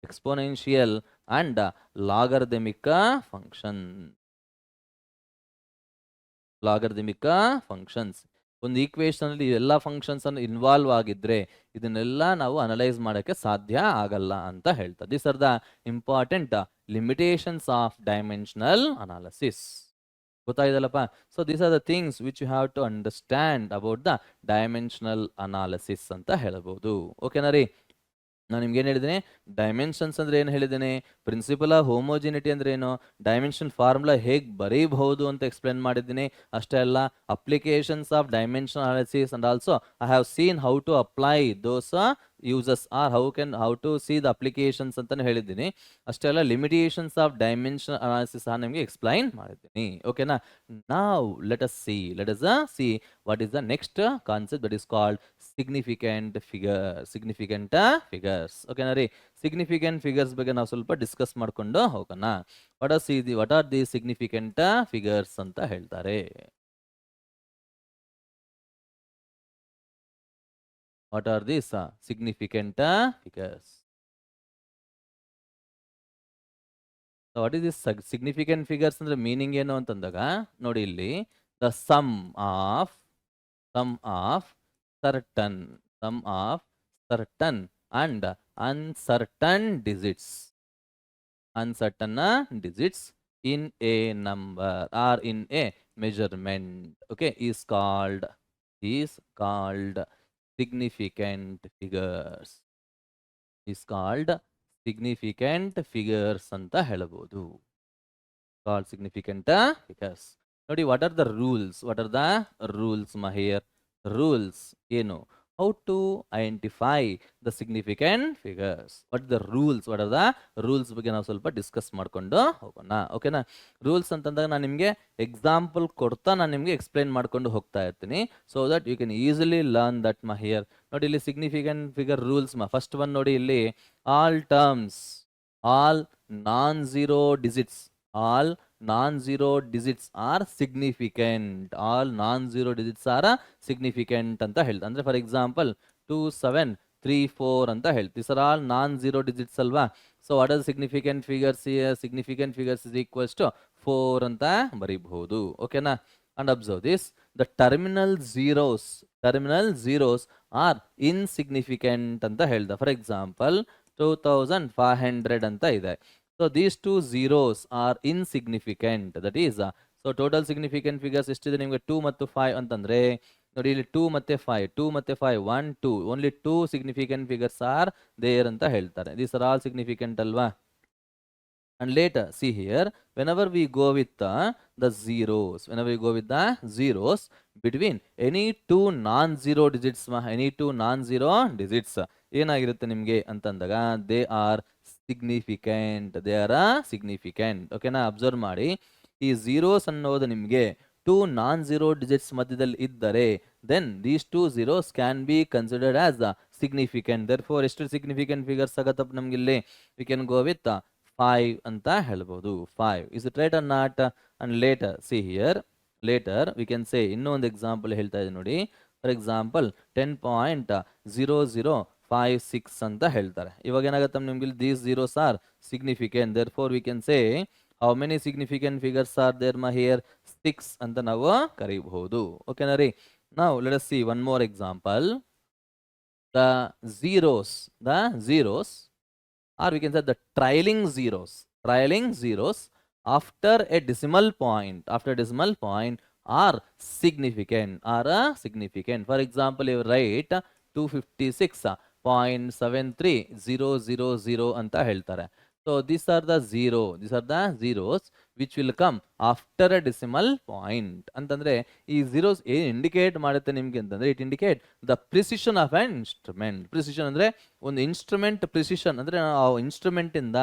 ಎಕ್ಸ್ಪೋನೆನ್ಷಿಯಲ್ ಅಂಡ್ ಲಾಗರ್ದಮಿಕ್ ಫಂಕ್ಷನ್ಸ್ ಒಂದು ಈಕ್ವೇಷನ್ ಅಲ್ಲಿ ಎಲ್ಲ ಫಂಕ್ಷನ್ಸ್ ಅನ್ನು ಇನ್ವಾಲ್ವ್ ಆಗಿದ್ರೆ ಇದನ್ನೆಲ್ಲ ನಾವು ಅನಲೈಸ್ ಮಾಡೋಕ್ಕೆ ಸಾಧ್ಯ ಆಗಲ್ಲ ಅಂತ ಹೇಳ್ತಾರೆ. These are the important limitations of dimensional analysis. ಗೊತ್ತಾಯ್ತಲ್ಲಪ್ಪ? So these are the things which you have to understand about the dimensional analysis ಅಂತ ಹೇಳ್ಬೋದು. ಓಕೆನಾ ರೀ? ನಾನು ನಿಮ್ಗೆ ಏನು ಹೇಳಿದ್ದೇನೆ? ಡೈಮೆನ್ಷನ್ಸ್ ಅಂದ್ರೆ ಏನು ಹೇಳಿದ್ದೇನೆ? ಪ್ರಿನ್ಸಿಪಲ್ ಆಫ್ ಹೋಮೋಜಿನಿಟಿ ಅಂದ್ರೆ ಏನು, ಡೈಮೆನ್ಷನ್ ಫಾರ್ಮುಲಾ ಹೇಗೆ ಬರೀಬಹುದು ಅಂತ ಎಕ್ಸ್ಪ್ಲೇನ್ ಮಾಡಿದ್ದೀನಿ. ಅಷ್ಟೇ ಅಲ್ಲ, applications of dimension analysis and also I have seen how to apply those uses or how to see the applications ಅಂತಾನೆ ಹೇಳಿದ್ದೀನಿ. ಅಷ್ಟೇ ಅಲ್ಲ, ಲಿಮಿಟೇಷನ್ಸ್ ಆಫ್ ಡೈಮೆನ್ಷನ್ ಅನಾಲಿಸಿಸ್ ನಿಮಗೆ ಎಕ್ಸ್ಪ್ಲೈನ್ ಮಾಡಿದ್ದೀನಿ. ಓಕೆನಾ? ನಾವು let us see what is the next concept that is called significant figures. ಓಕೆನಾ ರೀ? ಸಿಗ್ನಿಫಿಕೆಂಟ್ ಫಿಗರ್ಸ್ ಬಗ್ಗೆ ನಾವು ಸ್ವಲ್ಪ ಡಿಸ್ಕಸ್ ಮಾಡ್ಕೊಂಡು ಹೋಗೋಣ. What are the significant figures ಅಂತ ಹೇಳ್ತಾರೆ. What are this significant figures? What is this significant figures ಅಂದ್ರೆ ಮೀನಿಂಗ್ ಏನು ಅಂತಂದಾಗ ನೋಡಿ, ಇಲ್ಲಿ the sum of certain and uncertain digits in a number or in a measurement, okay, is called significant figures. ಅಂತ ಹೇಳಬಹುದು. called significant figures. ನೋಡಿ, what are the rules? Here rules ಏನು? how to identify the significant figures. What are the rules? What are the rules ಬಗ್ಗೆ ನಾವು ಸ್ವಲ್ಪ discuss ಮಾಡ್ಕೊಂಡು ಹೋಗೋಣ. ಓಕೆನಾ? ರೂಲ್ಸ್ ಅಂತಂದಾಗ ನಾನು ನಿಮಗೆ ಎಕ್ಸಾಂಪಲ್ ಕೊಡ್ತಾ ನಾನು ನಿಮಗೆ ಎಕ್ಸ್ಪ್ಲೈನ್ ಮಾಡ್ಕೊಂಡು ಹೋಗ್ತಾ ಇರ್ತೀನಿ, so that you can easily learn that here. ನೋಡಿ ಇಲ್ಲಿ significant figure rules first one ನೋಡಿ ಇಲ್ಲಿ, all terms, all non zero digits, all non-zero digits are significant. All non-zero digits are significant ಅಂತ ಹೇಳ್ತಾ. ಅಂದ್ರೆ ಫಾರ್ ಎಕ್ಸಾಂಪಲ್ 2 7 3 4 ಅಂತ ಹೇಳ್ತೀವಿ. These are all non-zero digits ಅಲ್ವಾ? So what are significant figures here? Significant figures is equals to 4 ಅಂತ ಬರೀಬಹುದು. ಓಕೆನಾ? And observe this, the terminal zeros are insignificant ಅಂತ ಹೇಳ್ದ. ಫಾರ್ ಎಕ್ಸಾಂಪಲ್ 2500 ಅಂತ ಇದೆ. So these two zeros are insignificant. That is, so total significant figures ಎಷ್ಟಿದೆ ನಿಮಗೆ? 2 ಮತ್ತು 5 ಅಂತಂದ್ರೆ ನೋಡಿ ಇಲ್ಲಿ 2 ಮತ್ತೆ 5, 2 ಮತ್ತೆ 5, 1 2, only 2 significant figures are there ಅಂತ ಹೇಳ್ತಾರೆ. These are all significant ಅಲ್ವಾ? And later, see here, whenever we go with the zeros between any two non-zero digits, ಏನಾಗಿರುತ್ತೆ ನಿಮಗೆ ಅಂತಂದಾಗ ದೇ ಆರ್ ಸಿಗ್ನಿಫಿಕೆಂಟ್. ಓಕೆನಾ? ಅಬ್ಸರ್ವ್ ಮಾಡಿ, ಈ ಝೀರೋಸ್ ಅನ್ನೋದು ನಿಮಗೆ ಟೂ ನಾನ್ ಝೀರೋ ಡಿಜಿಟ್ಸ್ ಮಧ್ಯದಲ್ಲಿ ಇದ್ದರೆ then these two zeros can be considered as significant. Therefore ಎಷ್ಟು ಸಿಗ್ನಿಫಿಕೆಂಟ್ ಫಿಗರ್ಸ್ ಆಗತ್ತಪ್ಪ ನಮ್ಗೆ ಇಲ್ಲಿ? ವಿ ಕ್ಯಾನ್ ಗೋ ವಿತ್ 5 ಅಂತ ಹೇಳ್ಬೋದು. 5 is it right or not? And later, see here, later we can say ಇನ್ನೊಂದು example ಹೇಳ್ತಾ ಇದೆ ನೋಡಿ. ಫಾರ್ ಎಕ್ಸಾಂಪಲ್ 10.0056 ಅಂತ ಹೇಳ್ತಾರೆ. ಇವಾಗ ಏನಾಗುತ್ತೆ ನಿಮ್ಗೆ? These zeros are significant. Therefore we can say how many significant figures are there here? 6 ಅಂತ ನಾವು ಕರೀಬಹುದು. ಓಕೆನಾ ರೀ? ನಾವು let us see one more example. The zeros, or we can say the trailing zeros after a decimal point are significant. For example, you write 256.73000 ಅಂತ ಹೇಳ್ತಾರೆ. So these are the zeros which will come after a decimal point. ಅಂತಂದ್ರೆ ಈ zeros ಏನ್ indicate ಮಾಡುತ್ತೆ ನಿಮ್ಗೆ ಅಂತಂದ್ರೆ, it indicate the precision of on instrument. Precision ಅಂದ್ರೆ ಒಂದು ಇನ್ಸ್ಟ್ರುಮೆಂಟ್ ಪ್ರಿಸಿಷನ್ ಅಂದ್ರೆ ಆ ಇನ್ಸ್ಟ್ರುಮೆಂಟ್ ಇಂದ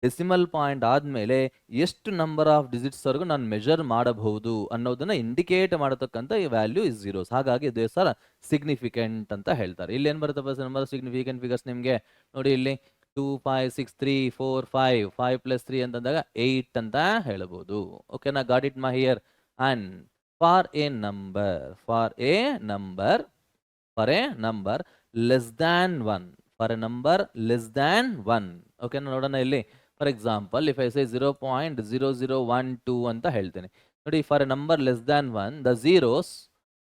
ಡೆಸಿಮಲ್ ಪಾಯಿಂಟ್ ಆದ್ಮೇಲೆ ಎಷ್ಟು ನಂಬರ್ ಆಫ್ ಡಿಜಿಟ್ಸ್ ವರೆಗೂ ನಾನು ಮೆಜರ್ ಮಾಡಬಹುದು ಅನ್ನೋದನ್ನ ಇಂಡಿಕೇಟ್ ಮಾಡತಕ್ಕಂಥ ಈ ವ್ಯಾಲ್ಯೂ ಇಸ್ ಝೀರೋಸ್. ಹಾಗಾಗಿ ಇದು ಸರ್ ಸಿಗ್ನಿಫಿಕೆಂಟ್ ಅಂತ ಹೇಳ್ತಾರೆ. ಇಲ್ಲಿ ಏನ್ ಬರುತ್ತಪ್ಪ ನಂಬರ್ ಸಿಗ್ನಿಫಿಕೆಂಟ್ ಫಿಗರ್ಸ್ ನಿಮ್ಗೆ? ನೋಡಿ ಇಲ್ಲಿ 2 5 6 3 4 5 5 plus 3 ಅಂತಂದಾಗ 8 ಅಂತ ಹೇಳ್ಬೋದು. ಓಕೆನಾ? Got it here. And for a number less than 1, ಓಕೆನಾ? ನೋಡೋಣ ಇಲ್ಲಿ. For example if I say 0.0012 ಅಂತ ಹೇಳ್ತೇನೆ. ನೋಡಿ, for a number less than 1, the zeros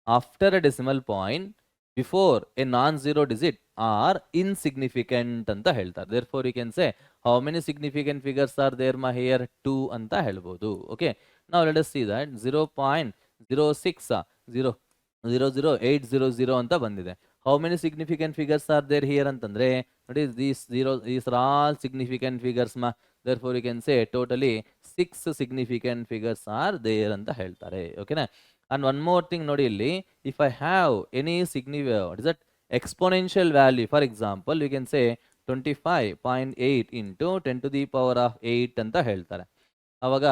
after a decimal point before a non zero digit are insignificant ಅಂತ ಹೇಳ್ತಾರೆ. Therefore you can say how many significant figures are there here? 2 ಅಂತ ಹೇಳ್ಬೋದು. Okay, ನಾವು let us see that 0.0600800 ಅಂತ ಬಂದಿದೆ. How many significant figures are there here ಅಂತಂದ್ರೆ ನೋಡಿ, these are all significant figures therefore you can say totally 6 significant figures are there ಅಂತ ಹೇಳ್ತಾರೆ. ಓಕೆನಾ? and one more thing ನೋಡಿ ಇಲ್ಲಿ, if I have any what is that exponential value, for example you can say 25.8 into 10 to the power of 8 ಅಂತ ಹೇಳ್ತಾರೆ. ಅವಾಗ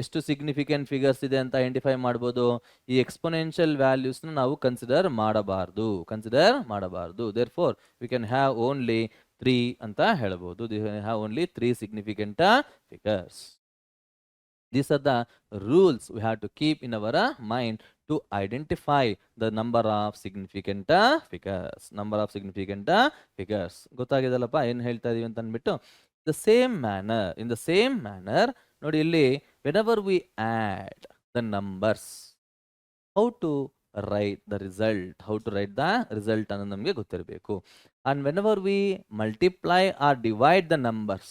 ಎಷ್ಟು significant figures ಇದೆ ಅಂತ ಐಡೆಂಟಿಫೈ ಮಾಡ್ಬೋದು. ಈ ಎಕ್ಸ್ಪೊನೆನ್ಷಿಯಲ್ ವ್ಯಾಲ್ಯೂಸ್ನ ನಾವು ಕನ್ಸಿಡರ್ ಮಾಡಬಾರ್ದು. Therefore we can have only 3 ಅಂತ ಹೇಳ್ಬೋದು. Have only 3 significant figures. These are the rules we have to keep in our mind to identify the number of significant figures. ಗೊತ್ತಾಗಿದೆಲ್ಲಪ್ಪ ಏನು ಹೇಳ್ತಾ ಇದೀವಿ ಅಂತ ಅಂದ್ಬಿಟ್ಟು. in the same manner ನೋಡಿ ಇಲ್ಲಿ, whenever we add the numbers, how to write the result ಅನ್ನೋದು ನಮಗೆ ಗೊತ್ತಿರಬೇಕು. and whenever we multiply or divide the numbers,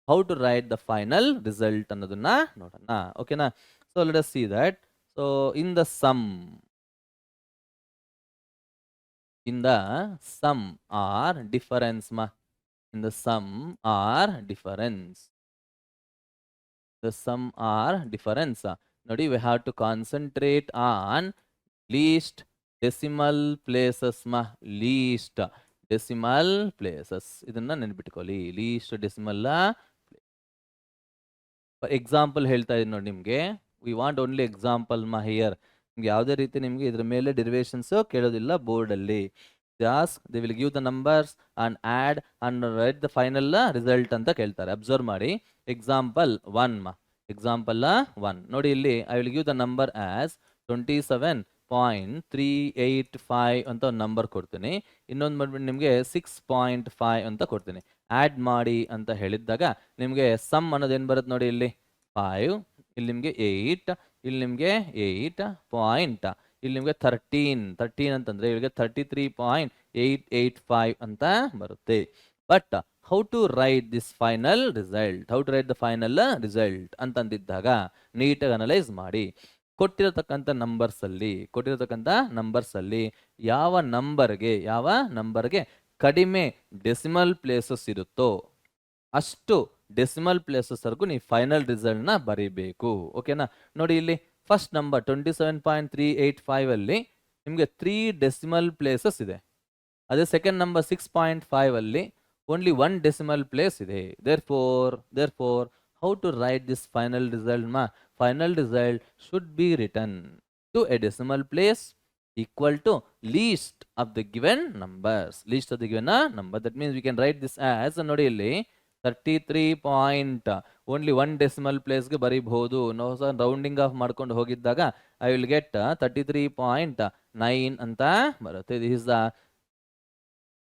how to write the final result ಅನ್ನೋದನ್ನ ನೋಡೋಣ. ಓಕೆನಾ? so let us see that. so in the sum or difference ನೋಡಿ, we have to concentrate on least decimal places least decimal places ಇದನ್ನ ನೆನ್ಪಿಟ್ಕೊಳ್ಳಿ. Least decimal example ಹೇಳ್ತಾ ಇದೀನಿ ನೋಡಿ ನಿಮ್ಗೆ. We want only example here. ನಿಮ್ಗೆ ಯಾವುದೇ ರೀತಿ ನಿಮ್ಗೆ ಇದ್ರ ಮೇಲೆ ಡೆರಿವೇಶನ್ಸ್ ಕೇಳೋದಿಲ್ಲ ಬೋರ್ಡ್ ಅಲ್ಲಿ. Just they will give the numbers and add and write the final result ಅಂತ ಕೇಳ್ತಾರೆ. ಅಬ್ಸರ್ವ್ ಮಾಡಿ. ಎಕ್ಸಾಂಪಲ್ 1 ಎಕ್ಸಾಂಪಲ್ 1 ನೋಡಿ ಇಲ್ಲಿ. I will give the number as 27.385 ಅಂತ ಒಂದು ನಂಬರ್ ಕೊಡ್ತೀನಿ. ಇನ್ನೊಂದು ಬಂದ್ಬಿಟ್ಟು ನಿಮಗೆ 6.5 ಅಂತ ಕೊಡ್ತೀನಿ. ಆಡ್ ಮಾಡಿ ಅಂತ ಹೇಳಿದ್ದಾಗ ನಿಮಗೆ ಸಮ್ ಅನ್ನೋದು ಏನು ಬರುತ್ತೆ ನೋಡಿ ಇಲ್ಲಿ 5, ಇಲ್ಲಿ ನಿಮಗೆ 8, ಇಲ್ಲಿ ನಿಮಗೆ 8 ಪಾಯಿಂಟ್, ಇಲ್ಲಿ ನಿಮಗೆ 13 ಅಂತಂದ್ರೆ ಇಲ್ಲಿಗೆ 33.885 ಅಂತ ಬರುತ್ತೆ. But how to write this final result, how to write the final result ಅಂತಂದಿದ್ದಾಗ ನೀಟಾಗಿ ಅನಲೈಸ್ ಮಾಡಿ. ಕೊಟ್ಟಿರತಕ್ಕಂಥ ನಂಬರ್ಸ್ ಅಲ್ಲಿ ಯಾವ ನಂಬರ್ಗೆ ಕಡಿಮೆ ಡೆಸಿಮಲ್ ಪ್ಲೇಸಸ್ ಇರುತ್ತೋ ಅಷ್ಟು ಡೆಸಿಮಲ್ ಪ್ಲೇಸಸ್ ವರೆಗೂ ನೀವು ಫೈನಲ್ ರಿಸಲ್ಟ್ ನ ಬರೀಬೇಕು. ಓಕೆನಾ? ನೋಡಿ ಇಲ್ಲಿ ಫಸ್ಟ್ ನಂಬರ್ 27.385 ಅಲ್ಲಿ ನಿಮಗೆ 3 ಡೆಸಿಮಲ್ ಪ್ಲೇಸಸ್ ಇದೆ. ಅದೇ ಸೆಕೆಂಡ್ ನಂಬರ್ 6.5 ಅಲ್ಲಿ ಓನ್ಲಿ 1 ಡೆಸಿಮಲ್ ಪ್ಲೇಸ್ ಇದೆ. therefore how to write this final result final result should be written to a decimal place equal to least of the given numbers. That means we can write this as ನೋಡಿ ಇಲ್ಲಿ 33 point only 1 decimal ಪ್ಲೇಸ್ಗೆ ಬರೀಬಹುದು. ನಾವು rounding of ಮಾಡ್ಕೊಂಡು ಹೋಗಿದ್ದಾಗ I will get 33.9 ಅಂತ ಬರುತ್ತೆ. This is the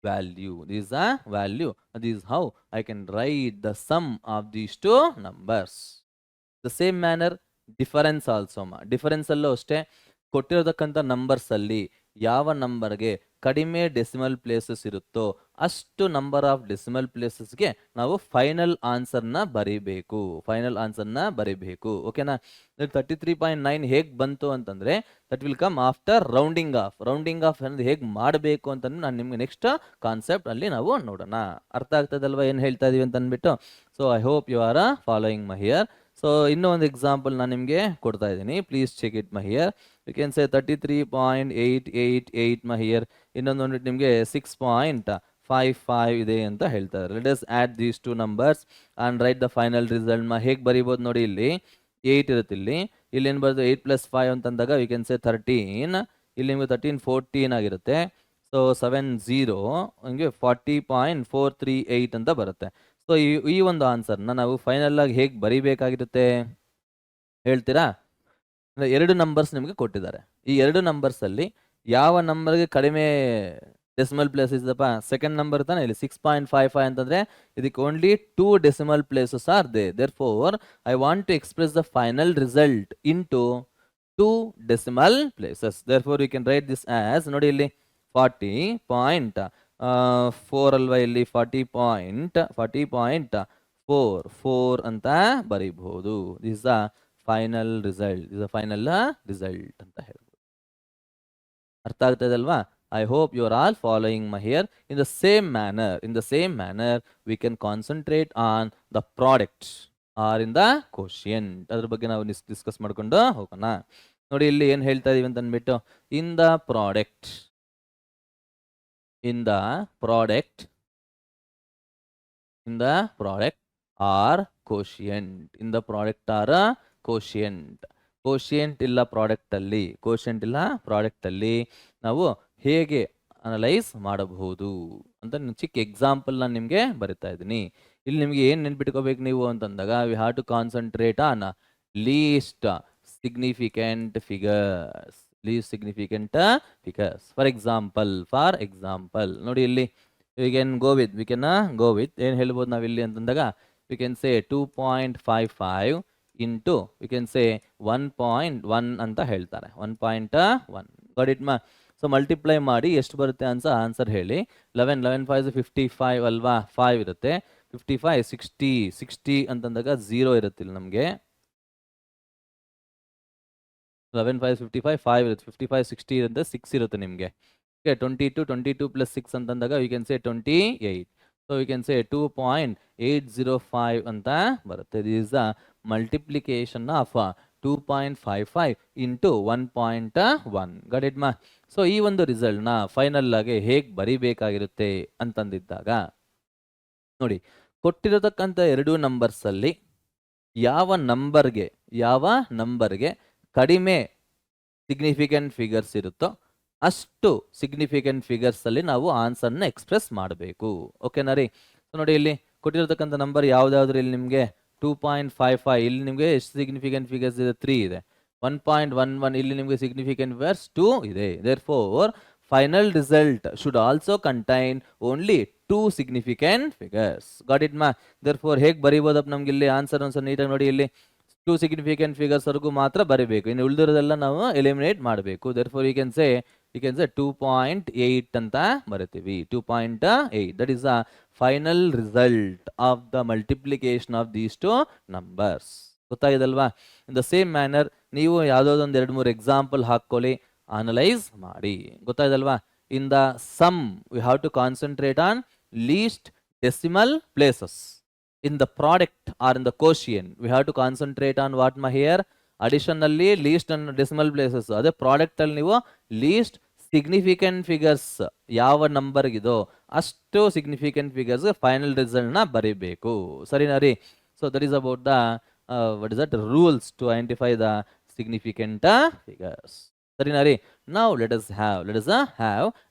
value. This is how I can write the sum of these two numbers. The same manner difference also difference ಅಲ್ಲೂ ಅಷ್ಟೇ. ಕೊಟ್ಟಿರತಕ್ಕಂಥ ನಂಬರ್ಸ್ ಅಲ್ಲಿ ಯಾವ ನಂಬರ್ಗೆ ಕಡಿಮೆ ಡೆಸಿಮಲ್ ಪ್ಲೇಸಸ್ ಇರುತ್ತೋ ಅಷ್ಟು ನಂಬರ್ ಆಫ್ ಡೆಸಿಮಲ್ ಪ್ಲೇಸಸ್ಗೆ ನಾವು ಫೈನಲ್ ಆನ್ಸರ್ನ ಬರೀಬೇಕು. ಓಕೆನಾ? 33.9 ಹೇಗೆ ಬಂತು ಅಂತಂದ್ರೆ that will come after rounding of ಅನ್ನೋದು ಹೇಗೆ ಮಾಡಬೇಕು ಅಂತ ನಾನು ನಿಮ್ಗೆ ನೆಕ್ಸ್ಟ್ ಕಾನ್ಸೆಪ್ಟ್ ಅಲ್ಲಿ ನಾವು ನೋಡೋಣ. ಅರ್ಥ ಆಗ್ತದಲ್ವಾ ಏನು ಹೇಳ್ತಾ ಇದೀವಿ ಅಂತ ಅಂದ್ಬಿಟ್ಟು? So I hope you are following here. ಸೊ ಇನ್ನೂ ಒಂದು ಎಕ್ಸಾಂಪಲ್ ನಾನು ನಿಮಗೆ ಕೊಡ್ತಾ ಇದ್ದೀನಿ. Please check it here. You can say 33.888 here. ಇನ್ನೊಂದು ಬಂದ್ಬಿಟ್ಟು ನಿಮಗೆ 6.55 ಇದೆ ಅಂತ ಹೇಳ್ತಾರೆ. Let us add these two numbers and write the final result. ಹೇಗೆ ಬರೀಬೋದು ನೋಡಿ. ಇಲ್ಲಿ 8 ಇರುತ್ತೆ. ಇಲ್ಲಿ ಏನು ಬರೋದು 8 + 5 ಅಂತಂದಾಗ ಯು ಕ್ಯಾನ್ ಸೇ 13. ಇಲ್ಲಿ ನಿಮಗೆ 14 ಆಗಿರುತ್ತೆ. ಸೊ 70 ಹಂಗೆ 40.438 ಅಂತ ಬರುತ್ತೆ. ಸೊ ಈ ಒಂದು ಆನ್ಸರ್ನ ನಾವು ಫೈನಲ್ ಆಗಿ ಹೇಗೆ ಬರೀಬೇಕಾಗಿರುತ್ತೆ ಹೇಳ್ತೀರಾ? 2 ನಂಬರ್ಸ್ ನಿಮಗೆ ಕೊಟ್ಟಿದ್ದಾರೆ. ಈ 2 ನಂಬರ್ಸ್ ಅಲ್ಲಿ ಯಾವ ನಂಬರ್ಗೆ ಕಡಿಮೆ ಡೆಸಿಮಲ್ ಪ್ಲೇಸ್ ಇದಪ್ಪ? ಸೆಕೆಂಡ್ ನಂಬರ್ ತಾನೆ. ಇಲ್ಲಿ 6.55 ಅಂತಂದ್ರೆ ಇದಕ್ಕೆ only 2 decimal places are they. therefore I want to express the final result into 2 decimal places. therefore you can write this as ನೋಡಿ ಇಲ್ಲಿ 40.4 ಅಲ್ವಾ? ಇಲ್ಲಿ 40.44 ಅಂತ ಬರೀಬಹುದು. ದಿಸ್ ದ ಫೈನಲ್ ರಿಸಲ್ಟ್ ಅಂತ ಹೇಳ್ಬೋದು. ಅರ್ಥ ಆಗ್ತದಲ್ವಾ? I hope you are all following here. In the same manner we can concentrate on the product or in the quotient. ಅದ್ರ ಬಗ್ಗೆ ನಾವು ಡಿಸ್ಕಸ್ ಮಾಡ್ಕೊಂಡು ಹೋಗೋಣ. ನೋಡಿ ಇಲ್ಲಿ ಏನು ಹೇಳ್ತಾ ಇದೀವಿ ಅಂತ ಅಂದ್ಬಿಟ್ಟು in the product or quotient. Quotient ಇಲ್ಲ ಪ್ರಾಡಕ್ಟ್ ಅಲ್ಲಿ ನಾವು ಹೇಗೆ ಅನಲೈಸ್ ಮಾಡಬಹುದು ಅಂತ ಚಿಕ್ಕ ಎಕ್ಸಾಂಪಲ್ ನಾನು ನಿಮಗೆ ಬರಿತಾ ಇದ್ದೀನಿ. ಇಲ್ಲಿ ನಿಮಗೆ ಏನು ನೆನ್ಪಿಟ್ಕೋಬೇಕು ನೀವು ಅಂತಂದಾಗ we have to concentrate on least significant figures. For example ನೋಡಿ ಇಲ್ಲಿ ವಿ ಕ್ಯಾನ್ ಗೋ ವಿತ್ ಏನು ಹೇಳ್ಬೋದು ನಾವಿಲ್ಲಿ ಅಂತಂದಾಗ V can say 2.55 into V can ಸೇ 1.1 ಅಂತ ಹೇಳ್ತಾರೆ. 1.1 ಗಾಟ್ ಇಟ್ ಸೊ ಮಲ್ಟಿಪ್ಲೈ ಮಾಡಿ ಎಷ್ಟು ಬರುತ್ತೆ ಅಂತ ಆನ್ಸರ್ ಹೇಳಿ. 11 5 55 ಅಲ್ವಾ? 5 ಇರುತ್ತೆ. 55 60 ಅಂತಂದಾಗ 0 ಇರುತ್ತೆ ಇಲ್ಲಿ ನಮಗೆ. 11 5 55 5 ಇರುತ್ತೆ. 55 60 ಇರುತ್ತೆ. 6 ಇರುತ್ತೆ ನಿಮಗೆ. 22 + 6 ಅಂತಂದಾಗ you can say 28. So you can say 2.805 ಅಂತ ಬರುತ್ತೆ. This is the multiplication of 2.55 into 1.1. Got it ಮಾ? ಸೊ ಈ ಒಂದು ರಿಸಲ್ಟ್ನ ಫೈನಲ್ ಆಗಿ ಹೇಗೆ ಬರಿಬೇಕಾಗಿರುತ್ತೆ ಅಂತಂದಿದ್ದಾಗ ನೋಡಿ, ಕೊಟ್ಟಿರತಕ್ಕಂಥ ಎರಡು ನಂಬರ್ಸಲ್ಲಿ ಯಾವ ನಂಬರ್ಗೆ ಕಡಿಮೆ ಸಿಗ್ನಿಫಿಕೆಂಟ್ ಫಿಗರ್ಸ್ ಇರುತ್ತೋ ಅಷ್ಟು ಸಿಗ್ನಿಫಿಕೆಂಟ್ ಫಿಗರ್ಸಲ್ಲಿ ನಾವು ಆನ್ಸರ್ನ ಎಕ್ಸ್ಪ್ರೆಸ್ ಮಾಡಬೇಕು. ಓಕೆನಾ ರೀ? ಸೊ ನೋಡಿ, ಇಲ್ಲಿ ಕೊಟ್ಟಿರತಕ್ಕಂಥ ನಂಬರ್ ಯಾವುದಾದ್ರೂ ಇಲ್ಲಿ ನಿಮಗೆ 2.55, ಇಲ್ಲಿ ನಿಮಗೆ ಎಷ್ಟು ಸಿಗ್ನಿಫಿಕೆಂಟ್ ಫಿಗರ್ಸ್ ಇದೆ? 3 ಇದೆ. 1.11 ಇಲ್ಲಿ ನಿಮಗೆ ಸಿಗ್ನಿಫಿಕೆಂಟ್ ಫಿಗರ್ಸ್ 2 ಇದೆ. Therefore final result should also contain only 2 significant figures. Got it ಮಾ? ದೇರ್ ಫೋರ್ ಹೇಗೆ ಬರೀಬೋದಪ್ಪ ನಮ್ಗೆ ಇಲ್ಲಿ ಆನ್ಸರ್ ಒಂದ್ಸಲ ನೀಟಾಗಿ ನೋಡಿ. ಇಲ್ಲಿ 2 ಸಿಗ್ನಿಫಿಕೆಂಟ್ ಫಿಗರ್ಸ್ ವರೆಗೂ ಮಾತ್ರ ಬರೀಬೇಕು, ಇನ್ನು ಉಳಿದಿರೋದೆಲ್ಲ ನಾವು ಎಲಿಮಿನೇಟ್ ಮಾಡಬೇಕು. Therefore you can say 2.8 ಅಂತ ಬರಿತೀವಿ. 2.8, that is the final result of the multiplication of these two numbers. ಗೊತ್ತಾಗಿದಲ್ವಾ? ಇನ್ ದ ಸೇಮ್ ಮ್ಯಾನರ್ ನೀವು ಯಾವುದೊಂದು 2-3 ಎಕ್ಸಾಂಪಲ್ ಹಾಕೊಳ್ಳಿ, ಅನಲೈಸ್ ಮಾಡಿ. ಗೊತ್ತಾಯ್ತಲ್ವಾ? In the sum we have to concentrate on least decimal places. In the product or in the quotient we have to concentrate on what ma here? Addition alli least and decimal places. ಅದೇ product ಅಲ್ಲಿ ನೀವು list significant figures ಯಾವ number ಇದೋ ಅಷ್ಟು significant figures final result ನ ಬರೀಬೇಕು. ಸರಿನಾ ರೀ? So that is about the what is that rules to identify the significant figures. Sarina re? Now let us have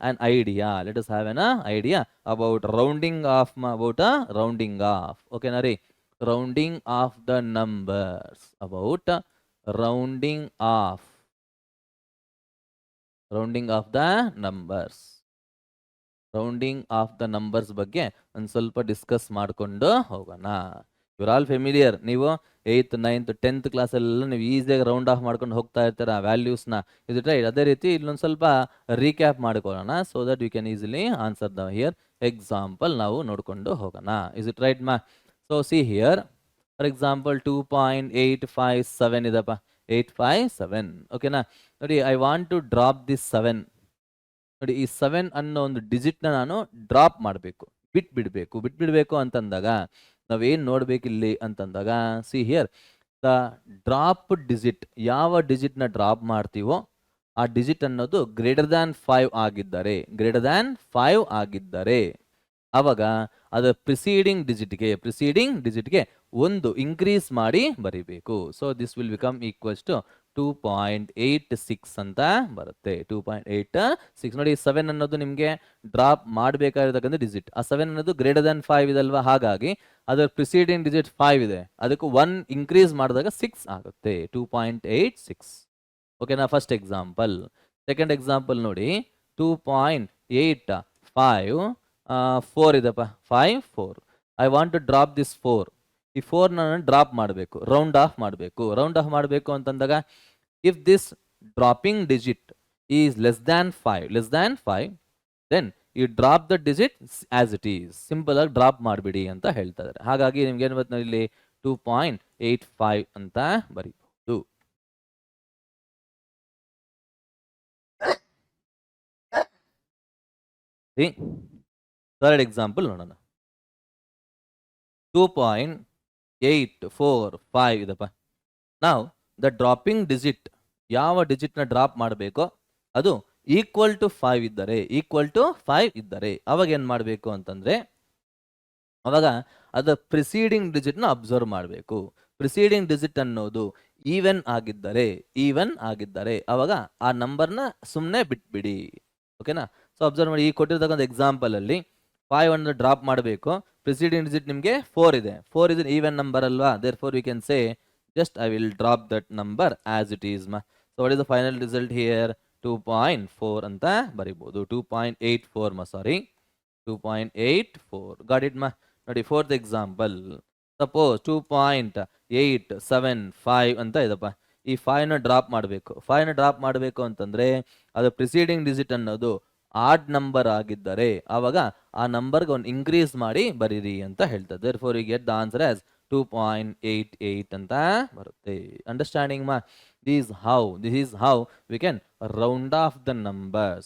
an idea. Let us have an idea about rounding off. Rounding off. Okay na re? Rounding off the numbers. About rounding off the numbers. Rounding off the numbers ಬಗ್ಗೆ ಒಂದು ಸ್ವಲ್ಪ discuss ಮಾಡಿಕೊಂಡು ಹೋಗೋಣ. You are all familiar. ನೀವು 8th 9th 10th ಕ್ಲಾಸಲ್ಲೆಲ್ಲ ನೀವು ಈಸಿಯಾಗಿ round of ಮಾಡ್ಕೊಂಡು ಹೋಗ್ತಾ ಇರ್ತೀರ ವ್ಯಾಲ್ಯೂಸ್ನ. ಇದು ರೈಟ್? ಅದೇ ರೀತಿ ಇಲ್ಲೊಂದು ಸ್ವಲ್ಪ ರೀಕ್ಯಾಪ್ ಮಾಡ್ಕೊಳ್ಳೋಣ, so that you can easily answer the here example ನಾವು ನೋಡ್ಕೊಂಡು ಹೋಗೋಣ. ಇಸ್ ಇಟ್ ರೈಟ್ ಮಾ? So see here for example 2.857 ಇದಪ್ಪ, 857. ಓಕೆನಾ? ನೋಡಿ, I want to drop this 7. ನೋಡಿ, ಈ 7 ಅನ್ನೋ ಒಂದು ಡಿಜಿಟ್ನ ನಾನು ಡ್ರಾಪ್ ಮಾಡಬೇಕು, ಬಿಟ್ಬಿಡ್ಬೇಕು ಅಂತಂದಾಗ ನಾವೇನು ನೋಡ್ಬೇಕಿಲ್ಲಿ ಅಂತಂದಾಗ, see here the drop digit. ಯಾವ ಡಿಜಿಟ್ನ ಡ್ರಾಪ್ ಮಾಡ್ತೀವೋ ಆ ಡಿಜಿಟ್ ಅನ್ನೋದು ಗ್ರೇಟರ್ ದ್ಯಾನ್ 5 ಆಗಿದ್ದರೆ ಅವಾಗ ಅದು ಪ್ರಿಸೀಡಿಂಗ್ ಡಿಜಿಟ್ಗೆ ಒಂದು ಇನ್ಕ್ರೀಸ್ ಮಾಡಿ ಬರೀಬೇಕು. So this will become equals to 2.86 ಅಂತ ಬರುತ್ತೆ. 2.86. ನೋಡಿ, 7 ಅನ್ನೋದು ನಿಮಗೆ ಡ್ರಾಪ್ ಮಾಡಬೇಕಾಗಿರ್ತಕ್ಕಂಥ ಡಿಜಿಟ್. ಆ 7 ಅನ್ನೋದು ಗ್ರೇಟರ್ ದ್ಯಾನ್ 5 ಇದಲ್ವಾ, ಹಾಗಾಗಿ ಅದರ ಪ್ರಿಸೀಡಿಂಗ್ ಡಿಜಿಟ್ 5 ಇದೆ, ಅದಕ್ಕೆ 1 ಇನ್ಕ್ರೀಸ್ ಮಾಡಿದಾಗ 6 ಆಗುತ್ತೆ. 2.86. ಓಕೆನಾ? First example. ಸೆಕೆಂಡ್ ಎಕ್ಸಾಂಪಲ್ ನೋಡಿ, 2.85 ಇದಪ್ಪ, 5 4. I want to drop this 4. ಈ 4 ನಾನು ಡ್ರಾಪ್ ಮಾಡಬೇಕು, ರೌಂಡ್ ಆಫ್ ಮಾಡಬೇಕು ಅಂತಂದಾಗ, if this dropping digit is less than 5, then you drop the digit as it is. Simple ಆಗಿ ಡ್ರಾಪ್ ಮಾಡಿಬಿಡಿ ಅಂತ ಹೇಳ್ತಾ ಇದ್ದಾರೆ. ಹಾಗಾಗಿ ನಿಮ್ಗೆ ಏನು ಬರ್ತದೆ ಇಲ್ಲಿ 2.85 ಅಂತ ಬರೀಬಹುದು. ಥರ್ಡ್ ಎಕ್ಸಾಂಪಲ್ ನೋಡೋಣ. 2.845 ಇದಪ್ಪ. ನಾವು ದ ಡ್ರಾಪಿಂಗ್ ಡಿಜಿಟ್, ಯಾವ ಡಿಜಿಟ್ನ ಡ್ರಾಪ್ ಮಾಡಬೇಕೋ ಅದು ಈಕ್ವಲ್ ಟು 5 ಇದ್ದರೆ ಅವಾಗ ಏನು ಮಾಡಬೇಕು ಅಂತಂದರೆ, ಅವಾಗ ಅದು ಪ್ರಿಸೀಡಿಂಗ್ ಡಿಜಿಟ್ನ ಅಬ್ಸರ್ವ್ ಮಾಡಬೇಕು. ಪ್ರಿಸೀಡಿಂಗ್ ಡಿಜಿಟ್ ಅನ್ನೋದು ಈವನ್ ಆಗಿದ್ದರೆ ಅವಾಗ ಆ ನಂಬರ್ನ ಸುಮ್ಮನೆ ಬಿಟ್ಬಿಡಿ. ಓಕೆನಾ? ಸೊ ಅಬ್ಸರ್ವ್ ಮಾಡಿ, ಈ ಕೊಟ್ಟಿರ್ತಕ್ಕಂಥ ಎಕ್ಸಾಂಪಲಲ್ಲಿ 5 ಅನ್ನು ಡ್ರಾಪ್ ಮಾಡಬೇಕು, ಪ್ರಿಸೀಡಿಂಗ್ ಡಿಜಿಟ್ ನಿಮಗೆ 4 ಇದೆ. 4 ಇಸ್ ಈವನ್ ನಂಬರ್ ಅಲ್ವಾ, therefore we can say just I will drop that number as it is ಮಾ. So what is the final result here? 2.4 ಅಂತ ಬರಿಬೋದು. 2.84 ಗಾಟ್ ಇಟ್ ಮಾ? ನೋಡಿ, ಫೋರ್ತ್ ಎಕ್ಸಾಂಪಲ್. ಸಪೋಸ್ 2.875 ಅಂತ ಇದಪ್ಪ. ಈ 5ನ ಡ್ರಾಪ್ ಮಾಡಬೇಕು ಅಂತಂದರೆ ಅದು ಪ್ರಿಸೀಡಿಂಗ್ ಡಿಜಿಟ್ ಅನ್ನೋದು ಆಡ್ ನಂಬರ್ ಆಗಿದ್ದರೆ ಆವಾಗ ಆ ನಂಬರ್ಗೆ ಒಂದು ಇನ್ಕ್ರೀಸ್ ಮಾಡಿ ಬರೀರಿ ಅಂತ ಹೇಳ್ತದೆ. Therefore you get the answer as 2.88 ಅಂತ ಬರುತ್ತೆ. ಅಂಡರ್ಸ್ಟ್ಯಾಂಡಿಂಗ್ ಮಾ? This is how we can round off the numbers.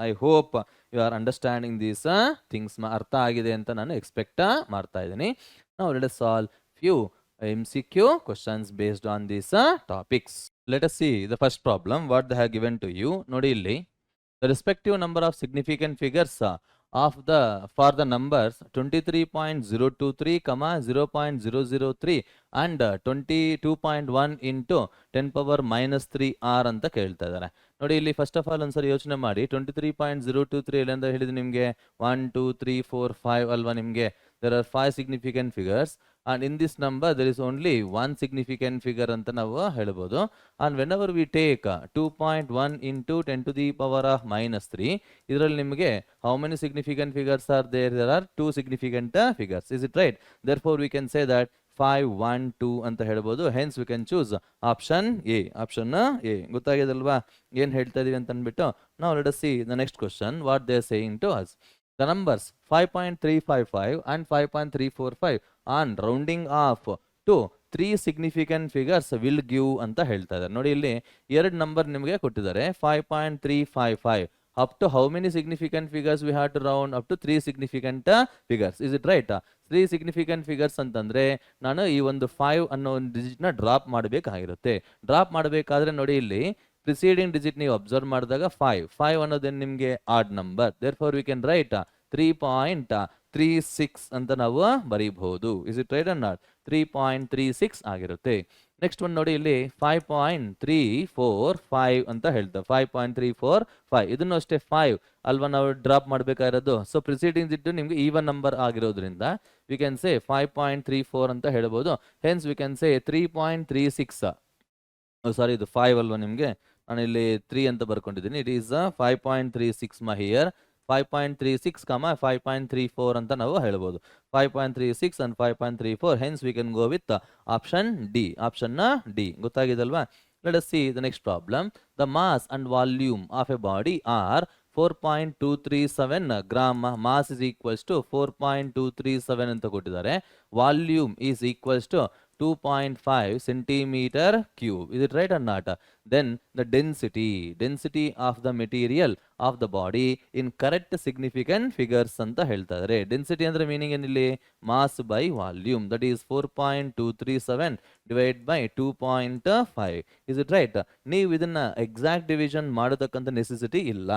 I hope you are understanding these things. ಅರ್ಥ ಆಗಿದೆ ಅಂತ ನಾನು ಎಕ್ಸ್ಪೆಕ್ಟ್ ಮಾಡ್ತಾ ಇದ್ದೀನಿ. Now let us solve few MCQ questions based on these topics. Let us see the first problem what they have given to you. Nodi illi the respective number of significant figures of the for the numbers 23.023 comma 0.003 and 22.1 into 10 power minus 3 r ಅಂತ ಕೇಳ್ತಾ ಇದ್ದಾರೆ. ನೋಡಿ ಇಲ್ಲಿ first of all ಒಂದ್ಸರಿ ಯೋಚನೆ ಮಾಡಿ 23.023 ಎಲ್ಲಿಂದ ಹೇಳಿದ್ರೆ ನಿಮಗೆ 1 2 3 4 5 ಅಲ್ವಾ ನಿಮಗೆ there are 5 significant figures and in this number there is only one significant figure ಅಂತ ನಾವು ಹೇಳ್ಬೋದು. And whenever we take 2.1 into 10 to the power of minus 3 ಇದರಲ್ಲಿ ನಿಮಗೆ how many significant figures are there? There are two significant figures. Is it right? Therefore we can say that 5 1 2 ಅಂತ ಹೇಳ್ಬೋದು. Hence we can choose option A. Option A. ಗೊತ್ತಾಗಿದಲ್ವಾ ಏನು ಹೇಳ್ತಾ ಇದೀವಿ ಅಂತ ಅಂದ್ಬಿಟ್ಟು. Now let us see the next question what they are saying to us. The numbers 5.355 and 5.345 on rounding off to 3 significant figures will give ಅಂತ ಹೇಳ್ತಾ ಇದ್ದಾರೆ. ನೋಡಿ ಇಲ್ಲಿ ಎರಡು ನಂಬರ್ ನಿಮಗೆ ಕೊಟ್ಟಿದ್ದಾರೆ 5.355 up to how many significant figures we have to round up to 3 significant figures. Is it right? 3 significant figures ಅಂತಂದ್ರೆ ನಾನು ಈ ಒಂದು 5 ಅನ್ನೋ ಒಂದು ಡಿಜಿಟ್ ನ ಡ್ರಾಪ್ ಮಾಡಬೇಕಾಗಿರುತ್ತೆ. ಡ್ರಾಪ್ ಮಾಡಬೇಕಾದ್ರೆ ನೋಡಿ ಇಲ್ಲಿ ಪ್ರಿಸೀಡಿಂಗ್ ಡಿಜಿಟ್ ನೀವು ಅಬ್ಸರ್ವ್ ಮಾಡಿದಾಗ 5 ಅನ್ನೋದೇನು ನಿಮಗೆ odd number. therefore we can write 3.36 ಅಂತ ನಾವು ಬರೀಬಹುದು. Is it right or not? 3.36 ಆಗಿರುತ್ತೆ. ನೆಕ್ಸ್ಟ್ ಒಂದು ನೋಡಿ ಇಲ್ಲಿ 5.345 ಅಂತ ಹೇಳ್ತಾ 5.345 ಇದನ್ನು ಅಷ್ಟೇ 5 ಅಲ್ವಾ ನಾವು ಡ್ರಾಪ್ ಮಾಡಬೇಕಾಗಿರೋದು. ಸೊ ಪ್ರಿಸೀಡಿಂಗ್ ಡಿಜಿಟ್ ನಿಮ್ಗೆ ಈವನ್ ನಂಬರ್ ಆಗಿರೋದ್ರಿಂದ ವಿ ಕ್ಯಾನ್ ಸೇ 5.34 ಅಂತ ಹೇಳ್ಬೋದು. Hence we can say 3.36 sorry ಇದು 5 ಅಲ್ವಾ ನಿಮಗೆ ನಾನು ಇಲ್ಲಿ 3 ಅಂತ ಬರ್ಕೊಂಡಿದ್ದೀನಿ. ಇಟ್ ಈಸ್ 5.36 ಹಿಯರ್ 5.36 comma 5.34 ಅಂತ ನಾವು ಹೇಳ್ಬೋದು. 5.36 and 5.34 hence we can go with option D. Option D. ಗೊತ್ತಾಗಿದಲ್ವಾ? Let us see the next problem. The mass and volume of a body are 4.237 gram. Mass is equals to 4.237 ಅಂತ ಕೊಟ್ಟಿದ್ದಾರೆ. Volume is equals to 2.5 centimeter cube. Is it right or not? Then the density of the material of the body in correct significant figures ಅಂತ ಹೇಳ್ತಾ ಇದ್ದಾರೆ. Density ಅಂದ್ರೆ meaning ಏನಿಲ್ಲಿ mass by volume, that is 4.237 divide by 2.5. Is it right? ನೀವು ಇದನ್ನ exact division ಮಾಡತಕ್ಕಂಥ necessity ಇಲ್ಲ.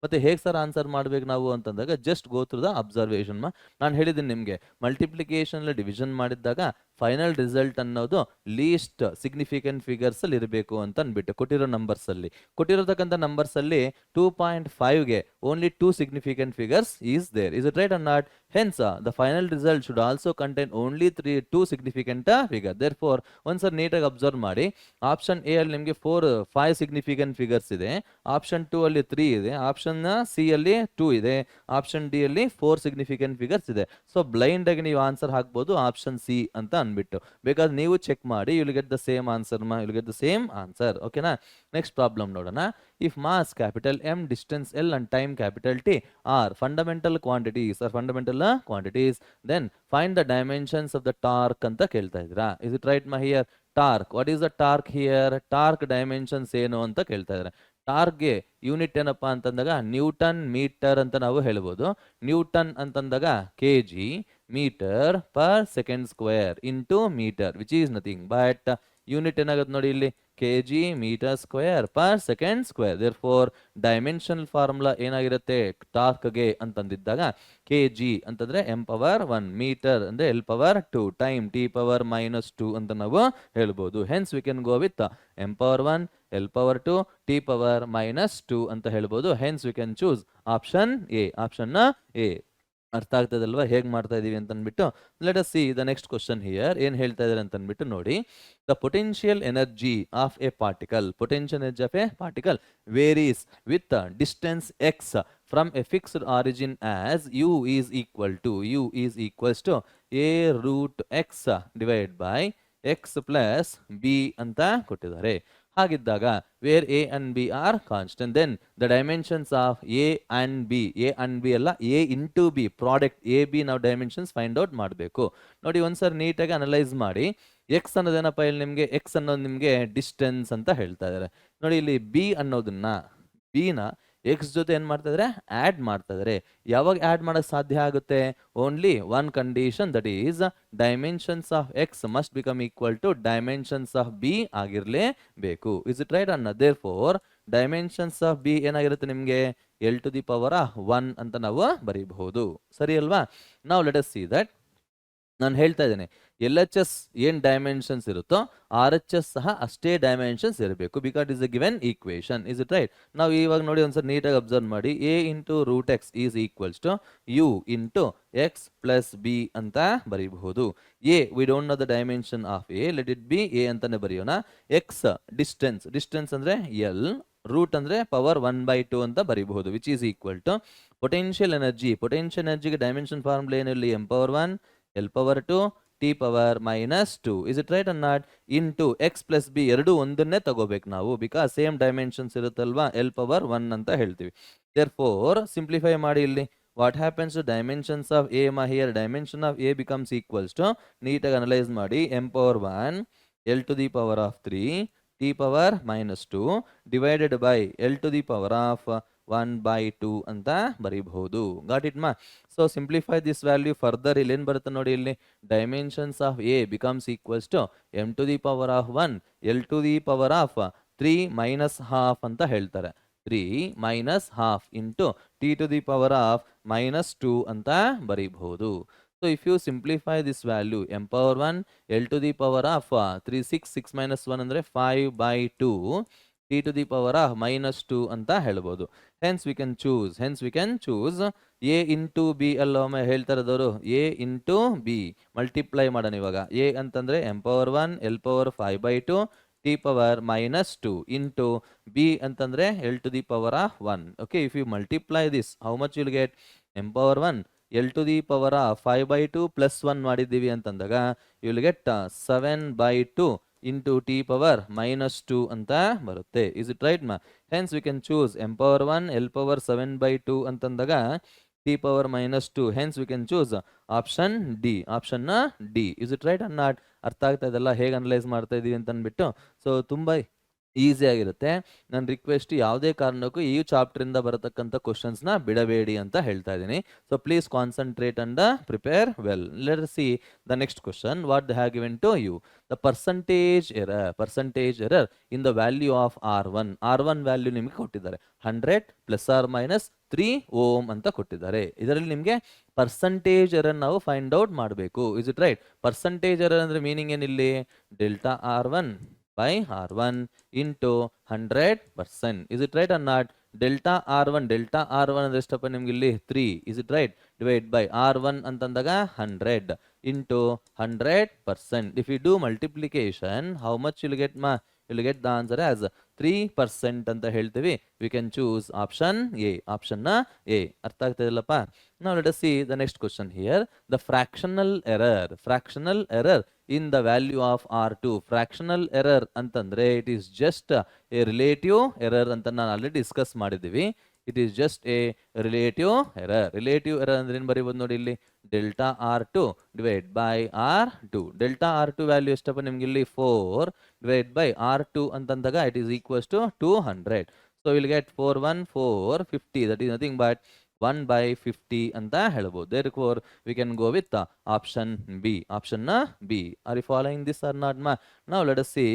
ಮತ್ತೆ ಹೇಗೆ ಸರ್ ಆನ್ಸರ್ ಮಾಡ್ಬೇಕು ನಾವು ಅಂತಂದಾಗ just go through the observation. ನಾನು ಹೇಳಿದ್ದೀನಿ ನಿಮಗೆ ಮಲ್ಟಿಪ್ಲಿಕೇಶನ್ ಡಿವಿಷನ್ ಮಾಡಿದಾಗ ಫೈನಲ್ ರಿಸಲ್ಟ್ ಅನ್ನೋದು ಲೀಸ್ಟ್ ಸಿಗ್ನಿಫಿಕೆಂಟ್ ಫಿಗರ್ಸ್ ಅಲ್ಲಿ ಇರಬೇಕು ಅಂತ ಅಂದ್ಬಿಟ್ಟು ಕೊಟ್ಟಿರೋ ನಂಬರ್ಸ್ ಅಲ್ಲಿ ಕೊಟ್ಟಿರತಕ್ಕಂಥ ನಂಬರ್ಸ್ ಅಲ್ಲಿ 2.5ಗೆ only 2 significant figures is there. Is it right or not? Hence, the final result should also contain only 2 significant figures. Therefore, ಒಂದ್ಸರಿ ನೀಟಾಗಿ ಅಬ್ಸರ್ವ್ ಮಾಡಿ. ಆಪ್ಷನ್ ಎ ಅಲ್ಲಿ ನಿಮಗೆ 5 ಸಿಗ್ನಿಫಿಕೆಂಟ್ ಫಿಗರ್ಸ್ ಇದೆ. ಆಪ್ಷನ್ 2 ಅಲ್ಲಿ 3 ಇದೆ. ಆಪ್ಷನ್ ಸಿ ಅಲ್ಲಿ 2 ಇದೆ. ಆಪ್ಷನ್ ಡಿ ಅಲ್ಲಿ 4 ಸಿಗ್ನಿಫಿಕೆಂಟ್ ಫಿಗರ್ಸ್ ಇದೆ. ಸೊ ಬ್ಲೈಂಡ್ ಆಗಿ ನೀವು ಆನ್ಸರ್ ಹಾಕ್ಬೋದು ಆಪ್ಷನ್ ಸಿ ಅಂತ ಅನ್ಬಿಟ್ಟು. ಬೇಕಾದ್ರೆ ನೀವು ಚೆಕ್ ಮಾಡಿ, you will get the same answer. You will get the same answer. ಓಕೆನಾ? ನೆಕ್ಸ್ಟ್ ಪ್ರಾಬ್ಲಮ್ ನೋಡೋಣ. If mass capital M, distance L and time capital T are fundamental quantities then find the dimensions of the torque ಅಂತ ಕೇಳ್ತಾ ಇದ್ದೀರಾ. Is it right here? Torque, what is the torque here? Torque dimensions ಏನು ಅಂತ ಕೇಳ್ತಾ ಇದ್ದಾರೆ. ಟಾರ್ಕ್ಗೆ unit ಏನಪ್ಪಾ ಅಂತಂದಾಗ Newton metre ಅಂತ ನಾವು ಹೇಳ್ಬೋದು. ನ್ಯೂಟನ್ ಅಂತಂದಾಗ kg metre per second square into metre which is nothing but unit ಏನಾಗುತ್ತೆ ನೋಡಿ ಇಲ್ಲಿ kg metre square per second square. therefore dimensional formula ಏನಾಗಿರುತ್ತೆ ಟಾರ್ಕ್ಗೆ ಅಂತಂದಿದ್ದಾಗ kg ಅಂತಂದ್ರೆ m ಪವರ್ 1, ಮೀಟರ್ ಅಂದ್ರೆ l power 2, time t power -2 ಅಂತ ನಾವು ಹೇಳ್ಬೋದು. Hence we can go with m power 1, l power 2, t power -2 ಅಂತ ಹೇಳ್ಬೋದು. Hence we can choose option A. Option A ಅರ್ಥ ಆಗ್ತದಲ್ವಾ ಹೇಗೆ ಮಾಡ್ತಾ ಇದೀವಿ ಅಂತ ಅಂದ್ಬಿಟ್ಟು. Let us see the next question here. ಏನ್ ಹೇಳ್ತಾ ಇದಾರೆ ಅಂತ ಅಂದ್ಬಿಟ್ಟು ನೋಡಿ. The potential energy of A particle, potential energy of A particle varies with distance x from a fixed origin as u is equals to a root x divided by x plus b ಅಂತ ಕೊಟ್ಟಿದ್ದಾರೆ. ಹಾಗಿದ್ದಾಗ where A and B are constant then the dimensions of A and B ಅಲ್ಲ A into B product A B ನಾವು dimensions find out ಮಾಡಬೇಕು. ನೋಡಿ ಒಂದ್ಸರಿ ನೀಟಾಗಿ analyse ಮಾಡಿ. ಎಕ್ಸ್ ಅನ್ನೋದೇನಪ್ಪ ಇಲ್ಲಿ ನಿಮಗೆ ಎಕ್ಸ್ ಅನ್ನೋದು ನಿಮಗೆ ಡಿಸ್ಟೆನ್ಸ್ ಅಂತ ಹೇಳ್ತಾ ಇದ್ದಾರೆ. ನೋಡಿ ಇಲ್ಲಿ ಬಿ ಅನ್ನೋದನ್ನ ಬಿನ ಎಕ್ಸ್ ಜೊತೆ ಏನು ಮಾಡ್ತಾ ಇದ್ದಾರೆ, ಆ್ಯಡ್ ಮಾಡ್ತಾ ಇದ್ದಾರೆ. ಯಾವಾಗ ಆ್ಯಡ್ ಮಾಡೋಕ್ಕೆ ಸಾಧ್ಯ ಆಗುತ್ತೆ? Only one condition, that is dimensions of X must become equal to dimensions of B ಆಗಿರಲೇಬೇಕು. Is it right? ಅನ್ನ therefore dimensions of B ಏನಾಗಿರುತ್ತೆ ನಿಮಗೆ, ಎಲ್ ಟು ದಿ ಪವರ್ 1 ಅಂತ ನಾವು ಬರೀಬಹುದು. ಸರಿ ಅಲ್ವಾ? ನಾವು ಲೆಟ್ ಅಸ್ ಸಿ ದಟ್, ನಾನು ಹೇಳ್ತಾ ಇದ್ದೇನೆ ಎಲ್ ಎಚ್ ಎಸ್ ಏನು ಡೈಮೆನ್ಷನ್ಸ್ ಇರುತ್ತೋ ಆರ್ ಎಚ್ ಎಸ್ ಸಹ ಅಷ್ಟೇ ಡೈಮೆನ್ಷನ್ಸ್ ಇರಬೇಕು, because is a given equation. Is it right? ನಾವು ಇವಾಗ ನೋಡಿ ಒಂದ್ಸರಿ ನೀಟಾಗಿ ಅಬ್ಸರ್ವ್ ಮಾಡಿ, A into root X is equals to U into X plus B ಅಂತ ಬರೀಬಹುದು. A we don't know the dimension of A, let it be A ಅಂತಾನೆ ಬರೆಯೋಣ. ಎಕ್ಸ್ ಡಿಸ್ಟೆನ್ಸ್, ಡಿಸ್ಟೆನ್ಸ್ ಅಂದ್ರೆ ಎಲ್, ರೂಟ್ ಅಂದ್ರೆ ಪವರ್ 1/2 ಅಂತ ಬರೀಬಹುದು, which is equal to potential energy. Potential ಎನರ್ಜಿಗೆ dimension formula ಏನಿರಲಿ, M power 1 L power 2 T power -2. Is it right or not? Into X plus B, ಎರಡು ಒಂದನ್ನೇ ತಗೋಬೇಕು ನಾವು, ಬಿಕಾಸ್ ಸೇಮ್ ಡೈಮೆನ್ಷನ್ಸ್ ಇರುತ್ತಲ್ವಾ, ಎಲ್ ಪವರ್ 1 ಅಂತ ಹೇಳ್ತೀವಿ. ದೇರ್ ಫೋರ್ ಸಿಂಪ್ಲಿಫೈ ಮಾಡಿ ಇಲ್ಲಿ what happens to dimensions of A ಮಾ here, dimension of A becomes equals to, ನೀಟಾಗಿ ಅನಲೈಸ್ ಮಾಡಿ, M power 1 L to the power of 3 T power -2 divided by L to the power of 1/2 ಅಂತ ಬರೀಬಹುದು. Got it ಮಾ? So simplify this value further. ಇಲ್ಲಿ ಏನು ಬರುತ್ತೆ ನೋಡಿ, ಇಲ್ಲಿ dimensions of A becomes equals to M to the power of 1 L to the power of 3 minus half ಅಂತ ಹೇಳ್ತಾರೆ. 3 minus half into T to the power of -2 ಅಂತ ಬರೀಬಹುದು. So if you simplify this value, M power 1 L to the power of 3 6 minus 1 ಅಂದರೆ 5/2 T to the power of -2 ಅಂತ ಹೇಳ್ಬೋದು. Hence we can choose A into B. ಅಲ್ಲೊಮ್ಮೆ ಹೇಳ್ತಾ ಇರೋದವರು A into B multiply ಮಾಡೋಣ. ಇವಾಗ ಎ ಅಂತಂದ್ರೆ M power 1 L power 5/2 T power -2 into B ಅಂತಂದ್ರೆ L to the power of 1. Okay, if you multiply this, how much will get? M power 1 L to the power of 5/2 plus 1 ಮಾಡಿದ್ದೀವಿ ಅಂತಂದಾಗ you will get 7/2 into T power -2 ಅಂತ ಬರುತ್ತೆ. Is it right ಮಾ? Hence we can choose M power 1 L power 7/2 ಅಂತಂದಾಗ T power -2. Hence we can choose option D, option D. Is it right or not? ಅರ್ಥ ಆಗ್ತಾ ಇದೆಲ್ಲ ಹೇಗೆ analyse ಮಾಡ್ತಾ ಇದೀವಿ ಅಂತ ಅಂದ್ಬಿಟ್ಟು. ಸೊ ತುಂಬ ಈಸಿ ಆಗಿರುತ್ತೆ. ನನ್ನ ರಿಕ್ವೆಸ್ಟ್, ಯಾವುದೇ ಕಾರಣಕ್ಕೂ ಈ ಚಾಪ್ಟರಿಂದ ಬರತಕ್ಕಂಥ ಕ್ವಶನ್ಸ್ನ ಬಿಡಬೇಡಿ ಅಂತ ಹೇಳ್ತಾ ಇದ್ದೀನಿ. So please concentrate and prepare well. Let us see the next question. What they have given to you? The percentage error in the value of R1. R1 value ನಿಮಗೆ ಕೊಟ್ಟಿದ್ದಾರೆ 100 ± 3 ಓಮ್ ಅಂತ ಕೊಟ್ಟಿದ್ದಾರೆ. ಇದರಲ್ಲಿ ನಿಮಗೆ ಪರ್ಸಂಟೇಜ್ ಎರರ್ ನಾವು find out ಮಾಡಬೇಕು. Is it right? Percentage error ಅಂದ್ರೆ meaning ಏನಿಲ್ಲಿ, delta R1 by R1 into 100%. Is it right or not? Delta R1 ಅಂದ್ರೆ ಎಷ್ಟಪ್ಪ ನಿಮ್ಗೆ ಇಲ್ಲಿ 3. Is it right? Divide by R1 ಅಂತಂದಾಗ 100 into 100%. If you do multiplication, how much you'll get ma? You'll get the answer as 3% ಅಂತ ಹೇಳ್ತೀವಿ. We can choose option A. Option A. ಅರ್ಥ ಆಗ್ತದಲ್ಲಪ್ಪ? Now let us see the next question here. The fractional error in the value of R2. Fractional error ಅಂತಂದ್ರೆ it is just a relative error ಅಂತ ನಾನು already discuss ಮಾಡಿದ್ದೀವಿ. It is just a relative error. Relative error ಅಂದ್ರೆ ಏನು ಬರೀಬಹುದು ನೋಡಿ ಇಲ್ಲಿ, delta R2 divide by R2. Delta R2 value ಎಷ್ಟಪ್ಪ ನಿಮ್ಗೆ ಇಲ್ಲಿ 4 ಡಿವೈಡ್ ಬೈ R2 ಅಂತಂದಾಗ it is equals to 200. So we'll get 4 1 4 50. That is nothing but 1/50 ಅಂತ ಹೇಳ್ಬೋದು. Therefore we can go with option B. Option B. Are you following this or not ma? Now let us see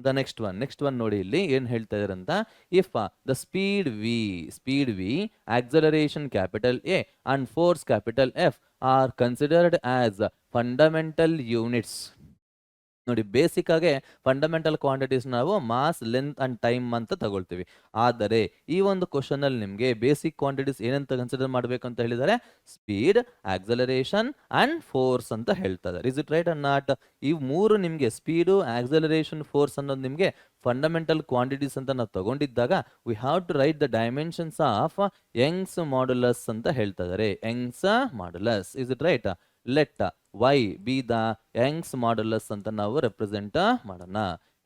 the next one. ನೋಡಿ ಇಲ್ಲಿ ಏನು ಹೇಳ್ತಾ ಇದ್ದಾರೆ ಅಂತ. If the speed v, acceleration capital A and force capital F are considered as fundamental units. ನೋಡಿ, basic ಆಗಿ fundamental quantities ನಾವು mass, length and time ಅಂತ ತಗೊಳ್ತೀವಿ. ಆದರೆ ಈ ಒಂದು ಕ್ವಶನ್ ಅಲ್ಲಿ ನಿಮಗೆ ಬೇಸಿಕ್ ಕ್ವಾಂಟಿಟೀಸ್ ಏನಂತ ಕನ್ಸಿಡರ್ ಮಾಡಬೇಕು ಅಂತ ಹೇಳಿದ್ದಾರೆ, ಸ್ಪೀಡ್, ಆಕ್ಸಲರೇಷನ್ ಅಂಡ್ ಫೋರ್ಸ್ ಅಂತ ಹೇಳ್ತಾ ಇದ್ದಾರೆ. Is it right or not? ಈ ಮೂರು ನಿಮಗೆ ಸ್ಪೀಡು, ಆಕ್ಸಲರೇಷನ್, ಫೋರ್ಸ್ ಅನ್ನೋದು ನಿಮಗೆ ಫಂಡಮೆಂಟಲ್ ಕ್ವಾಂಟಿಟೀಸ್ ಅಂತ ನಾವು ತಗೊಂಡಿದ್ದಾಗ we have to write the dimensions of Young's modulus ಅಂತ ಹೇಳ್ತಾ ಇದ್ದಾರೆ. Young's modulus. Is it right? Let y be the Young's modulus ಅಂತ ನಾವು ರೆಪ್ರೆಸೆಂಟ್ ಮಾಡೋಣ.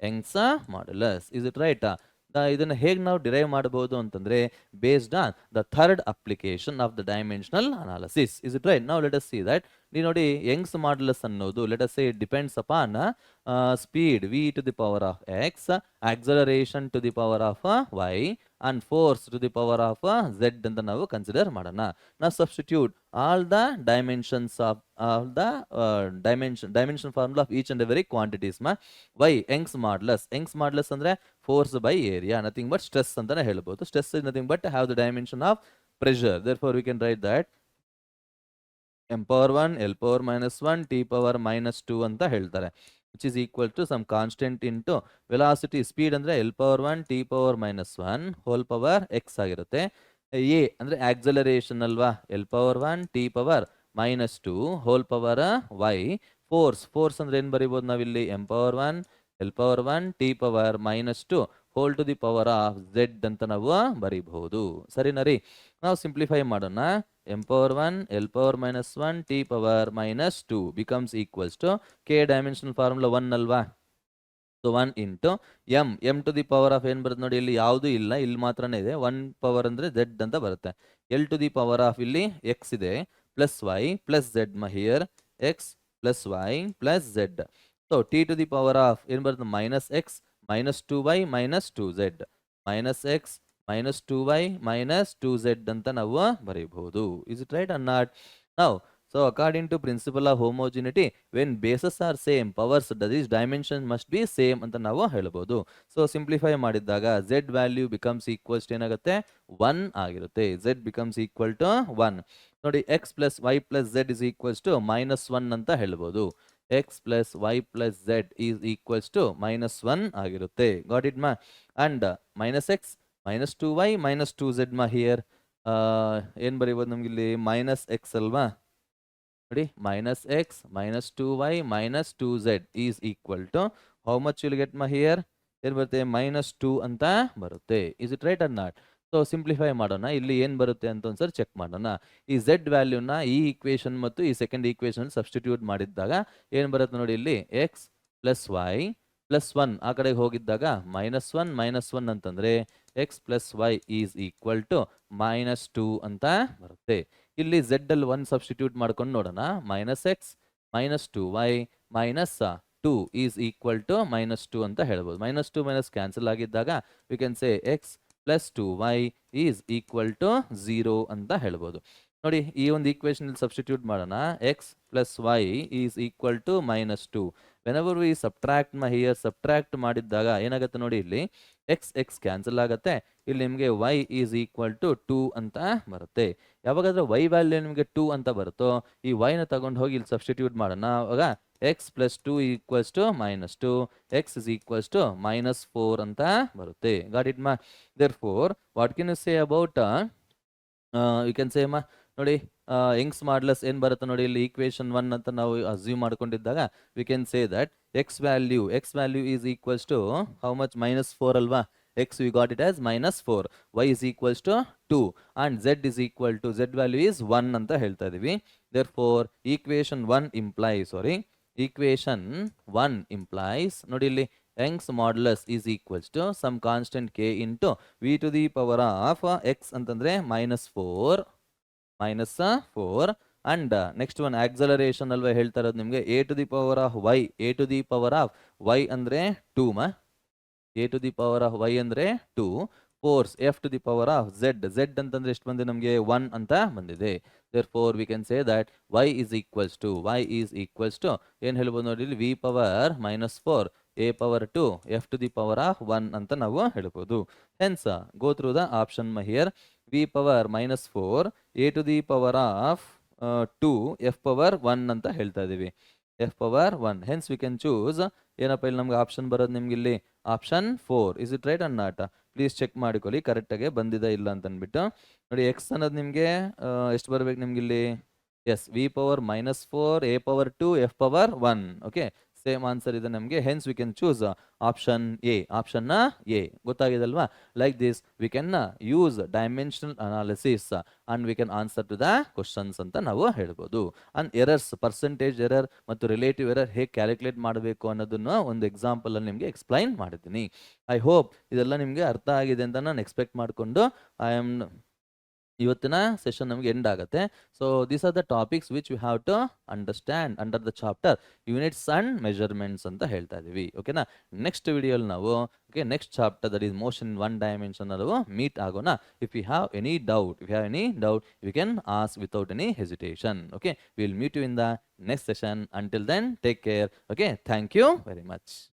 Young's modulus. Is it right? ಇದನ್ನ ಹೇಗೆ ನಾವು ಡಿರೈವ್ ಮಾಡಬಹುದು ಅಂತಂದ್ರೆ based on the third application of the dimensional analysis. Is it right? Now let us see that ನೀವು ನೋಡಿ ಯಂಗ್ಸ್ ಮಾಡ್ಯುಲಸ್ ಅನ್ನೋದು let us say it depends upon speed v to the power of x, acceleration to the power of y and force to the power of z ಅಂತ ನಾವು consider ಮಾಡೋಣ. ನಾವು substitute all the dimensions of the dimension formula of each and every quantities y Young's modulus ಅಂದ್ರೆ force by area, nothing but stress ಅಂತಾನೆ ಹೇಳ್ಬೋದು. Stress is nothing but have the dimension of pressure. Therefore we can write that m power 1 l power minus 1 t power minus 2 ಅಂತ ಹೇಳ್ತಾರೆ, which is equal to some constant into velocity. Speed ಅಂದ್ರೆ l power 1 t power minus 1 whole power x ಆಗಿರುತ್ತೆ. a ಅಂದ್ರೆ acceleration ಅಲ್ವಾ, l power 1 t power minus 2 whole power y. Force ಅಂದ್ರೆ ಏನ್ ಬರಿಬೋದು ನಾವಿಲ್ಲಿ m power 1 l power 1 t power minus 2 whole to the power of z ಅಂತ ನಾವು ಬರೀಬಹುದು. ಸರಿನಾ ರೀ? ನಾವು ಸಿಂಪ್ಲಿಫೈ ಮಾಡೋಣ. m power 1 l power minus 1 t power minus 2 becomes equals to k dimensional formula 1 ಅಲ್ವಾ. So 1 into m to the power of ಏನು ಬರುತ್ತೆ ನೋಡಿ, ಇಲ್ಲಿ ಯಾವುದೂ ಇಲ್ಲ, ಇಲ್ಲಿ ಮಾತ್ರನೇ ಇದೆ. 1 ಪವರ್ ಅಂದರೆ z ಅಂತ ಬರುತ್ತೆ. l to the power of ಇಲ್ಲಿ x ಇದೆ plus y plus z here x plus y plus z. So t to the power of ಏನು ಬರುತ್ತೆ minus X minus 2y minus 2z minus X minus 2y minus 2z ಅಂತ ನಾವು ಬರೀಬಹುದು. Is it right or not? ನಾವು so according to principle of homogeneity, when bases are same, powers that is dimension must be same ಅಂತ ನಾವು ಹೇಳ್ಬೋದು. So simplify ಮಾಡಿದಾಗ z value becomes equals ಏನಾಗುತ್ತೆ 1 ಆಗಿರುತ್ತೆ. z becomes equal to 1. ನೋಡಿ x plus y plus z is equals to minus 1 ಅಂತ ಹೇಳ್ಬೋದು. x plus y plus z is equals to minus 1 ಆಗಿರುತ್ತೆ. ಗಾಟ್ ಇಟ್ ಮಾ? And minus x minus 2y minus 2z here ಏನು ಬರೀಬೋದು ನಮಗಿಲ್ಲಿ minus x ಅಲ್ವಾ. ನೋಡಿ minus X minus 2y minus 2z is equal to how much will get here ಏನು ಬರುತ್ತೆ ಮೈನಸ್ 2 ಅಂತ ಬರುತ್ತೆ. Is it right or not? So simplify ಮಾಡೋಣ. ಇಲ್ಲಿ ಏನು ಬರುತ್ತೆ ಅಂತ ಒಂದ್ಸರಿ ಚೆಕ್ ಮಾಡೋಣ. ಈ z ವ್ಯಾಲ್ಯೂನ ಈ ಈಕ್ವೇಷನ್ ಮತ್ತು ಈ ಸೆಕೆಂಡ್ ಈಕ್ವೇಷನ್ ಸಬ್ಸ್ಟಿಟ್ಯೂಟ್ ಮಾಡಿದ್ದಾಗ ಏನು ಬರುತ್ತೆ ನೋಡಿ, ಇಲ್ಲಿ ಎಕ್ಸ್ ಪ್ಲಸ್ ವೈ ಪ್ಲಸ್ 1 ಆ ಕಡೆಗೆ ಹೋಗಿದ್ದಾಗ ಮೈನಸ್ 1 ಅಂತಂದರೆ x plus Y is equal to minus 2 ಅಂತ ಬರುತ್ತೆ. ಇಲ್ಲಿ z ಅಲ್ಲಿ 1 ಸಬ್ಸ್ಟಿಟ್ಯೂಟ್ ಮಾಡ್ಕೊಂಡು ನೋಡೋಣ. Minus X minus 2y minus 2 is equal to minus 2 ಅಂತ ಹೇಳ್ಬೋದು. ಮೈನಸ್ 2 ಮೈನಸ್ ಕ್ಯಾನ್ಸಲ್ ಆಗಿದ್ದಾಗ we can say X plus 2y is equal to 0 ಅಂತ ಹೇಳ್ಬೋದು. ನೋಡಿ ಈ ಒಂದು ಈಕ್ವೇಷನ್ ಸಬ್ಸ್ಟಿಟ್ಯೂಟ್ ಮಾಡೋಣ. X plus Y is equal to minus 2. Whenever we here subtract ಮಾಡಿದ್ದಾಗ ಏನಾಗುತ್ತೆ ನೋಡಿ, ಇಲ್ಲಿ ಎಕ್ಸ್ ಕ್ಯಾನ್ಸಲ್ ಆಗುತ್ತೆ. ಇಲ್ಲಿ ನಿಮಗೆ y ಈಸ್ ಈಕ್ವಲ್ ಟು 2 ಅಂತ ಬರುತ್ತೆ. ಯಾವಾಗಾದ್ರೆ y ವ್ಯಾಲ್ಯೂ ನಿಮಗೆ 2 ಅಂತ ಬರುತ್ತೋ ಈ y ನ ತಗೊಂಡು ಹೋಗಿ ಇಲ್ಲಿ ಸಬ್ಸ್ಟಿಟ್ಯೂಟ್ ಮಾಡೋಣ. ಅವಾಗ x plus 2 equals to minus 2, x is equals to minus 4 ಅಂತ ಬರುತ್ತೆ. ಗಾಟ್ ಇಟ್ ಮಾ? Therefore what can you say about you can say ನೋಡಿ ಯಂಗ್ಸ್ ಮಾಡ್ಯುಲಸ್ ಏನು ಬರುತ್ತೆ ನೋಡಿ, ಇಲ್ಲಿ ಈಕ್ವೇಷನ್ 1 ಅಂತ ನಾವು ಅಸ್ಯೂಮ್ ಮಾಡ್ಕೊಂಡಿದ್ದಾಗ we can say that X value is equals to how much minus 4 ಅಲ್ವಾ. x we got it as minus 4, y is equals to 2 and z is equal to z value is 1 ಅಂತ ಹೇಳ್ತಾ ಇದೀವಿ. therefore equation 1 implies ನೋಡಿ ಇಲ್ಲಿ Young's modulus is equals to some constant k into v to the power of x ಅಂತಂದ್ರೆ minus 4 and next one acceleration ಅಲ್ವಾ ಹೇಳ್ತಾ ಇರೋದು ನಿಮಗೆ a to the power of y ಅಂದ್ರೆ 2 a to the power of y ಅಂದ್ರೆ 2, force f to the power of z ಅಂತಂದ್ರೆ ಎಷ್ಟು ಬಂದಿದೆ ನಮಗೆ 1 ಅಂತ ಬಂದಿದೆ. therefore we can say that y is equals to ಏನು ಹೇಳ್ಬೋದು ನೋಡಿ, v power minus 4 a power 2 f to the power of 1 ಅಂತ ನಾವು ಹೇಳ್ಬೋದು. hence go through the option here. v power minus 4 a to the power of 2 f power 1 ಅಂತ ಹೇಳ್ತಾ ಇದೀವಿ. f power 1. hence we can choose ಏನಪ್ಪ ಇಲ್ಲಿ ನಮ್ಗೆ option ಬರೋದು ನಿಮ್ಗೆ ಇಲ್ಲಿ option 4. Is it right or not? Please check ಮಾಡಿಕೊಳ್ಳಿ ಕರೆಕ್ಟಾಗಿ ಬಂದಿದೆ ಇಲ್ಲ ಅಂತ ಅಂದ್ಬಿಟ್ಟು. ನೋಡಿ ಎಕ್ಸ್ ಅನ್ನೋದು ನಿಮಗೆ ಎಷ್ಟು ಬರಬೇಕು ನಿಮ್ಗೆ ಇಲ್ಲಿ? S V power minus 4 A power 2 F power 1. Okay, same answer ಇದೆ ನಮಗೆ. Hence we can choose option A. Option A ಗೊತ್ತಾಗಿದೆ ಅಲ್ವಾ? Like this we can use dimensional analysis and we can answer to the questions ಅಂತ ನಾವು ಹೇಳ್ಬೋದು. And errors, percentage error ಮತ್ತು relative error ಹೇಗೆ calculate ಮಾಡಬೇಕು ಅನ್ನೋದನ್ನು ಒಂದು ಎಕ್ಸಾಂಪಲ್ ಅಲ್ಲಿ ನಿಮಗೆ ಎಕ್ಸ್ಪ್ಲೈನ್ ಮಾಡಿದ್ದೀನಿ. ಐ ಹೋಪ್ ಇದೆಲ್ಲ ನಿಮಗೆ ಅರ್ಥ ಆಗಿದೆ ಅಂತ ನಾನು ಎಕ್ಸ್ಪೆಕ್ಟ್ ಮಾಡಿಕೊಂಡು ಇವತ್ತಿನ ಸೆಷನ್ ನಮಗೆ ಎಂಡ್ ಆಗುತ್ತೆ. So these are the topics which we have to understand under the chapter units and measurements ಅಂತ ಹೇಳ್ತಾ ಇದೀವಿ. ಓಕೆನಾ? ನೆಕ್ಸ್ಟ್ ವಿಡಿಯೋಲಿ ನಾವು next chapter that is motion in one dimension ನಾವು ಮೀಟ್ ಆಗೋಣ. If you have any doubt you can ask without any hesitation. Okay, will meet you in the next session. Until then, take care. Okay, thank you very much.